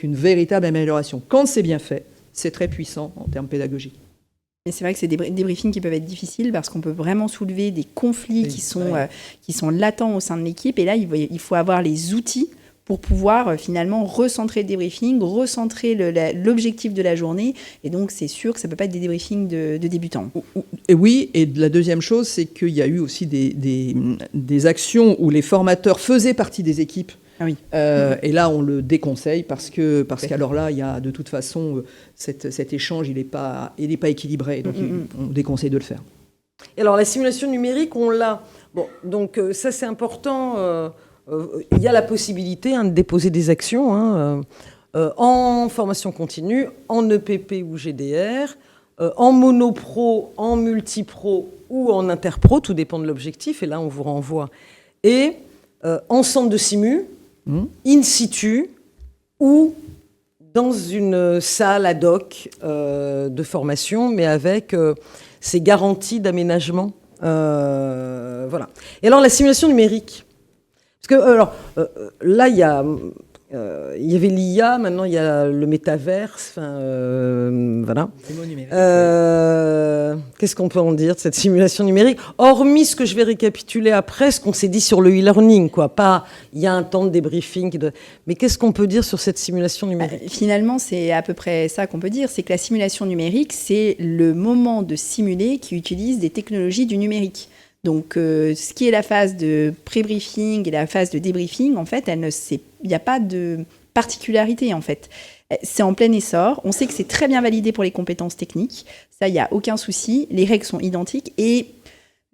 une véritable amélioration. Quand c'est bien fait, c'est très puissant en termes pédagogiques. Et c'est vrai que c'est des briefings qui peuvent être difficiles parce qu'on peut vraiment soulever des conflits qui sont latents au sein de l'équipe. Et là, il faut avoir les outils pour pouvoir finalement recentrer le débriefing, recentrer l'objectif de la journée. Et donc, c'est sûr que ça ne peut pas être des débriefings de débutants. Et oui, et la deuxième chose, c'est qu'il y a eu aussi des actions où les formateurs faisaient partie des équipes. Ah oui. Et là, on le déconseille parce qu'alors là, il y a de toute façon cet échange, il n'est pas équilibré, donc on déconseille de le faire. Et alors la simulation numérique, on l'a. Bon, donc ça c'est important. Il y a la possibilité de déposer des actions en formation continue, en EPP ou GDR, en monopro, en multipro ou en interpro, tout dépend de l'objectif. Et là, on vous renvoie. Et en centre de simu. In situ ou dans une salle ad hoc de formation, mais avec ces garanties d'aménagement. Voilà. Et alors, la simulation numérique. Parce que, là, il y avait l'IA, maintenant il y a le métaverse, voilà. Qu'est-ce qu'on peut en dire de cette simulation numérique? Hormis ce que je vais récapituler après, ce qu'on s'est dit sur le e-learning, quoi. Pas, il y a un temps de débriefing, mais qu'est-ce qu'on peut dire sur cette simulation numérique? Finalement, c'est à peu près ça qu'on peut dire, c'est que la simulation numérique, c'est le moment de simuler qui utilise des technologies du numérique. Donc, ce qui est la phase de pré-briefing et la phase de débriefing, en fait, il n'y a pas de particularité, en fait. C'est en plein essor. On sait que c'est très bien validé pour les compétences techniques. Ça, il n'y a aucun souci. Les règles sont identiques. Et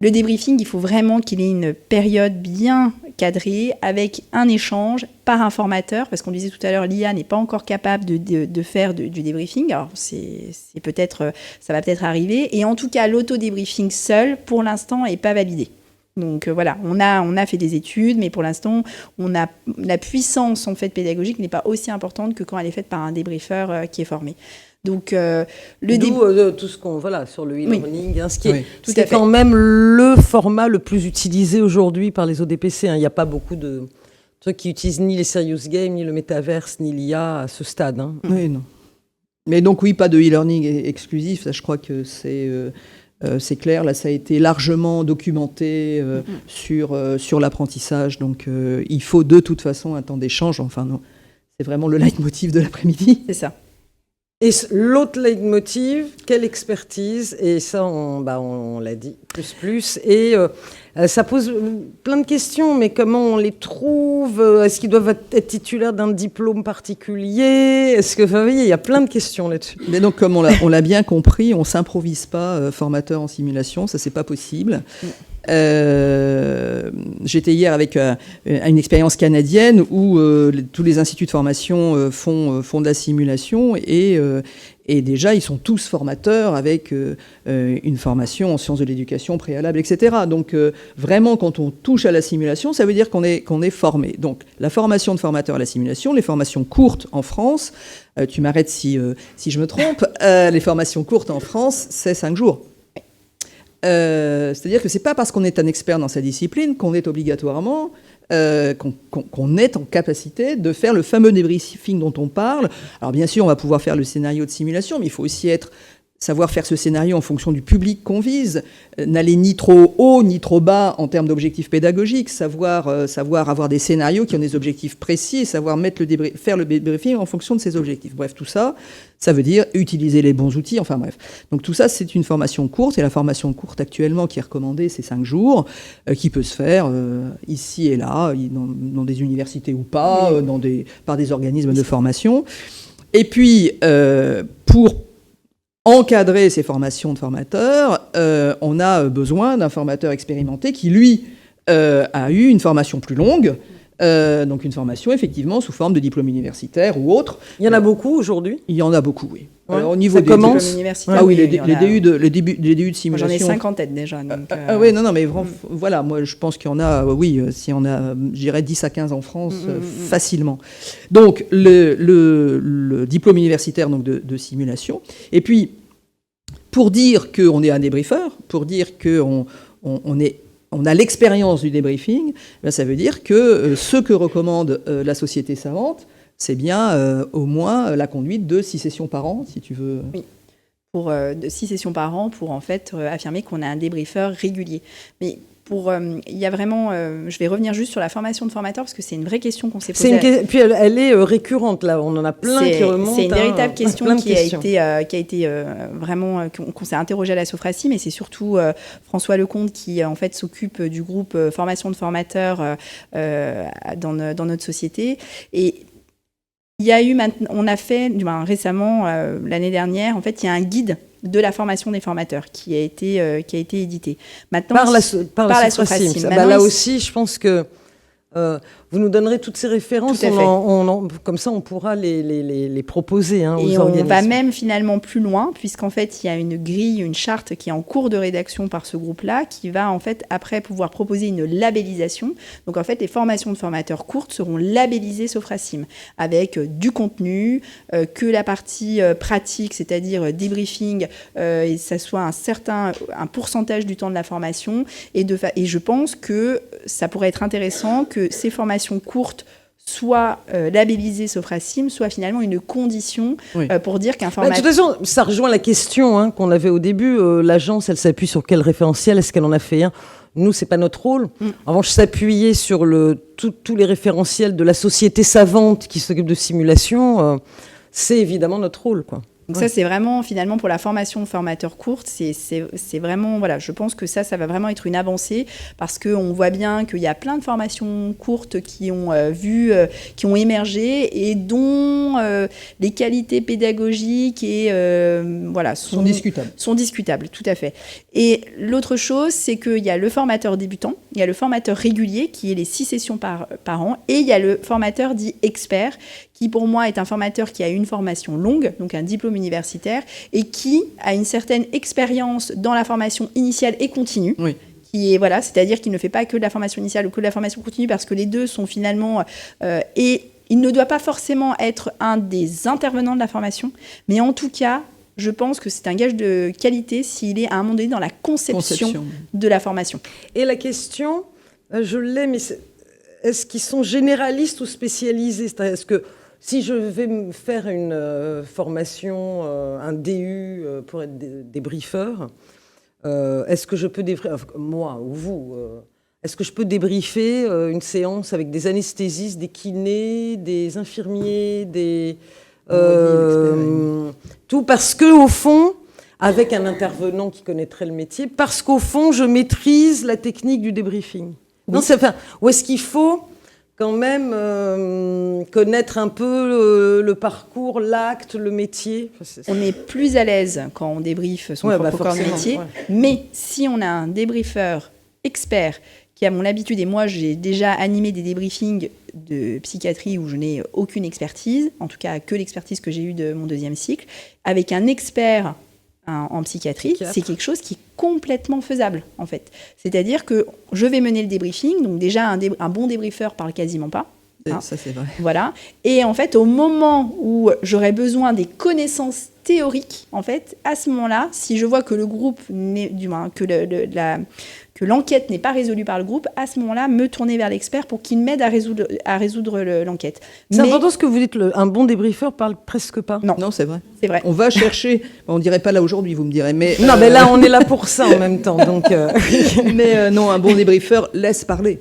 le débriefing, il faut vraiment qu'il ait une période bien cadrée avec un échange par un formateur. Parce qu'on disait tout à l'heure, l'IA n'est pas encore capable de faire du débriefing. Alors, ça va peut-être arriver. Et en tout cas, l'auto-débriefing seul, pour l'instant, n'est pas validé. Donc voilà, on a fait des études, mais pour l'instant, la puissance en fait pédagogique n'est pas aussi importante que quand elle est faite par un débriefeur qui est formé. Donc tout ce qu'on sur le e-learning, ce qui est quand même le format le plus utilisé aujourd'hui par les ODPC. Il n'y a pas beaucoup de trucs qui utilisent ni les serious games, ni le métaverse, ni l'IA à ce stade. Oui, non. Mais donc oui, pas de e-learning exclusif. Ça, je crois que c'est clair, là ça a été largement documenté sur l'apprentissage, donc il faut de toute façon un temps d'échange, enfin non, c'est vraiment le leitmotiv de l'après-midi. C'est ça. Et l'autre leitmotiv, quelle expertise, et ça on l'a dit, plus, et ça pose plein de questions, mais comment on les trouve? Est-ce qu'ils doivent être titulaires d'un diplôme particulier? Est-ce que, vous voyez, il y a plein de questions là-dessus. Mais donc, comme on l'a bien compris, on ne s'improvise pas formateur en simulation, ça c'est pas possible. J'étais hier avec une expérience canadienne où tous les instituts de formation font de la simulation et déjà, ils sont tous formateurs avec une formation en sciences de l'éducation préalable, etc. Donc, vraiment, quand on touche à la simulation, ça veut dire qu'on est formé. Donc, la formation de formateur à la simulation, les formations courtes en France, tu m'arrêtes si je me trompe, les formations courtes en France, c'est 5 jours. C'est-à-dire que c'est pas parce qu'on est un expert dans sa discipline qu'on est obligatoirement... qu'on est en capacité de faire le fameux débriefing dont on parle. Alors bien sûr, on va pouvoir faire le scénario de simulation, mais il faut aussi savoir faire ce scénario en fonction du public qu'on vise, n'aller ni trop haut ni trop bas en termes d'objectifs pédagogiques, savoir avoir des scénarios qui ont des objectifs précis et savoir faire le débriefing en fonction de ces objectifs. Bref, tout ça, ça veut dire utiliser les bons outils, enfin bref. Donc tout ça, c'est une formation courte, et la formation courte actuellement qui est recommandée, c'est 5 jours, qui peut se faire ici et là, dans des universités ou pas, par des organismes de formation. Et puis, pour encadrer ces formations de formateurs, on a besoin d'un formateur expérimenté qui, lui, a eu une formation plus longue, donc une formation effectivement sous forme de diplôme universitaire ou autre. Il y en a beaucoup aujourd'hui ? Il y en a beaucoup, oui. Ouais. Alors, au niveau ça des commence Ah oui, les DU de simulation. J'en ai 50 têtes déjà. Donc, oui, non, mais voilà, moi je pense qu'il y en a, si on a, je dirais 10 à 15 en France, facilement. Donc, le diplôme universitaire donc, de simulation. Et puis, pour dire qu'on est un débriefeur, pour dire qu'on a l'expérience du débriefing, ça veut dire que ce que recommande la Société savante, c'est bien au moins la conduite de 6 sessions par an, si tu veux. Oui, pour 6 sessions par an, pour en fait affirmer qu'on a un débriefeur régulier. Mais il y a vraiment, je vais revenir juste sur la formation de formateurs parce que c'est une vraie question qu'on s'est posée. Puis elle est récurrente là, on en a plein qui remontent. C'est une véritable question qui a été vraiment qu'on s'est interrogé à la Sophracim, mais c'est surtout François Lecomte qui en fait s'occupe du groupe formation de formateurs dans notre société. Et il y a eu on a fait récemment l'année dernière, en fait, il y a un guide de la formation des formateurs qui a été édité. Maintenant, par la Sophracim. Là aussi, je pense que vous nous donnerez toutes ces références. Comme ça, on pourra les proposer aux organismes. On va même finalement plus loin, puisqu'en fait, il y a une grille, une charte qui est en cours de rédaction par ce groupe-là, qui va en fait après pouvoir proposer une labellisation. Donc en fait, les formations de formateurs courtes seront labellisées Sophracim, avec du contenu, que la partie pratique, c'est-à-dire débriefing, et ça soit un pourcentage du temps de la formation. Et je pense que ça pourrait être intéressant que ces formations courtes soit labellisées Sophracim, soit finalement une condition pour dire qu'un formateur... De toute façon, ça rejoint la question qu'on avait au début. L'agence, elle s'appuie sur quel référentiel ? Est-ce qu'elle en a fait un ? Nous, c'est pas notre rôle. En revanche, s'appuyer sur tous les référentiels de la Société savante qui s'occupe de simulation, c'est évidemment notre rôle, quoi. Donc ça, c'est vraiment, finalement, pour la formation de formateurs courte, c'est vraiment, voilà, je pense que ça va vraiment être une avancée parce qu'on voit bien qu'il y a plein de formations courtes qui ont émergé et dont les qualités pédagogiques sont discutables. Sont discutables, tout à fait. Et l'autre chose, c'est qu'il y a le formateur débutant, il y a le formateur régulier qui est les 6 sessions par an, et il y a le formateur dit expert qui pour moi est un formateur qui a une formation longue, donc un diplôme universitaire, et qui a une certaine expérience dans la formation initiale et continue. Oui. C'est-à-dire qu'il ne fait pas que de la formation initiale ou que de la formation continue, parce que les deux sont finalement... et il ne doit pas forcément être un des intervenants de la formation, mais en tout cas, je pense que c'est un gage de qualité s'il est à un moment donné dans la conception de la formation. Et la question, je l'ai, mais est-ce qu'ils sont généralistes ou spécialisés ? Est-ce que si je vais me faire une formation, un DU pour être débriefeur, est-ce que je peux moi ou vous, est-ce que je peux débriefer une séance avec des anesthésistes, des kinés, des infirmiers, tout parce que au fond, avec un intervenant qui connaîtrait le métier, parce qu'au fond, je maîtrise la technique du débriefing. Oui. Non, ou est-ce qu'il faut quand même connaître un peu le parcours, l'acte, le métier? On est plus à l'aise quand on débriefe son propre corps de métier, mais si on a un débriefeur expert qui a mon habitude, et moi j'ai déjà animé des débriefings de psychiatrie où je n'ai aucune expertise, en tout cas que l'expertise que j'ai eue de mon 2e cycle, avec un expert en psychiatrie, c'est quelque chose qui est complètement faisable en fait. C'est-à-dire que je vais mener le débriefing, donc déjà un bon débriefeur parle quasiment pas. Ça c'est vrai. Voilà. Et en fait, au moment où j'aurais besoin des connaissances théoriques, en fait, à ce moment-là, si je vois que le groupe, que l'enquête n'est pas résolue par le groupe, à ce moment-là, me tourner vers l'expert pour qu'il m'aide à résoudre l'enquête. C'est important ce que vous dites, un bon débriefeur parle presque pas. Non, c'est vrai. C'est vrai. On va chercher, on dirait pas là aujourd'hui, vous me direz, mais... Non, mais là, on est là pour ça en même temps, donc... Mais non, un bon débriefeur laisse parler.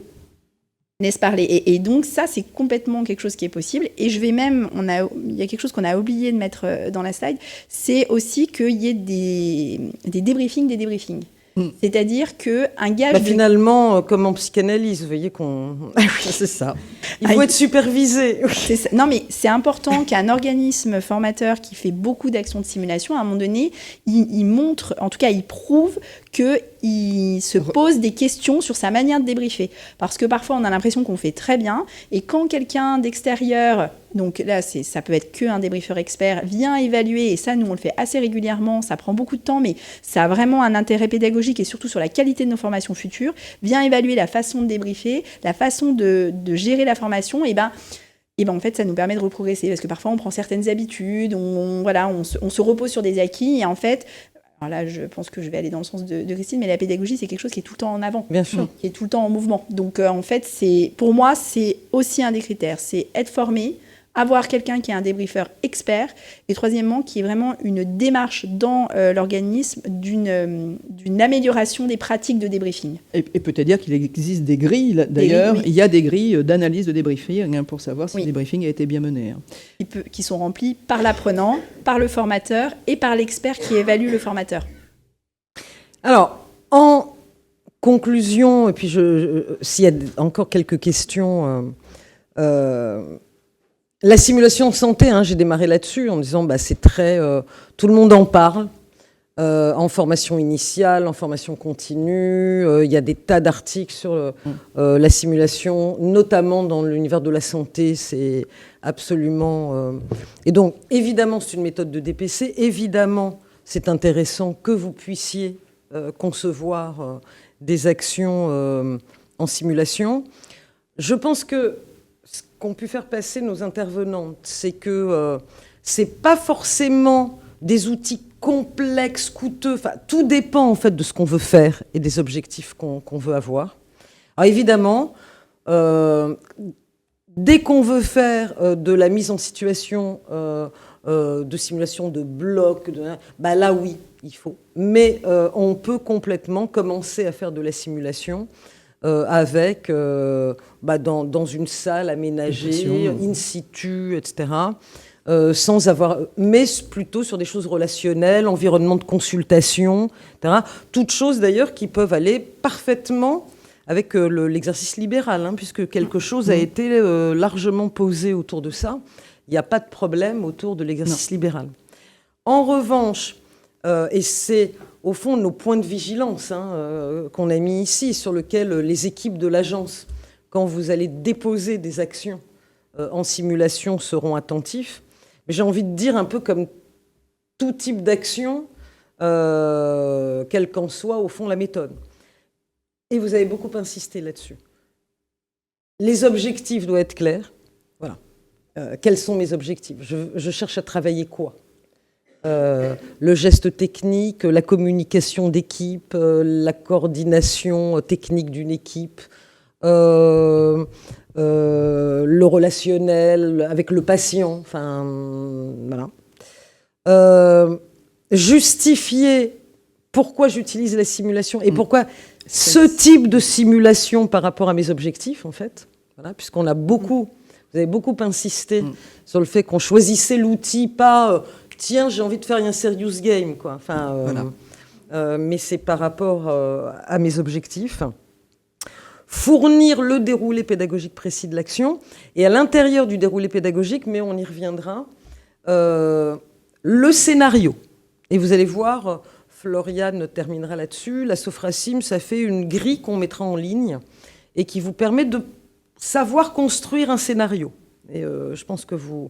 Laisse parler. Et donc, ça, c'est complètement quelque chose qui est possible. Et je vais même... Il y a quelque chose qu'on a oublié de mettre dans la slide, c'est aussi qu'il y ait des débriefings des débriefings. C'est-à-dire qu'un gage... Finalement, comme en psychanalyse, vous voyez qu'on... c'est ça. Il faut être supervisé. Non, mais c'est important qu'un organisme formateur qui fait beaucoup d'actions de simulation, à un moment donné, il montre, en tout cas, il prouve qu'il se pose des questions sur sa manière de débriefer. Parce que parfois, on a l'impression qu'on fait très bien, et quand quelqu'un d'extérieur... Donc là, ça peut être qu'un débriefeur expert, vient évaluer, et ça, nous, on le fait assez régulièrement, ça prend beaucoup de temps, mais ça a vraiment un intérêt pédagogique et surtout sur la qualité de nos formations futures, vient évaluer la façon de débriefer, la façon de gérer la formation, et en fait, ça nous permet de reprogresser, parce que parfois, on prend certaines habitudes, on se repose sur des acquis, et en fait... Alors là, je pense que je vais aller dans le sens de Christine, mais la pédagogie, c'est quelque chose qui est tout le temps en avant. Bien sûr. Qui est tout le temps en mouvement. Donc, en fait, pour moi, c'est aussi un des critères. C'est être formé, avoir quelqu'un qui est un débriefeur expert, et troisièmement, qui est vraiment une démarche dans l'organisme d'une amélioration des pratiques de débriefing. Et peut-être dire qu'il existe des grilles, d'ailleurs. Il y a des grilles d'analyse de débriefing pour savoir si le débriefing a été bien mené. Qui sont remplies par l'apprenant, par le formateur et par l'expert qui évalue le formateur. Alors, en conclusion, et puis s'il y a encore quelques questions... la simulation en santé, j'ai démarré là-dessus en disant c'est très... tout le monde en parle, en formation initiale, en formation continue. Il y a des tas d'articles sur la simulation, notamment dans l'univers de la santé. C'est absolument... Et donc, évidemment, c'est une méthode de DPC. Évidemment, c'est intéressant que vous puissiez concevoir des actions en simulation. Je pense que ce qu'ont pu faire passer nos intervenantes, c'est que ce n'est pas forcément des outils complexes, coûteux. Enfin, tout dépend en fait de ce qu'on veut faire et des objectifs qu'on veut avoir. Alors évidemment, dès qu'on veut faire de la mise en situation de simulation de blocs, là oui, il faut. Mais on peut complètement commencer à faire de la simulation avec, dans une salle aménagée, in situ, etc., sans avoir, mais plutôt sur des choses relationnelles, environnement de consultation, etc. Toutes choses d'ailleurs qui peuvent aller parfaitement avec l'exercice libéral, puisque quelque chose a été largement posé autour de ça. Il n'y a pas de problème autour de l'exercice libéral. En revanche, et c'est au fond nos points de vigilance qu'on a mis ici, sur lesquels les équipes de l'agence, quand vous allez déposer des actions en simulation, seront attentifs. Mais j'ai envie de dire un peu comme tout type d'action, quelle qu'en soit au fond la méthode. Et vous avez beaucoup insisté là-dessus. Les objectifs doivent être clairs. Voilà. Quels sont mes objectifs ? Je cherche à travailler quoi ? Le geste technique, la communication d'équipe, la coordination technique d'une équipe, le relationnel avec le patient, enfin voilà. Justifier pourquoi j'utilise la simulation et pourquoi ce type de simulation par rapport à mes objectifs, en fait, voilà, puisqu'on a beaucoup, vous avez beaucoup insisté sur le fait qu'on choisissait l'outil pas tiens, j'ai envie de faire un serious game, quoi. Enfin, voilà. Mais c'est par rapport à mes objectifs. Fournir le déroulé pédagogique précis de l'action. Et à l'intérieur du déroulé pédagogique, mais on y reviendra, le scénario. Et vous allez voir, Floriane terminera là-dessus. La Sophracim, ça fait une grille qu'on mettra en ligne et qui vous permet de savoir construire un scénario. Et je pense que vous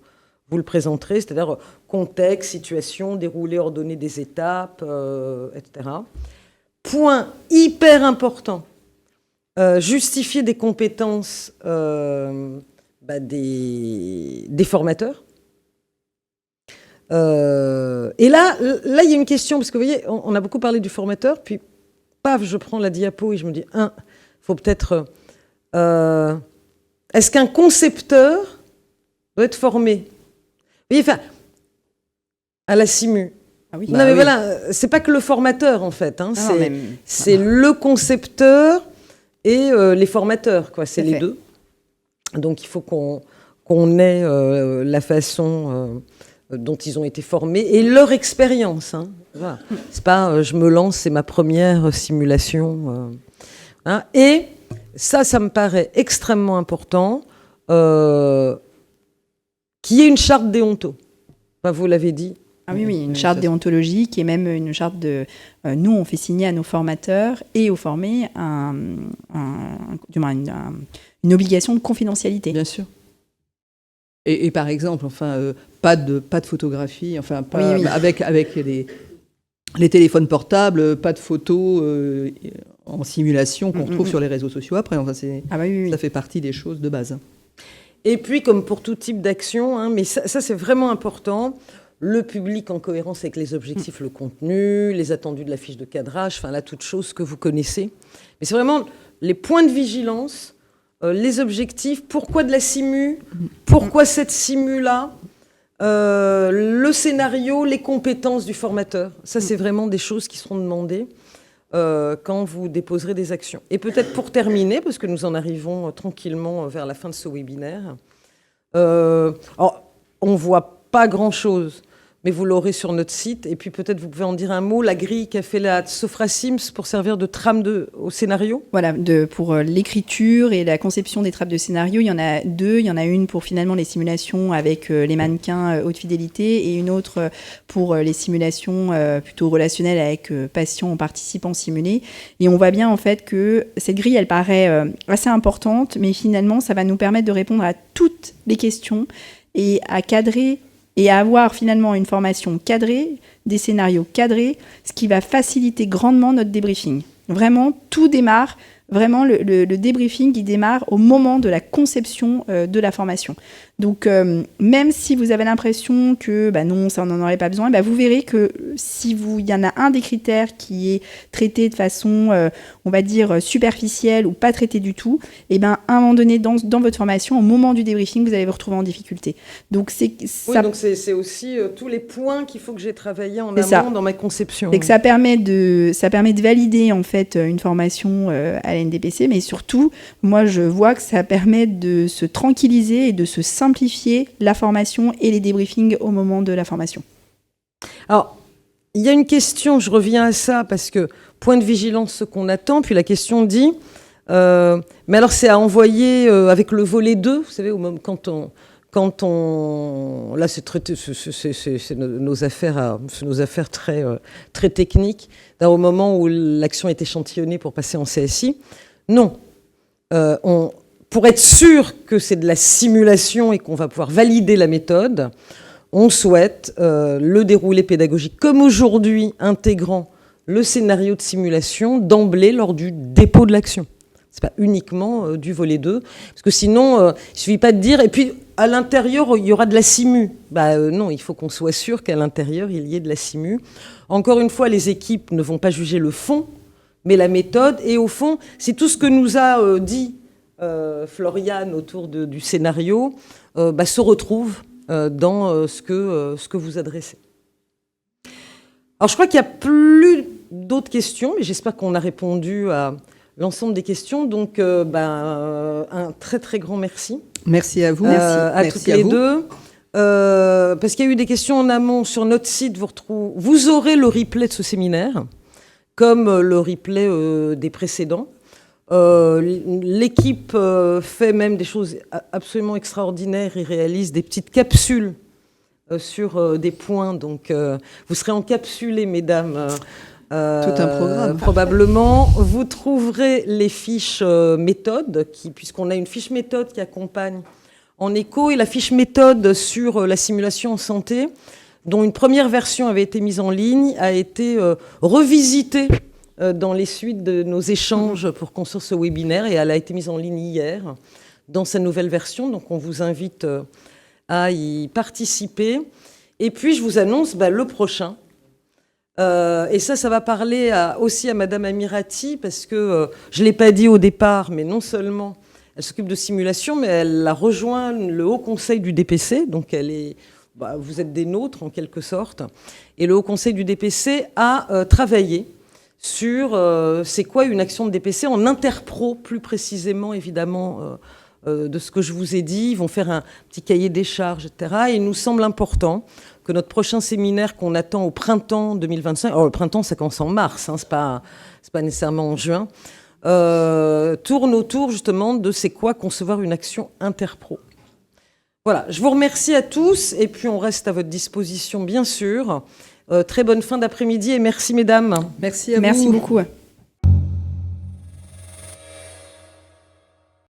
le présenterez, c'est-à-dire contexte, situation, déroulé ordonné des étapes, etc. Point hyper important, justifier des compétences des formateurs. Et là, il y a une question, parce que vous voyez, on a beaucoup parlé du formateur, puis paf, je prends la diapo et je me dis, il faut peut-être... est-ce qu'un concepteur doit être formé? Vous voyez, enfin, à la Simu. Ah oui. Non, mais voilà, c'est pas que le formateur, en fait. Hein, c'est le concepteur et les formateurs, quoi. C'est les deux. Donc, il faut qu'on ait la façon dont ils ont été formés et leur expérience. Hein. Voilà. C'est pas je me lance, c'est ma première simulation. Hein. Et ça me paraît extrêmement important qu'il y ait une charte déonto. Enfin, vous l'avez dit. Ah oui, une charte déontologique et même une charte de... nous, on fait signer à nos formateurs et aux formés une obligation de confidentialité. Bien sûr. Et par exemple, enfin, pas de photographie, enfin, pas, oui. Avec les téléphones portables, pas de photos en simulation qu'on retrouve sur les réseaux sociaux après. Enfin, ça fait partie des choses de base. Et puis, comme pour tout type d'action, hein, mais ça c'est vraiment important, le public en cohérence avec les objectifs, le contenu, les attendus de la fiche de cadrage, enfin là, toutes choses que vous connaissez. Mais c'est vraiment les points de vigilance, les objectifs, pourquoi de la simu, pourquoi cette simu-là, le scénario, les compétences du formateur. Ça, c'est vraiment des choses qui seront demandées quand vous déposerez des actions. Et peut-être pour terminer, parce que nous en arrivons tranquillement vers la fin de ce webinaire, alors, on ne voit pas grand-chose, mais vous l'aurez sur notre site. Et puis peut-être vous pouvez en dire un mot, la grille qu'a fait la Sophracim pour servir de trame au scénario. Voilà, pour l'écriture et la conception des trames de scénario, il y en a deux. Il y en a une pour finalement les simulations avec les mannequins haute fidélité et une autre pour les simulations plutôt relationnelles avec patients ou participants simulés. Et on voit bien en fait que cette grille, elle paraît assez importante, mais finalement, ça va nous permettre de répondre à toutes les questions et à cadrer et à avoir finalement une formation cadrée, des scénarios cadrés, ce qui va faciliter grandement notre débriefing. Vraiment, tout démarre, vraiment le débriefing qui démarre au moment de la conception de la formation. Donc, même si vous avez l'impression que non, ça on n'en aurait pas besoin, vous verrez que il y en a un des critères qui est traité de façon, on va dire, superficielle ou pas traité du tout, et à un moment donné, dans votre formation, au moment du débriefing, vous allez vous retrouver en difficulté. Donc, donc c'est aussi tous les points qu'il faut que j'ai travaillé en amont dans ma conception. Et que ça permet de valider, en fait, une formation à la NDPC, mais surtout, moi, je vois que ça permet de se tranquilliser et de se simplifier la formation et les débriefings au moment de la formation. Alors, il y a une question, je reviens à ça, parce que point de vigilance, ce qu'on attend, puis la question dit, mais alors c'est à envoyer avec le volet 2, vous savez, quand on là c'est nos affaires très, très techniques, au moment où l'action est échantillonnée pour passer en CSI. Non, pour être sûr que c'est de la simulation et qu'on va pouvoir valider la méthode, on souhaite le déroulé pédagogique, comme aujourd'hui, intégrant le scénario de simulation d'emblée lors du dépôt de l'action. Ce n'est pas uniquement du volet 2, parce que sinon, il ne suffit pas de dire, et puis à l'intérieur, il y aura de la simu. Non, il faut qu'on soit sûr qu'à l'intérieur, il y ait de la simu. Encore une fois, les équipes ne vont pas juger le fond, mais la méthode, et au fond, c'est tout ce que nous a dit Floriane autour du scénario se retrouve dans ce que vous adressez. Alors je crois qu'il n'y a plus d'autres questions, mais j'espère qu'on a répondu à l'ensemble des questions. Donc un très très grand merci. Merci à vous. À toutes les deux. Parce qu'il y a eu des questions en amont sur notre site, vous aurez le replay de ce séminaire, comme le replay des précédents. L'équipe fait même des choses absolument extraordinaires et réalise des petites capsules sur des points. Donc, vous serez encapsulés, mesdames, Tout un programme. Probablement. Vous trouverez les fiches méthodes, puisqu'on a une fiche méthode qui accompagne en écho, et la fiche méthode sur la simulation en santé, dont une première version avait été mise en ligne, a été revisitée dans les suites de nos échanges pour construire ce webinaire, et elle a été mise en ligne hier dans sa nouvelle version. Donc on vous invite à y participer. Et puis je vous annonce le prochain. Et ça va parler aussi à Madame Amirati, parce que je ne l'ai pas dit au départ, mais non seulement elle s'occupe de simulation, mais elle a rejoint le Haut Conseil du DPC, donc elle est, vous êtes des nôtres en quelque sorte, et le Haut Conseil du DPC a travaillé sur c'est quoi une action de DPC en interpro, plus précisément évidemment de ce que je vous ai dit. Ils vont faire un petit cahier des charges, etc. Et il nous semble important que notre prochain séminaire qu'on attend au printemps 2025, alors le printemps ça commence en mars, c'est pas nécessairement en juin, tourne autour justement de c'est quoi concevoir une action interpro. Voilà, je vous remercie à tous et puis on reste à votre disposition bien sûr. Très bonne fin d'après-midi et merci mesdames. Merci à vous. Merci beaucoup.